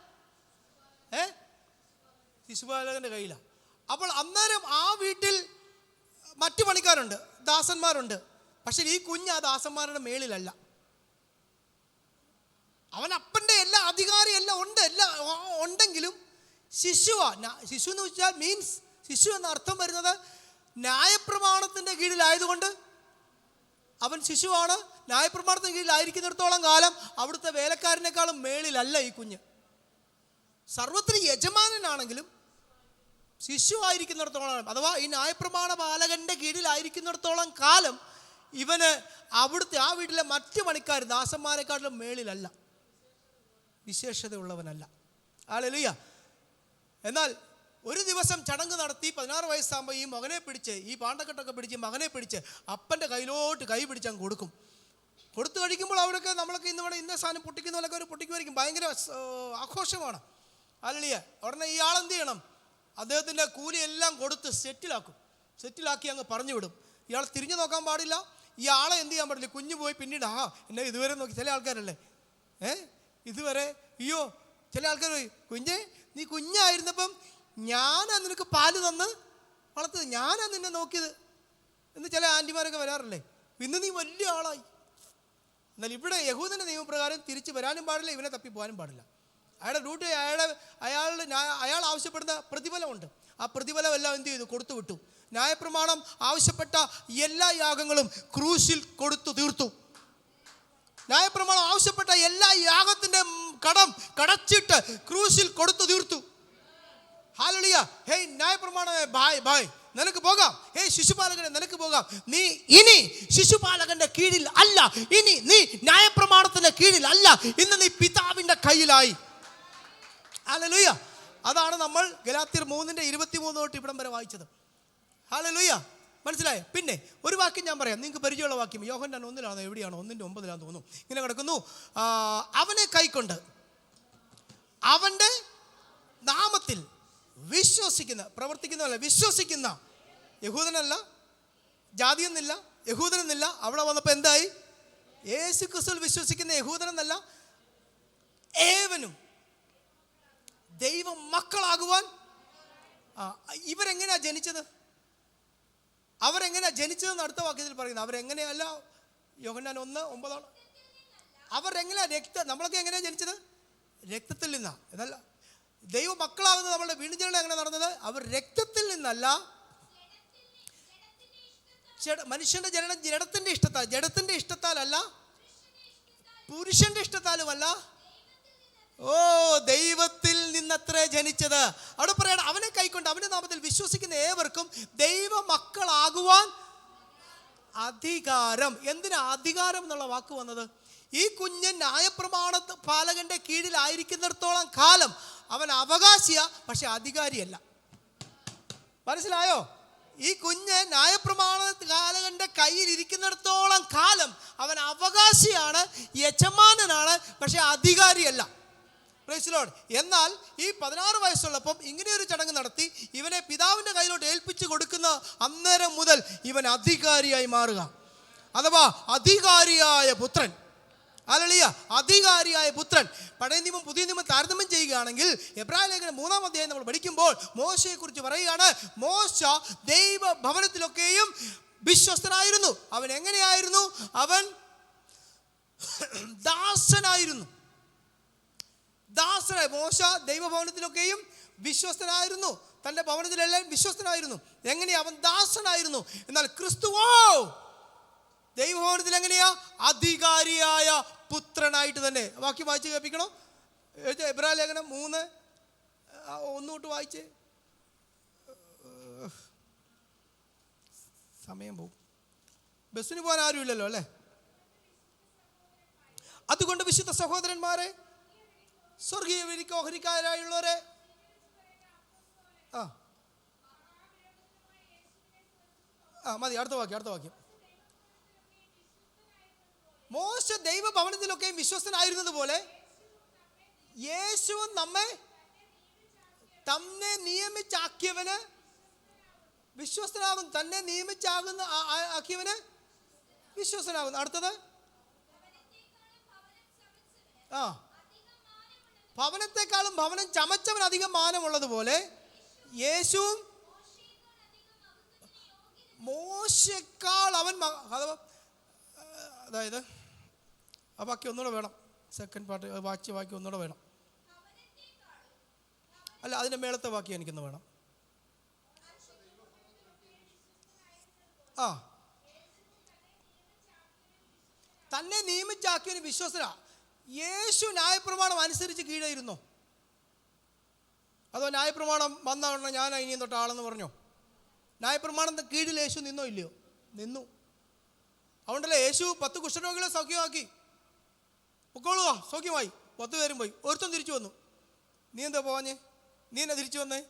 ശിശുപാലകൻ്റെ കയ്യില. അപ്പോൾ അന്നേരം ആ വീട്ടിൽ മറ്റു പണിക്കാരുണ്ട്, ദാസന്മാരുണ്ട്. പക്ഷെ ഈ കുഞ്ഞ് ആ ദാസന്മാരുടെ മേളിലല്ല. അവൻ അപ്പൻ്റെ എല്ലാ അധികാരം എല്ലാം ഉണ്ട്, എല്ലാം ഉണ്ടെങ്കിലും ശിശുവാ. ശിശു എന്ന് വെച്ചാൽ മീൻസ്, ശിശു എന്ന അർത്ഥം വരുന്നത് ന്യായപ്രമാണത്തിൻ്റെ കീഴിലായതുകൊണ്ട് അവൻ ശിശുവാണ്. ന്യായപ്രമാണത്തിന് കീഴിലായിരിക്കുന്നിടത്തോളം കാലം അവിടുത്തെ വേലക്കാരനേക്കാളും മേളിലല്ല ഈ കുഞ്ഞ്. സർവത്തിന് യജമാനനാണെങ്കിലും ശിശു ആയിരിക്കുന്നിടത്തോളം, അഥവാ ഈ ന്യായപ്രമാണ പാലകൻ്റെ കീഴിലായിരിക്കുന്നിടത്തോളം കാലം ഇവന് അവിടുത്തെ ആ വീട്ടിലെ മറ്റു പണിക്കാർ ദാസന്മാരെക്കാട്ടിലും മേളിലല്ല, വിശേഷതയുള്ളവനല്ല. ഹല്ലേലൂയ. എന്നാൽ ഒരു ദിവസം ചടങ്ങ് നടത്തി 16 വയസ്സാകുമ്പോൾ ഈ മകനെ പിടിച്ച്, ഈ പാണ്ടക്കെട്ടൊക്കെ പിടിച്ച് മകനെ പിടിച്ച് അപ്പൻ്റെ കയ്യിലോട്ട് കൈ പിടിച്ചാൽ കൊടുക്കും. കൊടുത്തു കഴിക്കുമ്പോൾ അവരൊക്കെ നമ്മളൊക്കെ ഇന്ന സാധനം പൊട്ടിക്കുന്ന പോലൊക്കെ അവർ പൊട്ടിക്കുമായിരിക്കും. ഭയങ്കര ആഘോഷമാണ്. ഹല്ലേലൂയ. ഉടനെ ഇയാളെന്ത് ചെയ്യണം? അദ്ദേഹത്തിൻ്റെ കൂലിയെല്ലാം കൊടുത്ത് സെറ്റിലാക്കി അങ്ങ് പറഞ്ഞു വിടും. ഇയാൾ തിരിഞ്ഞു നോക്കാൻ പാടില്ല, ഇയാളെ എന്ത് ചെയ്യാൻ പാടില്ല. കുഞ്ഞു പോയി പിന്നീട് എന്നെ ഇതുവരെ നോക്കി. ചില ആൾക്കാരല്ലേ ഇതുവരെ, അയ്യോ ചില ആൾക്കാർ പോയി, കുഞ്ഞേ നീ കുഞ്ഞായിരുന്നപ്പം ഞാനാ നിനക്ക് പാല് തന്ന് വളർത്തത്, ഞാനാ നിന്നെ നോക്കിയത് എന്ന് ചില ആൻറ്റിമാരൊക്കെ വരാറില്ലേ. ഇന്ന് നീ വലിയ ആളായി. എന്നാൽ ഇവിടെ യഹൂദൻ്റെ നിയമപ്രകാരം തിരിച്ച് വരാനും പാടില്ല, ഇവനെ തപ്പി പോകാനും പാടില്ല. അയാളുടെ ഡ്യൂട്ടി, അയാൾ ആവശ്യപ്പെടുന്ന പ്രതിഫലമുണ്ട്. ആ പ്രതിഫലം എല്ലാം എന്ത് ചെയ്തു? കൊടുത്തു വിട്ടു. ന്യായപ്രമാണം ആവശ്യപ്പെട്ട എല്ലാ യാഗങ്ങളും ക്രൂശിൽ കൊടുത്തു തീർത്തു. ന്യായപ്രമാണം ആവശ്യപ്പെട്ട എല്ലാ യാഗത്തിൻ്റെ കടച്ചിട്ട് ക്രൂശിൽ കൊടുത്തു തീർത്തു. ഹല്ലേലൂയ. ഹേയ് ന്യായപ്രമാണമേ ബായ്, നിനക്ക് പോകാം. ഹേയ് ശിശുപാലകനെ നിനക്ക് പോകാം. നീ ഇനി ശിശുപാലകന്റെ കീഴിൽ അല്ല, ഇനി നീ ന്യായപ്രമാണത്തിന്റെ കീഴിൽ അല്ല, ഇന്ന് നീ പിതാവിന്റെ കയ്യിലായി. ഹല്ലേലൂയ. അതാണ് നമ്മൾ ഗലാത്യർ 3:23 തൊട്ട് ഇവിടം വരെ വായിച്ചത്. ഹല്ലേലൂയ. മനസ്സിലായോ? പിന്നെ ഒരു വാക്യം ഞാൻ പറയാം, നിങ്ങൾക്ക് പരിചയമുള്ള വാക്യം. യോഹന്നാൻ 1-ലാണോ എവിടെയാണോ 1:9 തോന്നുന്നു. ഇങ്ങനെ കിടക്കുന്നു, അവനെ കൈക്കൊണ്ട് അവൻ്റെ നാമത്തിൽ പ്രവർത്തിക്കുന്നതല്ല, വിശ്വസിക്കുന്ന യഹൂദനല്ല, ജാതിയെന്നില്ല, യഹൂദനെന്നില്ല. അവിടെ വന്നപ്പോൾ എന്തായി? യേശു ക്രിസ്തുവിൽ വിശ്വസിക്കുന്ന യഹൂദനെന്നല്ല, ഏവനും ദൈവ മക്കളാകുവാൻ. ഇവരെങ്ങനെയാ ജനിച്ചത്? അവരെങ്ങനെയാ ജനിച്ചതെന്ന് അടുത്ത വാക്യത്തിൽ പറയുന്നത്. അവരെങ്ങനെയല്ല, യോഹന്നാൻ 1:9. അവരെങ്ങനെയാ നമ്മളൊക്കെ എങ്ങനെയാണ് ജനിച്ചത്? രക്തത്തിൽ നിന്നാണ്. എന്നല്ല, ദൈവ മക്കളാകുന്നത് നമ്മളുടെ വീണ്ടുജനനം എങ്ങനെ നടന്നത്? അവർ രക്തത്തിൽ നിന്നല്ല. മനുഷ്യന്റെ ജനനം ജഡത്തിന്റെ ഇഷ്ടത്താലല്ല, പുരുഷന്റെ ഇഷ്ടത്താലുമല്ല, ദൈവത്തിൽ നിന്നത്രേ ജനിച്ചത്. അവിടെ പറയണം, അവനെ കൈക്കൊണ്ട് അവന്റെ നാമത്തിൽ വിശ്വസിക്കുന്ന ഏവർക്കും ദൈവ മക്കളാകുവാൻ അധികാരം. എന്തിനാ അധികാരം എന്നുള്ള വാക്ക് വന്നത്? ഈ കുഞ്ഞ് ന്യായപ്രമാണ പാലകന്റെ കീഴിലായിരിക്കുന്നിടത്തോളം കാലം അവൻ അവകാശിയാ, പക്ഷെ അധികാരിയല്ല. മനസ്സിലായോ? ഈ കുഞ്ഞ് ന്യായപ്രമാണ പാലകന്റെ കയ്യിൽ ഇരിക്കുന്നിടത്തോളം കാലം അവൻ അവകാശിയാണ്, യജമാനനാണ്, പക്ഷെ അധികാരിയല്ല. Price the Lord. എന്നാൽ ഈ 16 വയസ്സുള്ളപ്പം ഇങ്ങനെയൊരു ചടങ്ങ് നടത്തി ഇവനെ പിതാവിൻ്റെ കയ്യിലോട്ട് ഏൽപ്പിച്ചു കൊടുക്കുന്ന അന്നേരം മുതൽ ഇവൻ അധികാരിയായി മാറുക, അഥവാ അധികാരിയായ പുത്രൻ. ഹല്ലേലൂയ. അധികാരിയായ പുത്രൻ. പഴയ നിയമം പുതിയ നിയമം താരതമ്യം ചെയ്യുകയാണെങ്കിൽ എബ്രായ ലേഖനം 3-ാം അധ്യായം നമ്മൾ പഠിക്കുമ്പോൾ മോശയെക്കുറിച്ച് പറയുകയാണ്. മോശ ദൈവ ഭവനത്തിലൊക്കെയും വിശ്വസ്തനായിരുന്നു. അവൻ എങ്ങനെയായിരുന്നു? അവൻ ദാസനായിരുന്നു. മോശ ദൈവഭവനത്തിലൊക്കെയും വിശ്വസ്തനായിരുന്നു, തൻ്റെ ഭവനത്തിലെല്ലാം വിശ്വസ്തനായിരുന്നു. എങ്ങനെയാ? അവൻ ദാസനായിരുന്നു. എന്നാൽ ക്രിസ്തുവോ ദൈവഭവനത്തിൽ എങ്ങനെയാ? അധികാരിയായ പുത്രനായിട്ട് തന്നെ. വാക്യം വായിച്ച് കേൾപ്പിക്കണോ? എബ്രായ ലേഖനം 3:1 തൊട്ട് വായിച്ച്. സമയം പോകും, ബസ്സിന് പോകാൻ ആരുമില്ലല്ലോ അല്ലേ? അതുകൊണ്ട് വിശുദ്ധ സഹോദരന്മാരെ, സ്വർഗീയ ഓഹരിക്കാരായുള്ളവരെ. മതി, അടുത്ത വാക്യം. മോശ ദൈവഭവനത്തിലൊക്കെയും വിശ്വസ്തനായിരുന്നത് പോലെ യേശുവും തന്നെ നിയമിച്ചാക്കിയവന് വിശ്വസ്തനാകുന്നു. തന്നെ ആക്കിയവന് വിശ്വസ്തനാകുന്നു. അടുത്തത് ഭവനത്തെക്കാളും ഭവനം ചമച്ചവൻ അധികം മാനമുള്ളതുപോലെ യേശുവും മോശക്കാൾ അവൻ. അതായത് ആ വാക്യം ഒന്നുകൂടെ വേണം. സെക്കൻഡ് പാർട്ട് വാക്യം ഒന്നുകൂടെ വേണം. അല്ല, അതിൻ്റെ മേളത്തെ വാക്യം എനിക്കൊന്ന് വേണം. തന്നെ നിയമിച്ചാക്കിയവന് വിശ്വസ്തനാ. യേശു ന്യായപ്രമാണം അനുസരിച്ച് കീഴായിരുന്നോ? അതോ ന്യായപ്രമാണം വന്ന ഉടനെ ഞാൻ ഇനിയും തൊട്ട് ആളെന്ന് പറഞ്ഞോ? ന്യായപ്രമാണത്തിന് കീഴിൽ യേശു നിന്നോ ഇല്ലയോ? നിന്നു. അതുകൊണ്ടല്ലേ യേശു 10 കുഷ്ഠരോഗികളെ സൗഖ്യമാക്കി. പൊക്കോളുക, സൗഖ്യമായി. 10 പേരും പോയി. ഒരുത്തം തിരിച്ചു വന്നു. നീ എന്താ പോവാഞ്ഞേ? നീ എന്നാ തിരിച്ചു വന്നേ?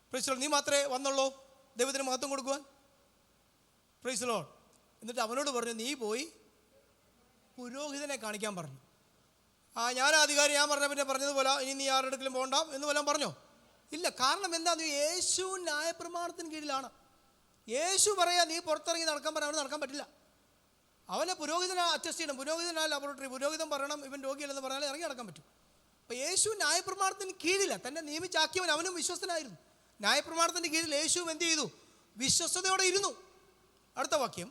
Price the Lord. നീ മാത്രമേ വന്നുള്ളൂ ദൈവത്തിന് മഹത്വം കൊടുക്കുവാൻ. Price the Lord. എന്നിട്ട് അവനോട് പറഞ്ഞു, നീ പോയി പുരോഹിതനെ കാണിക്കാൻ പറഞ്ഞു. ഞാൻ അധികാരി, ഞാൻ പറഞ്ഞ പിന്നെ പറഞ്ഞതുപോലെ ഇനി നീ ആരുടെ അടുക്കലും പോകണ്ട എന്ന് വല്ലതും പറഞ്ഞോ? ഇല്ല. കാരണം എന്താണെന്ന്, യേശു ന്യായപ്രമാണത്തിന് കീഴിലാണ്. യേശു പറയാ നീ പുറത്തിറങ്ങി നടക്കാൻ പറഞ്ഞാൽ അവന് നടക്കാൻ പറ്റില്ല. അവനെ പുരോഹിതനെ അറ്റസ്റ്റ് ചെയ്യണം. പുരോഹിതനായ ലബോറട്ടറി, പുരോഹിതൻ പറയണം ഇവൻ രോഗിയല്ലെന്ന് പറഞ്ഞാൽ ഇറങ്ങി നടക്കാൻ പറ്റും. അപ്പോൾ യേശു ന്യായപ്രമാണത്തിന് കീഴില്ല. തന്നെ നിയമിച്ചാക്കിയവൻ അവനും വിശ്വസ്തനായിരുന്നു. ന്യായപ്രമാണത്തിൻ്റെ കീഴിൽ യേശു എന്ത് ചെയ്തു? വിശ്വസ്തയോടെ ഇരുന്നു. അടുത്ത വാക്യം,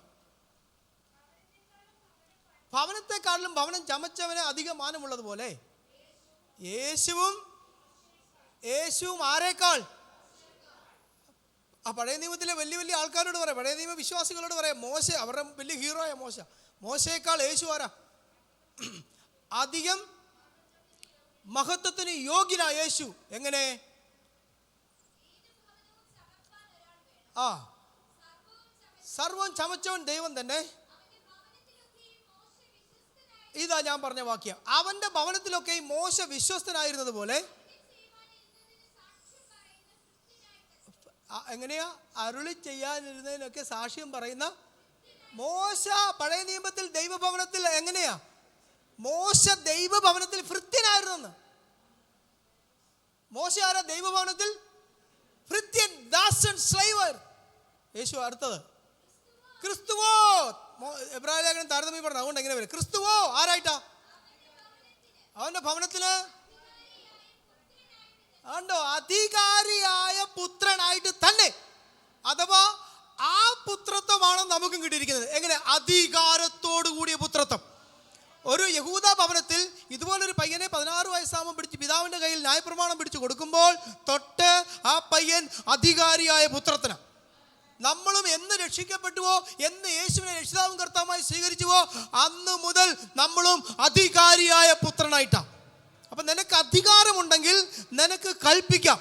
ഭവനത്തെക്കാളിലും ഭവനം ചമച്ചവന് അധികം മാനമുള്ളതുപോലെ യേശുവും ആരേക്കാൾ? ആ പഴയ നിയമത്തിലെ വലിയ ആൾക്കാരോട് പറയാം, പഴയ നിയമ വിശ്വാസികളോട് പറയാം, മോശ, അവരുടെ വലിയ ഹീറോയ മോശയേക്കാൾ യേശു ആരാ? അധികം മഹത്വത്തിന് യോഗ്യനായ യേശു. എങ്ങനെ? സർവം ചമച്ചവൻ ദൈവം തന്നെ. ഇതാ ഞാൻ പറഞ്ഞ വാക്യം. അവന്റെ ഭവനത്തിലൊക്കെ മോശ വിശ്വസ്തനായിരുന്നത് പോലെ. എങ്ങനെയാ? അരുളി ചെയ്യാനിരുന്നതിനൊക്കെ സാക്ഷ്യം പറയുന്ന മോശ. പഴയ നിയമത്തിൽ ദൈവഭവനത്തിൽ എങ്ങനെയാ? മോശ ദൈവഭവനത്തിൽ ഭൃത്യനായിരുന്നെന്ന്. മോശ ആരാ? ദൈവഭവനത്തിൽ ഭൃത്യൻ, ദാസൻ, സ്ലൈവർ. യേശു അടുത്തത് ക്രിസ്തുവോ. എബ്രായ ലേഖനം താരതമ്യം പറഞ്ഞു. അതുകൊണ്ട് എങ്ങനെ വരും? ക്രിസ്തുവോ ആരായിട്ടാ? അവന്റെ ഭവനത്തില് ഉണ്ടോ? അധികാരിയായ പുത്രനായിട്ട് തന്നെ. അഥവാ ആ പുത്രത്വമാണ് നമുക്കും കിട്ടിയിരിക്കുന്നത്. എങ്ങനെ? അധികാരത്തോടു കൂടിയ പുത്രത്വം. ഒരു യഹൂദ ഭവനത്തിൽ ഇതുപോലൊരു പയ്യനെ 16 വയസ്സാകുമ്പോൾ പിടിച്ച് പിതാവിൻ്റെ കയ്യിൽ ന്യായപ്രമാണം പിടിച്ചു കൊടുക്കുമ്പോൾ തൊട്ട് ആ പയ്യൻ അധികാരിയായ പുത്രത്തിനാണ്. നമ്മളും എന്ന് രക്ഷിക്കപ്പെട്ടുവോ, എന്ന് യേശുവിനെ രക്ഷിതാവും കർത്താവുമായി സ്വീകരിച്ചുവോ, അന്ന് മുതൽ നമ്മളും അധികാരിയായ പുത്രനായിട്ടാണ്. അപ്പം നിനക്ക് അധികാരമുണ്ടെങ്കിൽ നിനക്ക് കൽപ്പിക്കാം.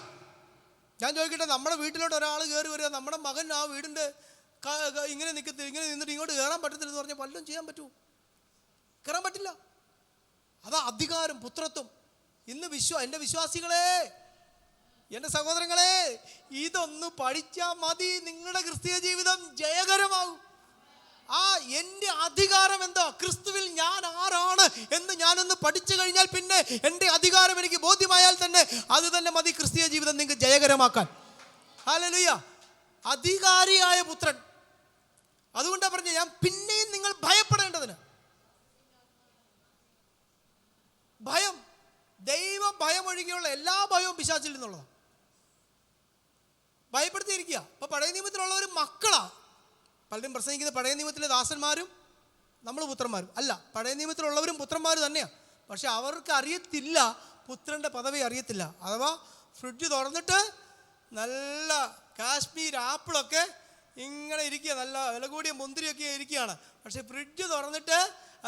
ഞാൻ ചോദിക്കട്ടെ, നമ്മുടെ വീട്ടിലോട്ട് ഒരാൾ കയറി വരിക, നമ്മുടെ മകൻ ആ വീടിൻ്റെ ഇങ്ങനെ നിന്നിട്ട് ഇങ്ങോട്ട് കയറാൻ പറ്റത്തില്ലെന്ന് പറഞ്ഞാൽ വല്ലതും ചെയ്യാൻ പറ്റുമോ? കയറാൻ പറ്റില്ല. അതാ അധികാരം, പുത്രത്വം. ഇന്ന് എൻ്റെ വിശ്വാസികളെ, എൻ്റെ സഹോദരങ്ങളെ, ഇതൊന്ന് പഠിച്ചാൽ മതി, നിങ്ങളുടെ ക്രിസ്തീയ ജീവിതം ജയകരമാകും. എൻ്റെ അധികാരം എന്താ, ക്രിസ്തുവിൽ ഞാൻ ആരാണ് എന്ന് ഞാനൊന്ന് പഠിച്ചു കഴിഞ്ഞാൽ പിന്നെ എൻ്റെ അധികാരം എനിക്ക് ബോധ്യമായാൽ തന്നെ അത് തന്നെ മതി ക്രിസ്തീയ ജീവിതം നിങ്ങൾക്ക് ജയകരമാക്കാൻ. ഹല്ലേലൂയ. അധികാരിയായ പുത്രൻ. അതുകൊണ്ടാണ് പറഞ്ഞത്, ഞാൻ പിന്നെയും നിങ്ങൾ ഭയപ്പെടേണ്ടതിന്. ഭയം, ദൈവ ഭയം ഒഴികെയുള്ള എല്ലാ ഭയവും പിശാചിൽ നിന്നുള്ളതാണ്. ഭയപ്പെടുത്തിയിരിക്കുക. അപ്പൊ പഴയ നിയമത്തിലുള്ളവർ മക്കളാ. പലരും പ്രസംഗിക്കുന്നത് പഴയ നിയമത്തിലെ ദാസന്മാരും നമ്മൾ പുത്രന്മാരും അല്ല. പഴയ നിയമത്തിലുള്ളവരും പുത്രന്മാർ തന്നെയാണ്. പക്ഷെ അവർക്ക് അറിയത്തില്ല, പുത്രൻ്റെ പദവി അറിയത്തില്ല. അഥവാ ഫ്രിഡ്ജ് തുറന്നിട്ട് നല്ല കാശ്മീർ ആപ്പിളൊക്കെ ഇങ്ങനെ ഇരിക്കുക, നല്ല വില കൂടിയ മുന്തിരിയൊക്കെ ഇരിക്കുകയാണ്. പക്ഷെ ഫ്രിഡ്ജ് തുറന്നിട്ട്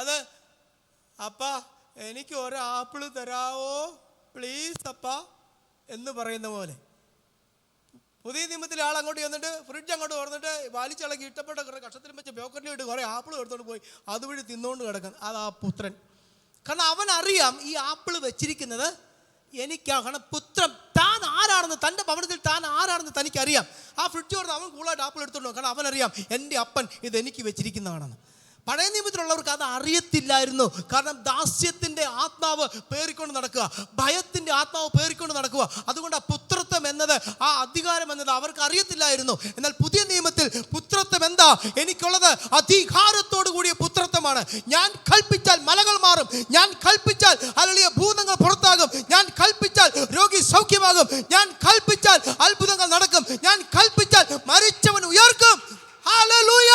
അത്, അപ്പാ എനിക്ക് ഒരു ആപ്പിൾ തരാവോ പ്ലീസ് അപ്പാ എന്ന് പറയുന്ന പോലെ. പുതിയ നിയമത്തിലെ ആൾ അങ്ങോട്ട് ചെന്നിട്ട് ഫ്രിഡ്ജ് അങ്ങോട്ട് തുറന്നിട്ട് വലിച്ചിളക്കി ഇഷ്ടപ്പെട്ട കുറേ കഷത്തിലും വെച്ച് പോക്കറ്റിൽ ഇട്ട് കുറേ ആപ്പിൾ എടുത്തോണ്ട് പോയി അതുവഴി തിന്നുകൊണ്ട് കിടക്കുന്നത്. അതാ പുത്രൻ. കാരണം അവൻ അറിയാം ഈ ആപ്പിൾ വെച്ചിരിക്കുന്നത് എനിക്കാണ്. കാരണം പുത്രൻ താൻ ആരാണെന്ന്, തൻ്റെ ഭവനത്തിൽ താൻ ആരാണെന്ന് തനിക്കറിയാം. ആ ഫ്രിഡ്ജ് തുറന്ന് അവൻ കൂളായിട്ട് ആപ്പിൾ എടുത്തോണ്ട്, കാരണം അവനറിയാം എൻ്റെ അപ്പൻ ഇത് എനിക്ക് വെച്ചിരിക്കുന്നതാണെന്ന്. പഴയ നിയമത്തിലുള്ളവർക്ക് അത് അറിയത്തില്ലായിരുന്നു. കാരണം ദാസ്യത്തിൻ്റെ ആത്മാവ് പേറിക്കൊണ്ട് നടക്കുക, ഭയത്തിൻ്റെ ആത്മാവ് പേറിക്കൊണ്ട് നടക്കുക. അതുകൊണ്ട് ആ പുത്രത്വം എന്നത്, ആ അധികാരം എന്നത് അവർക്ക് അറിയത്തില്ലായിരുന്നു. എന്നാൽ പുതിയ നിയമത്തിൽ പുത്രത്വം എന്താ? എനിക്കുള്ളത് അധികാരത്തോടു കൂടിയ പുത്രത്വമാണ്. ഞാൻ കൽപ്പിച്ചാൽ മലകൾ മാറും, ഞാൻ കൽപ്പിച്ചാൽ ഹല്ലേലൂയ ഭൂതങ്ങൾ പുറത്താകും, ഞാൻ കൽപ്പിച്ചാൽ രോഗി സൗഖ്യമാകും, ഞാൻ കൽപ്പിച്ചാൽ അത്ഭുതങ്ങൾ നടക്കും, ഞാൻ കൽപ്പിച്ചാൽ മരിച്ചവൻ ഉയർക്കും. ഹല്ലേലൂയ!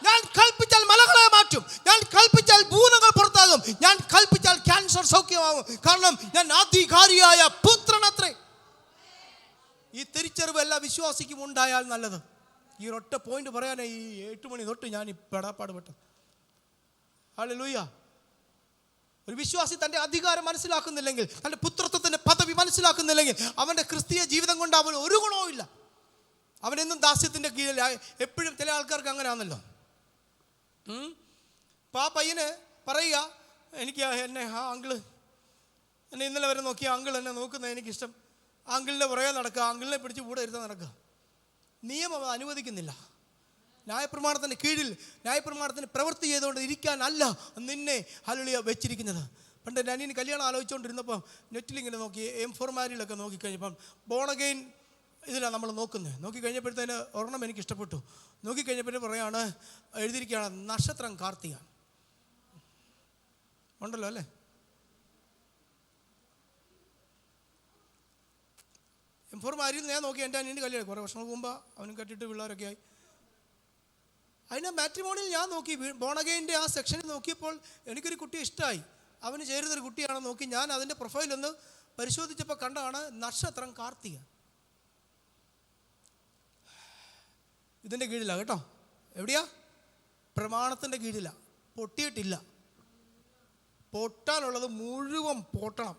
ഞാൻ കൽപ്പിച്ചാൽ മലകളെ മാറ്റും, ഞാൻ കൽപ്പിച്ചാൽ ഭൂതങ്ങൾ പുറത്താകും, ഞാൻ കൽപ്പിച്ചാൽ ക്യാൻസർ സൗഖ്യമാകും. കാരണം ഞാൻ അധികാരിയായ പുത്രനത്രേ. ഈ തിരിച്ചറിവ് എല്ലാ വിശ്വാസിക്കും ഉണ്ടായാൽ നല്ലത്. ഈ ഒറ്റ പോയിന്റ് പറയാനേ ഈ 8 മണി തൊട്ട് ഞാൻ ഈ പെടാപ്പാടുപെട്ടു. ഹല്ലേലൂയ! ഒരു വിശ്വാസി തൻ്റെ അധികാരം മനസ്സിലാക്കുന്നില്ലെങ്കിൽ, തൻ്റെ പുത്രത്വത്തിൻ്റെ പദവി മനസ്സിലാക്കുന്നില്ലെങ്കിൽ, അവൻ്റെ ക്രിസ്തീയ ജീവിതം കൊണ്ട് അവൻ ഒരു ഗുണവും ഇല്ല. അവനെന്നും ദാസ്യത്തിൻ്റെ കീഴിൽ. എപ്പോഴും ചില ആൾക്കാർക്ക് അങ്ങനെയാണല്ലോ. അപ്പോൾ ആ പയ്യന് പറയുക, എനിക്ക് എന്നെ ആ അങ്കിള് എന്നെ ഇന്നലെ വരെ നോക്കി, അങ്കിൾ എന്നെ നോക്കുന്നത് എനിക്കിഷ്ടം. അങ്കിളിൻ്റെ പുറകെ നടക്കുക, അങ്കിളിനെ പിടിച്ച് കൂടെ ഇരുത്താൻ നടക്കുക. നിയമം അനുവദിക്കുന്നില്ല. ന്യായപ്രമാണത്തിൻ്റെ കീഴിൽ ന്യായപ്രമാണത്തിന് പ്രവൃത്തി ചെയ്തുകൊണ്ട് ഇരിക്കാനല്ല നിന്നെ ഹല്ലേലൂയ വെച്ചിരിക്കുന്നത്. പണ്ട് എൻ്റെ അനിയന് കല്യാണം ആലോചിച്ചുകൊണ്ടിരുന്നപ്പോൾ നെറ്റിലിങ്ങനെ നോക്കി, M4 മാരിലൊക്കെ നോക്കിക്കഴിഞ്ഞപ്പം ബോൺ അഗെയിൻ ഇതിലാണ് നമ്മൾ നോക്കുന്നത്. നോക്കിക്കഴിഞ്ഞപ്പോഴത്തേന് ഒരെണ്ണം എനിക്ക് ഇഷ്ടപ്പെട്ടു. നോക്കിക്കഴിഞ്ഞപ്പോൾ പറയാണ്, എഴുതിയിരിക്കുകയാണ് നക്ഷത്രം കാർത്തിക ഉണ്ടല്ലോ അല്ലേ. M4 മാരിയിൽ ഞാൻ നോക്കി. എൻ്റെ അനിയൻ്റെ കല്യാണം കുറേ വർഷങ്ങൾക്ക് മുമ്പ് അവനും കെട്ടിട്ട് പിള്ളേരൊക്കെ ആയി. അതിൻ്റെ മാട്രിമോണിയിൽ ഞാൻ നോക്കി, ബോൺ അഗെയിൻ്റെ ആ സെക്ഷനിൽ നോക്കിയപ്പോൾ എനിക്കൊരു കുട്ടിയെ ഇഷ്ടമായി. അവന് ചേരുന്നൊരു കുട്ടിയാണെന്ന് നോക്കി ഞാൻ അതിൻ്റെ പ്രൊഫൈലൊന്ന് പരിശോധിച്ചപ്പോൾ കണ്ടാണ് നക്ഷത്രം കാർത്തിക. ഇതിൻ്റെ കീഴിലാണ് കേട്ടോ. എവിടെയാ? പ്രമാണത്തിൻ്റെ കീഴിലാണ്. പൊട്ടിയിട്ടില്ല. പൊട്ടാനുള്ളത് മുഴുവൻ പൊട്ടണം,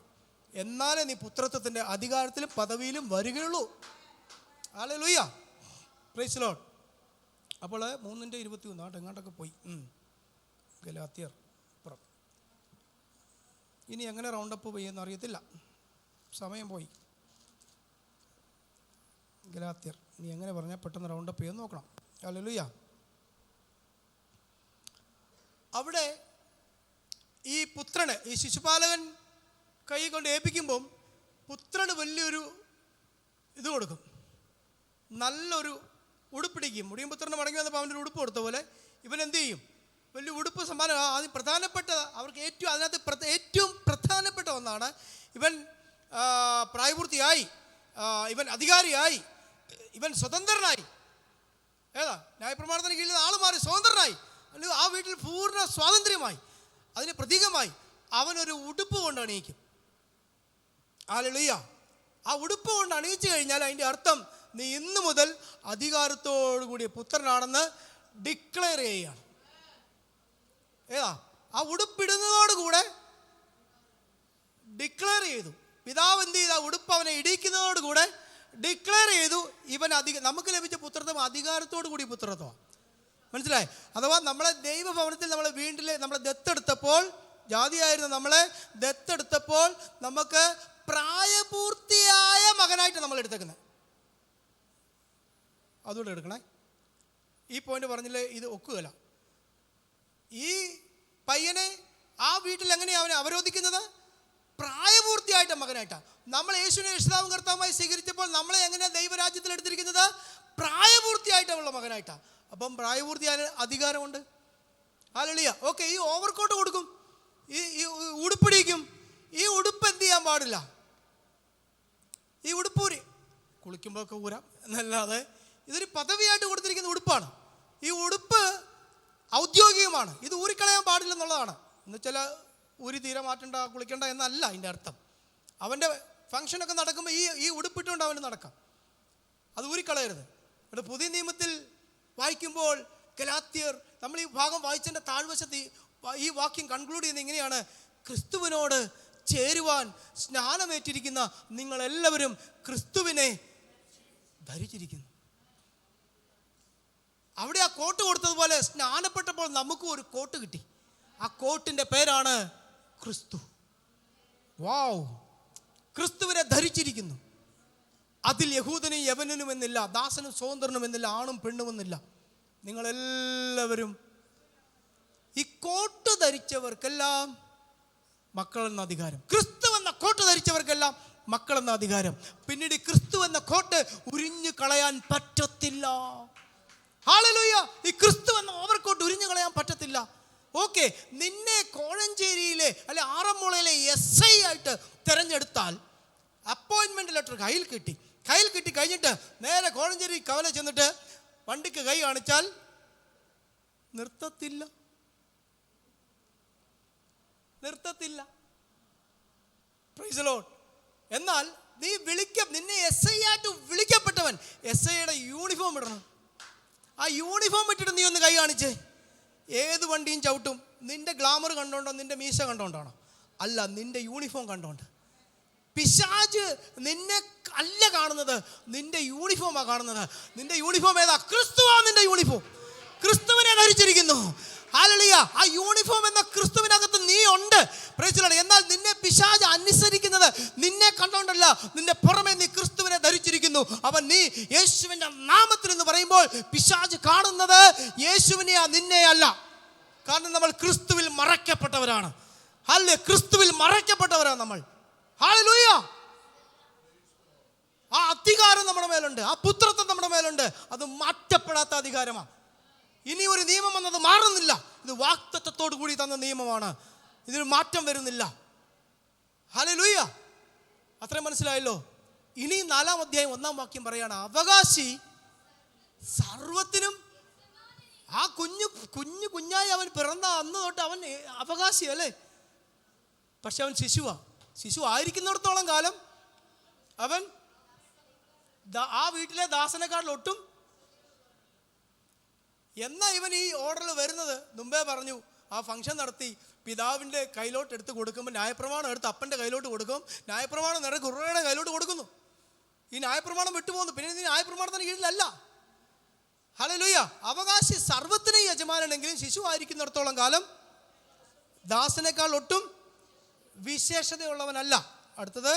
എന്നാലേ നീ പുത്രത്വത്തിൻ്റെ അധികാരത്തിലും പദവിയിലും വരികയുള്ളൂ. ഹല്ലേലൂയ! Price the Lord. അപ്പോൾ 3:21 എങ്ങാണ്ടൊക്കെ പോയി. ഗലാത്യർ പുറം. ഇനി എങ്ങനെ റൗണ്ടപ്പ് ചെയ്യുമെന്ന് അറിയത്തില്ല, സമയം പോയി. ഗലാത്യർ ഇനി എങ്ങനെ പറഞ്ഞാൽ പെട്ടെന്ന് റൗണ്ടപ്പ് ചെയ്യുമെന്ന് നോക്കണം. ഹല്ലേലൂയ! അവിടെ ഈ പുത്രന്, ഈ ശിശുപാലകൻ കൈ കൊണ്ട് ഏൽപ്പിക്കുമ്പം പുത്രന് വലിയൊരു ഇത് കൊടുക്കും, നല്ലൊരു ഉടുപ്പിടിക്കും. മുടിയും പുത്രന് മടങ്ങി വന്നപ്പോൾ അവൻ്റെ ഒരു ഉടുപ്പ് കൊടുത്ത പോലെ ഇവൻ എന്ത് ചെയ്യും? വലിയ ഉടുപ്പ് സമ്മാനം. അതിന് പ്രധാനപ്പെട്ട, അവർക്ക് അതിനകത്ത് ഏറ്റവും പ്രധാനപ്പെട്ട ഒന്നാണ് ഇവൻ പ്രായപൂർത്തിയായി, ഇവൻ അധികാരിയായി, ഇവൻ സ്വതന്ത്രനായി. ഏതാ? ന്യായപ്രമാണത്തിന് കീഴിൽ ആൾ മാറി സ്വതന്ത്രനായി, അല്ലെങ്കിൽ ആ വീട്ടിൽ പൂർണ്ണ സ്വാതന്ത്ര്യമായി. അതിന് പ്രതീകമായി അവനൊരു ഉടുപ്പ് കൊണ്ട് അണിയിക്കും. ഹല്ലേലൂയ! ആ ഉടുപ്പ് കൊണ്ട് അണിയിച്ചു കഴിഞ്ഞാൽ അതിൻ്റെ അർത്ഥം നീ ഇന്നു മുതൽ അധികാരത്തോടു കൂടിയ പുത്രനാണെന്ന് ഡിക്ലെയർ ചെയ്യുകയാണ്. ഏതാ? ആ ഉടുപ്പിടുന്നതോടുകൂടെ ഡിക്ലെയർ ചെയ്തു. പിതാവ് എന്ത് ചെയ്തു? ആ ഉടുപ്പ് അവനെ ഇടിക്കുന്നതോടുകൂടെ ഡിക്ലെയർ ചെയ്തു ഇവൻ നമുക്ക് ലഭിച്ച പുത്രത്വം അധികാരത്തോടു കൂടി പുത്രത്വമാണ്. മനസ്സിലായി? അഥവാ നമ്മളെ ദൈവഭവനത്തിൽ നമ്മളെ വീട്ടിൽ നമ്മളെ ദത്തെടുത്തപ്പോൾ, ജാതിയായിരുന്നു നമ്മളെ ദത്തെടുത്തപ്പോൾ നമുക്ക് പ്രായപൂർത്തിയായ മകനായിട്ട് നമ്മൾ എടുത്തേക്കുന്നത്. അതുകൊണ്ട് എടുക്കണേ. ഈ പോയിന്റ് പറഞ്ഞില്ലേ, ഇത് ഒക്കുകയില്ല. ഈ പയ്യനെ ആ വീട്ടിൽ എങ്ങനെയാണ് അവനെ അവരോധിക്കുന്നത്? പ്രായപൂർത്തിയായിട്ട് മകനായിട്ടാണ്. നമ്മൾ യേശുവിനെ രക്ഷിതാവും കർത്താവുമായി സ്വീകരിച്ചപ്പോൾ നമ്മളെ എങ്ങനെയാണ് ദൈവരാജ്യത്തിൽ എടുത്തിരിക്കുന്നത്? പ്രായപൂർത്തിയായിട്ടുള്ള മകനായിട്ടാണ്. അപ്പം പ്രായപൂർത്തിയായ അധികാരമുണ്ട്. ഹല്ലേലൂയ! ഓക്കെ, ഈ ഓവർകോട്ട് കൊടുക്കും, ഈ ഉടുപ്പിടിക്കും. ഈ ഉടുപ്പ് എന്ത് ചെയ്യാൻ പാടില്ല? ഈ ഉടുപ്പൂരി കുളിക്കുമ്പോഴൊക്കെ ഊരാം എന്നല്ലാതെ ഇതൊരു പദവിയായിട്ട് കൊടുത്തിരിക്കുന്ന ഉടുപ്പാണ്. ഈ ഉടുപ്പ് ഔദ്യോഗികമാണ്. ഇത് ഊരിക്കളയാൻ പാടില്ലെന്നുള്ളതാണ്. എന്നുവെച്ചാൽ ഊരി തീരെ മാറ്റണ്ട, കുളിക്കണ്ട എന്നല്ല അതിൻ്റെ അർത്ഥം. അവൻ്റെ ഫംഗ്ഷനൊക്കെ നടക്കുമ്പോൾ ഈ ഉടുപ്പിട്ടുകൊണ്ട് അവന് നടക്കാം. അത് ഊരിക്കളയരുത്. ഇവിടെ പുതിയ നിയമത്തിൽ വായിക്കുമ്പോൾ ഗലാത്യർ, നമ്മൾ ഈ ഭാഗം വായിച്ചതിൻ്റെ താഴ്വശത്ത് ഈ വാക്യം കൺക്ലൂഡ് ചെയ്യുന്നത് ഇങ്ങനെയാണ്: ക്രിസ്തുവിനോട് ചേരുവാൻ സ്നാനമേറ്റിരിക്കുന്ന നിങ്ങളെല്ലാവരും ക്രിസ്തുവിനെ ധരിച്ചിരിക്കുന്നു. അവിടെ ആ കോട്ട് കൊടുത്തതുപോലെ സ്നാനപ്പെട്ടപ്പോൾ നമുക്കും ഒരു കോട്ട് കിട്ടി. ആ കോട്ടിൻ്റെ പേരാണ് ക്രിസ്തു. വാവ്! ക്രിസ്തുവിനെ ധരിച്ചിരിക്കുന്നു. അതിൽ യഹൂദനും യവനനും എന്നില്ല, ദാസനും സ്വതന്ത്രനും എന്നില്ല, ആണും പെണ്ണുമെന്നില്ല. നിങ്ങളെല്ലാവരും ഈ കോട്ട് ധരിച്ചവർക്കെല്ലാം മക്കൾ എന്ന അധികാരം. ക്രിസ്തു എന്ന കോട്ട് ധരിച്ചവർക്കെല്ലാം മക്കൾ എന്ന അധികാരം. പിന്നീട് ക്രിസ്തു എന്ന കോട്ട് ഉരിഞ്ഞു കളയാൻ പറ്റത്തില്ല. ഹല്ലേലൂയ! ഈ ക്രിസ്തു എന്ന ഓവർകോട്ട് ഉരിഞ്ഞു കളയാൻ പറ്റത്തില്ല. ഓക്കെ, നിന്നെ കോഴഞ്ചേരിയിലെ അല്ലെ ആറന്മുളയിലെ SI ആയിട്ട് തിരഞ്ഞെടുത്താൽ അപ്പോയിൻമെന്റ് ലെറ്റർ കയ്യിൽ കിട്ടി കഴിഞ്ഞിട്ട് നേരെ കോഴഞ്ചേരി കവല ചെന്നിട്ട് വണ്ടിക്ക് കൈ കാണിച്ചാൽ നിർത്തത്തില്ല. Price the Lord. എന്നാൽ നിന്നെ SI ആയിട്ട് വിളിക്കപ്പെട്ടവൻ SIയുടെ യൂണിഫോം ഇടണം. ആ യൂണിഫോം ഇട്ടിട്ട് നീ ഒന്ന് കൈ കാണിച്ചേ. ഏത് വണ്ടിയും ചവിട്ടും. നിന്റെ ഗ്ലാമർ കണ്ടോണ്ടോ, നിന്റെ മീശ കണ്ടോണ്ടാണോ? അല്ല, നിന്റെ യൂണിഫോം കണ്ടോണ്ട്. പിശാച് നിന്നെ അല്ല കാണുന്നത്, നിന്റെ യൂണിഫോമാ കാണുന്നത്. നിന്റെ യൂണിഫോം ഏതാ? ക്രിസ്തുവാ നിന്റെ യൂണിഫോം. ക്രിസ്തുവിനെ ധരിച്ചിരിക്കുന്നു. ഹല്ലേലൂയ! ആ യൂണിഫോം എന്ന ക്രിസ്തുവിനകത്ത് നീ ഉണ്ട്. Price the Lord. എന്നാൽ നിന്നെ പിശാച് അനുസരിക്കുന്നത് നിന്നെ കണ്ടോണ്ടല്ല, നിന്റെ പുറമെ നീ ക്രിസ്തുവിനെ ധരിച്ചിരിക്കുന്നു. അവൻ നീ യേശുവിന്റെ നാമത്തിൽ എന്ന് പറയുമ്പോൾ പിശാച് കാണുന്നത് യേശുവിനെയാ, നിന്നെയല്ല. കാരണം നമ്മൾ ക്രിസ്തുവിൽ മറയ്ക്കപ്പെട്ടവരാണ്. ഹല്ലേലൂയ! ക്രിസ്തുവിൽ മറയ്ക്കപ്പെട്ടവരാണ് നമ്മൾ. ഹല്ലേലൂയ! ആ അധികാരം നമ്മുടെ മേലുണ്ട്, ആ പുത്രത്വം നമ്മുടെ മേലുണ്ട്. അത് മാറ്റപ്പെടാത്ത അധികാരമാണ്. ഇനി ഒരു നിയമം വന്നത് മാറുന്നില്ല. ഇത് വാഗ്ദത്തത്തോടു കൂടി തന്ന നിയമമാണ്. ഇതിന് മാറ്റം വരുന്നില്ല. ഹല്ലേലൂയ! അത്രയും മനസ്സിലായല്ലോ. ഇനി 4-ാം അധ്യായം 1-ാം വാക്യം പറയാണ്, അവകാശി സർവത്തിനും. ആ കുഞ്ഞായി അവൻ പിറന്ന അന്ന് തൊട്ട് അവൻ അവകാശി അല്ലേ? പക്ഷെ അവൻ ശിശു ആയിരിക്കുന്നിടത്തോളം കാലം അവൻ ആ വീട്ടിലെ ദാസനെക്കാൾ ഒട്ടും. എന്നാ ഇവൻ ഈ ഓർഡറിൽ വരുന്നത്? മുമ്പേ പറഞ്ഞു, ആ ഫംഗ്ഷൻ നടത്തി പിതാവിൻ്റെ കയ്യിലോട്ട് എടുത്ത് കൊടുക്കുമ്പോൾ ന്യായപ്രമാണം എടുത്ത് അപ്പൻ്റെ കയ്യിലോട്ട് കൊടുക്കും. ന്യായപ്രമാണം നേരെ കുറുവയുടെ കയ്യിലോട്ട് കൊടുക്കുന്നു. ഈ ന്യായപ്രമാണം വിട്ടുപോകുന്നു. പിന്നെ നീ ന്യായപ്രമാണത്തിന് കീഴിലല്ല. ഹല്ലേലൂയ! അവകാശി സർവ്വത്തിനും യജമാനെങ്കിലും ശിശു ആയിരിക്കുന്നിടത്തോളം കാലം ദാസനേക്കാൾ ഒട്ടും വിശേഷതയുള്ളവനല്ല. അടുത്തത്,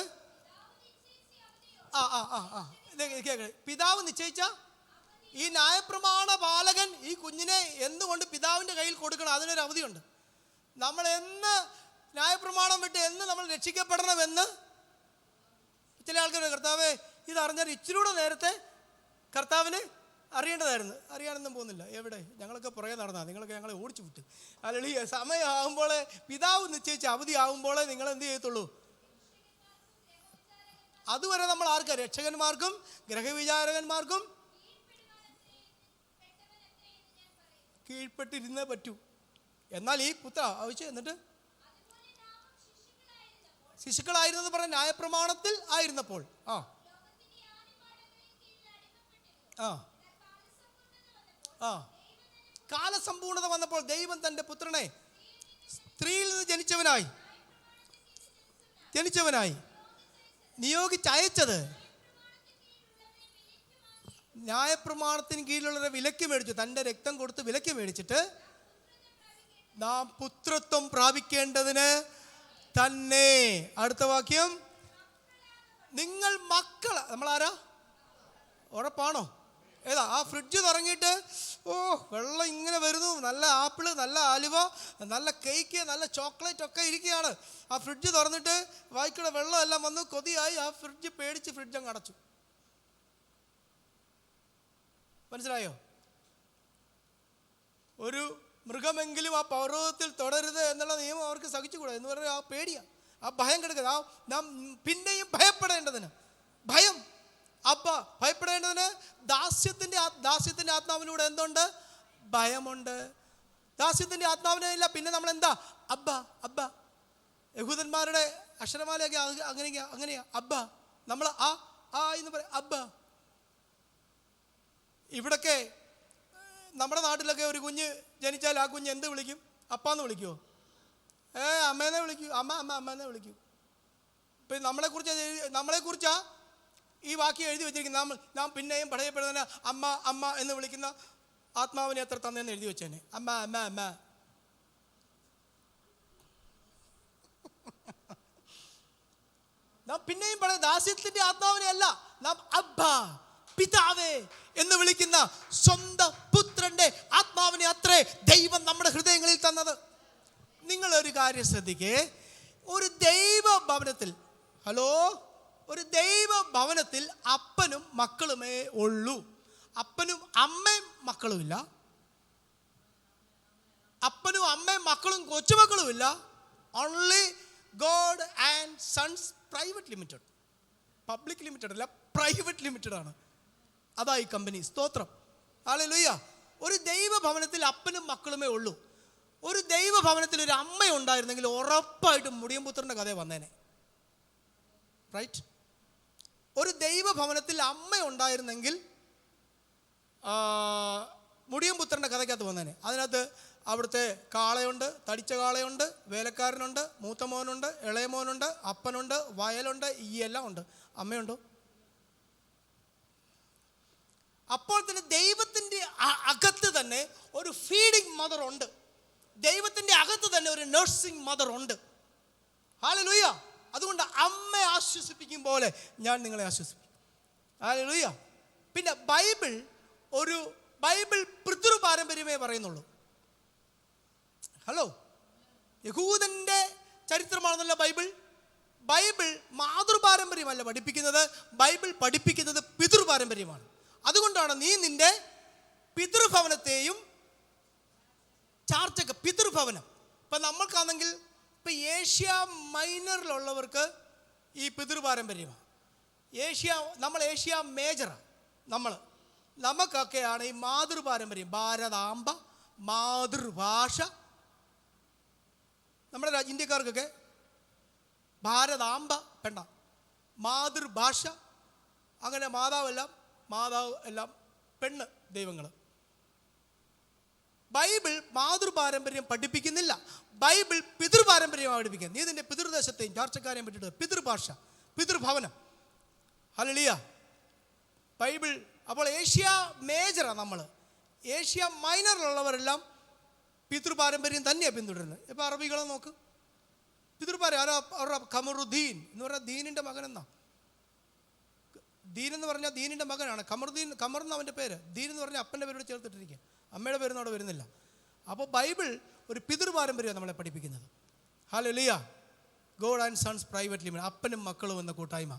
പിതാവ് നിശ്ചയിച്ച ഈ ന്യായപ്രമാണ പാലകൻ ഈ കുഞ്ഞിനെ എന്തുകൊണ്ട് പിതാവിൻ്റെ കയ്യിൽ കൊടുക്കണം? അതിനൊരു അവധിയുണ്ട്. നമ്മൾ എന്ന് ന്യായപ്രമാണം വിട്ട് എന്ന് നമ്മൾ രക്ഷിക്കപ്പെടണമെന്ന് ചില ആൾക്കാർ, കർത്താവേ ഇതറിഞ്ഞാൽ ഇച്ചിരൂടെ നേരത്തെ കർത്താവിന് അറിയേണ്ടതായിരുന്നു. അറിയാനൊന്നും പോകുന്നില്ല. എവിടെ? ഞങ്ങളൊക്കെ പുറകെ നടന്നാൽ നിങ്ങളൊക്കെ ഞങ്ങളെ ഓടിച്ചു വിട്ട്. അല്ലെങ്കിൽ സമയമാകുമ്പോളെ, പിതാവ് നിശ്ചയിച്ച അവധി ആകുമ്പോളേ നിങ്ങൾ എന്ത് ചെയ്യത്തുള്ളൂ? അതുവരെ നമ്മൾ ആർക്കാ? രക്ഷകന്മാർക്കും ഗ്രഹവിചാരകന്മാർക്കും കീഴ്പ്പെട്ടിരുന്നേ പറ്റൂ. എന്നാൽ ഈ പുത്ര ആവശ്യം എന്നിട്ട് ശിശുക്കളായിരുന്നത് പറഞ്ഞ ന്യായപ്രമാണത്തിൽ ആയിരുന്നപ്പോൾ കാലസമ്പൂർണത വന്നപ്പോൾ ദൈവം തൻ്റെ പുത്രനെ സ്ത്രീയിൽ നിന്ന് ജനിച്ചവനായി നിയോഗിച്ചയച്ചത് ന്യായപ്രമാണത്തിന് കീഴിലുള്ളവരെ വിലക്ക് മേടിച്ചു. തൻ്റെ രക്തം കൊടുത്ത് വിലക്ക് മേടിച്ചിട്ട് നാം പുത്രത്വം പ്രാപിക്കേണ്ടതിന് തന്നെ. അടുത്ത വാക്യം, നിങ്ങൾ മക്കൾ. നമ്മളാരാ? ഉറപ്പാണോ? ഏതാ? ആ ഫ്രിഡ്ജ് തുറങ്ങിയിട്ട് വെള്ളം ഇങ്ങനെ വരുന്നു. നല്ല ആപ്പിള്, നല്ല ആലുവ, നല്ല കേക്ക്, നല്ല ചോക്ലേറ്റ് ഒക്കെ ഇരിക്കുകയാണ്. ആ ഫ്രിഡ്ജ് തുറന്നിട്ട് വായിക്കുള്ള വെള്ളം എല്ലാം വന്നു, കൊതിയായി. ആ ഫ്രിഡ്ജ് പേടിച്ച് ഫ്രിഡ്ജ് അങ്ങ് അടച്ചു. മനസ്സിലായോ? ഒരു മൃഗമെങ്കിലും ആ പർവ്വതത്തിൽ തുടരുത് എന്നുള്ള നിയമം അവർക്ക് സഹിച്ചുകൂടാ എന്ന് പറഞ്ഞാൽ ആ പേടിയാ, ആ ഭയം കിടക്കുക. നാം പിന്നെയും ഭയപ്പെടേണ്ടതിന് ഭയം. ഭയപ്പെടേണ്ടതിന് ദാസ്യത്തിൻ്റെ ആത്മാവിലൂടെ എന്തുണ്ട്? ഭയമുണ്ട്. ദാസ്യത്തിൻ്റെ ആത്മാവിനില്ല. പിന്നെ നമ്മൾ എന്താ? അബ്ബ. യഹൂദന്മാരുടെ അക്ഷരമാലയൊക്കെ അങ്ങനെയാ അബ്ബ. നമ്മൾ ആ എന്ന് പറയും, അബ്ബ. ഇവിടൊക്കെ നമ്മുടെ നാട്ടിലൊക്കെ ഒരു കുഞ്ഞ് ജനിച്ചാൽ ആ കുഞ്ഞ് എന്ത് വിളിക്കും? അപ്പാന്ന് വിളിക്കുമോ? അമ്മേനെ വിളിക്കൂ. അമ്മേനെ വിളിക്കൂ. ഇപ്പം നമ്മളെക്കുറിച്ചാ ഈ വാക്യം എഴുതി വെച്ചിരിക്കുന്നത്. നാം പിന്നെയും പടയപ്പെടുന്നതിന് അമ്മ എന്ന് വിളിക്കുന്ന ആത്മാവിനെ എത്ര തന്നെന്ന് എഴുതി വെച്ചേനെ. അമ്മ. നാം പിന്നെയും പറയും ദാസ്യത്തിന്റെ ആത്മാവിനെ അല്ല, നാം അബ്ബാ പിതാവേ എന്ന് വിളിക്കുന്ന സ്വന്തം പുത്രന്റെ ആത്മാവിനെ അത്രേ ദൈവം നമ്മുടെ ഹൃദയങ്ങളിൽ തന്നത്. നിങ്ങളൊരു കാര്യം ശ്രദ്ധിക്കേ, ഒരു ദൈവ ഭവനത്തിൽ, ഒരു ദൈവ ഭവനത്തിൽ അപ്പനും മക്കളുമേ ഉള്ളൂ. അപ്പനും അമ്മയും മക്കളുമില്ല, അപ്പനും അമ്മയും മക്കളും കൊച്ചുമക്കളുമില്ല. Only God and sons private limited. Public limited അല്ല, പ്രൈവറ്റ് ലിമിറ്റഡ് ആണ്. അതായി കമ്പനി. സ്തോത്രം, ഹല്ലേലൂയ. ഒരു ദൈവഭവനത്തിൽ അപ്പനും മക്കളുമേ ഉള്ളൂ. ഒരു ദൈവഭവനത്തിൽ ഒരു അമ്മ ഉണ്ടായിരുന്നെങ്കിൽ ഉറപ്പായിട്ടും മുടിയൻപുത്രൻ്റെ കഥ വന്നേനെ. റൈറ്റ്? ഒരു ദൈവഭവനത്തിൽ അമ്മ ഉണ്ടായിരുന്നെങ്കിൽ മുടിയൻപുത്രൻ്റെ കഥയ്ക്കകത്ത് വന്നേനെ. അതിനകത്ത് അവിടുത്തെ കാളയുണ്ട്, തടിച്ച കാളയുണ്ട്, വേലക്കാരനുണ്ട്, മൂത്ത മോനുണ്ട്, ഇളയ മോനുണ്ട്, അപ്പനുണ്ട്, വയലുണ്ട്, ഈ എല്ലാം ഉണ്ട്. അമ്മയുണ്ടോ? അപ്പോൾ തന്നെ ദൈവത്തിൻ്റെ അകത്ത് തന്നെ ഒരു ഫീഡിങ് മദർ ഉണ്ട്. ദൈവത്തിൻ്റെ അകത്ത് തന്നെ ഒരു നഴ്സിംഗ് മദർ ഉണ്ട്. ഹല്ലേലൂയ. അതുകൊണ്ട് അമ്മയെ ആശ്വസിപ്പിക്കും പോലെ ഞാൻ നിങ്ങളെ ആശ്വസിപ്പിക്കും. ഹല്ലേലൂയ. പിന്നെ ബൈബിൾ പിതൃ പാരമ്പര്യമേ പറയുന്നുള്ളൂ. യഹൂദന്റെ ചരിത്രമാണെന്നല്ല ബൈബിൾ മാതൃപാരമ്പര്യമല്ല പഠിപ്പിക്കുന്നത്. ബൈബിൾ പഠിപ്പിക്കുന്നത് പിതൃപാരമ്പര്യമാണ്. അതുകൊണ്ടാണ് നീ നിന്റെ പിതൃഭവനത്തെയും പിതൃഭവനം. ഇപ്പം നമ്മൾക്കാണെങ്കിൽ ഇപ്പം ഏഷ്യ മൈനറിലുള്ളവർക്ക് ഈ പിതൃപാരമ്പര്യമാണ്. നമ്മൾ ഏഷ്യ മേജറാണ്. നമുക്കൊക്കെയാണ് ഈ മാതൃപാരമ്പര്യം. ഭാരതാംബ, മാതൃഭാഷ. നമ്മുടെ ഇന്ത്യക്കാർക്കൊക്കെ ഭാരതാംബ വേണ്ട, മാതൃഭാഷ. അങ്ങനെ മാതാവ് എല്ലാം പെണ്ണ് ദൈവങ്ങൾ. ബൈബിൾ മാതൃപാരമ്പര്യം പഠിപ്പിക്കുന്നില്ല. ബൈബിൾ പിതൃപാരമ്പര്യമാണ് പഠിപ്പിക്കുന്നത്. നീ നിന്റെ പിതൃദേശത്തെയും ചാർച്ചക്കാരെയും പറ്റിയിട്ട് പിതൃഭാഷ, പിതൃഭവനം. ഹല്ലേലൂയ. ബൈബിൾ അപ്പോൾ ഏഷ്യ മേജറാണ്. നമ്മൾ ഏഷ്യ മൈനറിലുള്ളവരെല്ലാം പിതൃപാരമ്പര്യം തന്നെയാണ് പിന്തുടരുന്നത്. ഇപ്പോൾ അറബികളെ നോക്ക്, അവരുടെ ഖമറുദ്ദീൻ എന്ന് പറഞ്ഞാൽ ദീനിൻ്റെ മകനെന്നാ. ദീൻ എന്ന് പറഞ്ഞാൽ ദീനിൻ്റെ മകനാണ്. ഖമർ എന്ന് അവൻ്റെ പേര്. ദീൻ എന്ന് പറഞ്ഞാൽ അപ്പൻ്റെ പേരോട് ചേർത്തിട്ടിരിക്കുക, അമ്മയുടെ പേരൊന്നും അവിടെ വരുന്നില്ല. അപ്പോൾ ബൈബിൾ ഒരു പിതൃപാരമ്പര്യമാണ് നമ്മളെ പഠിപ്പിക്കുന്നത്. Hallelujah. God and sons private limited. അപ്പനും മക്കളും എന്ന കൂട്ടായ്മ.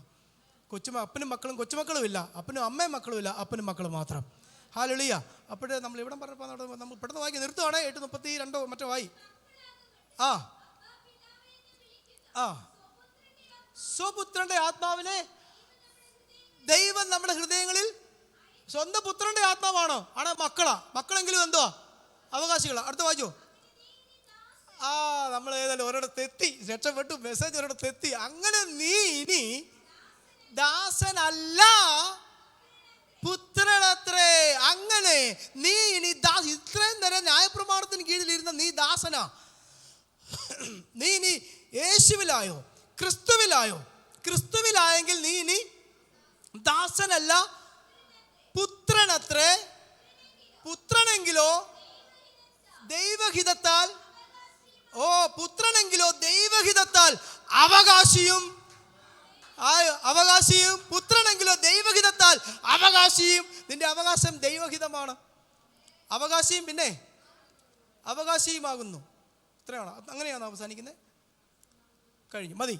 അപ്പനും മക്കളും കൊച്ചുമക്കളും ഇല്ല, അപ്പനും അമ്മയും മക്കളും ഇല്ല, അപ്പനും മക്കളും മാത്രം. ഹല്ലേലൂയ. അപ്പോഴേ നമ്മൾ ഇവിടെ പറഞ്ഞപ്പോൾ നമ്മൾ പെട്ടെന്ന് വായിക്കുക. നിർത്തുവാണേ, 8:32 മറ്റോ ആയി. സ്വപുത്രന്റെ ആത്മാവിനെ ദൈവം നമ്മുടെ ഹൃദയങ്ങളിൽ. സ്വന്തം പുത്രന്റെ ആത്മാവാണോ? ആണോ? മക്കളെങ്കിലും എന്തുവാ? അവകാശികളാ. അടുത്ത വായിച്ചോ. നമ്മൾ ഏതായാലും ഒരിടത്ത് എത്തി, രക്ഷപ്പെട്ടു. മെസ്സേജ് ഒരിടത്ത് എത്തി. അങ്ങനെ നീ ഇനി ദാസനല്ല, പുത്രനത്രേ. അങ്ങനെ നീ ഇനി ഇത്രയും നേരം ന്യായപ്രമാണത്തിന് കീഴിലിരുന്ന നീ ദാസനാ. നീ ഇനി യേശുവിലായോ, ക്രിസ്തുവിലായോ? ക്രിസ്തുവിലായെങ്കിൽ നീ ഇനി ദാസനല്ല, പുത്രനത്രേ. പുത്രനെങ്കിലോ ദൈവഹിതത്താൽ അവകാശിയും. പുത്രനെങ്കിലോ ദൈവഹിതത്താൽ അവകാശിയും. നിന്റെ അവകാശം ദൈവഹിതമാണ്. അവകാശിയും പിന്നെ അവകാശിയുമാകുന്നു. ഇത്രയാണ്. അങ്ങനെയാണ് അവസാനിക്കുന്നത്. കഴിഞ്ഞു, മതി.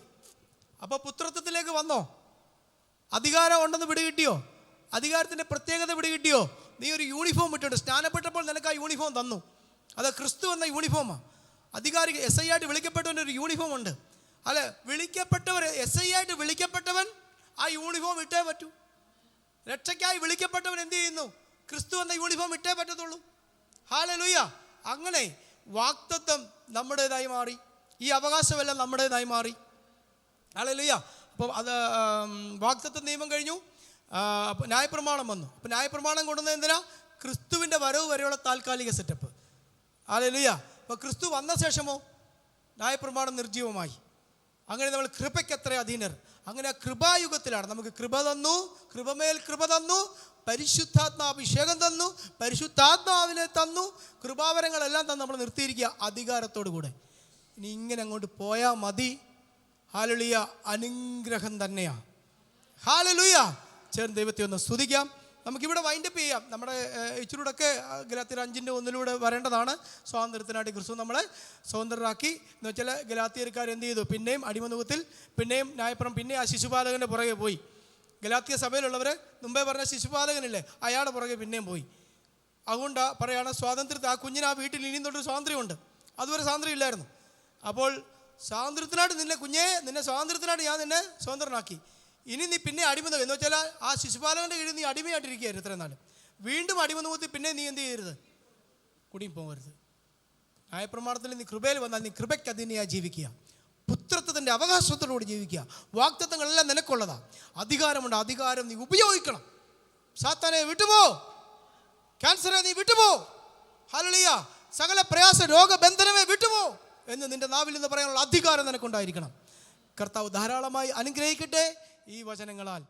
അപ്പോൾ പുത്രത്വത്തിലേക്ക് വന്നോ? അധികാരം ഉണ്ടെന്ന് പിടികിട്ടിയോ? അധികാരത്തിൻ്റെ പ്രത്യേകത പിടികിട്ടിയോ? നീ ഒരു യൂണിഫോം ഇട്ടുണ്ട്. സ്നാനപ്പെട്ടപ്പോൾ നിനക്ക് ആ യൂണിഫോം തന്നു. അത് ക്രിസ്തു എന്ന യൂണിഫോമാണ്. അധികാരി SI ആയിട്ട് വിളിക്കപ്പെട്ടവൻ്റെ ഒരു യൂണിഫോം ഉണ്ട്. അല്ലെ, SI ആയിട്ട് വിളിക്കപ്പെട്ടവൻ ആ യൂണിഫോം ഇട്ടേ പറ്റൂ. രക്ഷയ്ക്കായി വിളിക്കപ്പെട്ടവൻ എന്ത് ചെയ്യുന്നു? ക്രിസ്തു എന്ന യൂണിഫോം ഇട്ടേ പറ്റത്തുള്ളൂ. ഹല്ലേലൂയ. അങ്ങനെ വാഗ്ദത്തം നമ്മുടേതായി മാറി. ഈ അവകാശമെല്ലാം നമ്മുടേതായി മാറി. ഹല്ലേലൂയ. അപ്പോൾ അത് വാഗ്ദത്ത നിയമം കഴിഞ്ഞു. ന്യായപ്രമാണം വന്നു. അപ്പോൾ ന്യായപ്രമാണം കൊണ്ടുവന്നത് എന്തിനാ? ക്രിസ്തുവിൻ്റെ വരവ് വരെയുള്ള താൽക്കാലിക സെറ്റപ്പ്. ഹല്ലേലൂയ. അപ്പോൾ ക്രിസ്തു വന്ന ശേഷമോ ന്യായപ്രമാണം നിർജ്ജീവമായി. അങ്ങനെ നമ്മൾ കൃപയ്ക്ക് എത്ര അധീനർ. അങ്ങനെ ആ കൃപായുഗത്തിലാണ്. നമുക്ക് കൃപ തന്നു, കൃപമേൽ കൃപ തന്നു, പരിശുദ്ധാത്മാഭിഷേകം തന്നു, പരിശുദ്ധാത്മാവിനെ തന്നു, കൃപാവരങ്ങളെല്ലാം തന്നു നമ്മൾ നിർത്തിയിരിക്കുക അധികാരത്തോടു കൂടെ. ഇനി ഇങ്ങനെ അങ്ങോട്ട് പോയാൽ മതി. ഹല്ലേലൂയ അനുഗ്രഹം തന്നെയാണ്. ഹല്ലേലൂയ. ചേർന്ന് ദൈവത്തെ ഒന്ന് സ്തുതിക്കാം. നമുക്കിവിടെ വൈൻഡപ്പ് ചെയ്യാം. നമ്മുടെ ഇച്ചിരൂടൊക്കെ ഗലാത്യർ 5:1 വരേണ്ടതാണ്. സ്വാതന്ത്ര്യത്തിനായിട്ട് ക്രിസ്തു നമ്മളെ സ്വതന്ത്രരാക്കി എന്ന് വെച്ചാൽ ഗലാത്യർക്കാർ എന്ത് ചെയ്തു? പിന്നെയും അടിമനുഖത്തിൽ, പിന്നെയും ന്യായപ്രം, പിന്നെ ആ ശിശുപാലകൻ്റെ പുറകെ പോയി. ഗലാത്യ സഭയിലുള്ളവർ മുമ്പേ പറഞ്ഞ ശിശുപാലകനില്ലേ, അയാളുടെ പുറകെ പിന്നെയും പോയി. അതുകൊണ്ട് പറയുകയാണ് സ്വാതന്ത്ര്യത്തിൽ ആ കുഞ്ഞിന് ആ വീട്ടിൽ ഇനിയും തൊട്ട് സ്വാതന്ത്ര്യമുണ്ട്. അതുവരെ സ്വാതന്ത്ര്യം ഇല്ലായിരുന്നു. അപ്പോൾ സ്വാതന്ത്ര്യത്തിനായിട്ട് നിന്നെ സ്വാതന്ത്ര്യത്തിനായിട്ട് ഞാൻ നിന്നെ സ്വതന്ത്രനാക്കി. ഇനി നീ പിന്നെ അടിമനുഖം എന്ന് വെച്ചാൽ ആ ശിശുപാലകൻ്റെ കീഴിൽ നീ അടിമയായിട്ടിരിക്കുകയായിരുന്നു ഇത്രയും നാൾ. വീണ്ടും അടിമനുഖത്തിൽ പിന്നെ നീ എന്ത് ചെയ്യരുത്? കുടിയും പോകരുത്. ന്യായപ്രമാണത്തിൽ നീ കൃപയിൽ വന്നാൽ നീ കൃപയ്ക്ക് അധീനയായി ജീവിക്കുക. പുത്രത്വത്തിൻ്റെ അവകാശത്തോടുകൂടി ജീവിക്കുക. വാഗ്ദത്തങ്ങളെല്ലാം നിനക്കുള്ളതാണ്. അധികാരമുണ്ട്. അധികാരം നീ ഉപയോഗിക്കണം. സാത്താനെ വിട്ടുപോ, ക്യാൻസറെ നീ വിട്ടുപോ, ഹല്ലേലൂയ, സകല പ്രയാസ രോഗബന്ധനമേ വിട്ടുപോ എന്ന് നിന്റെ നാവിൽ നിന്ന് പറയാനുള്ള അധികാരം നിനക്കുണ്ടായിരിക്കണം. കർത്താവ് ധാരാളമായി അനുഗ്രഹിക്കട്ടെ ഈ വചനങ്ങളാൽ.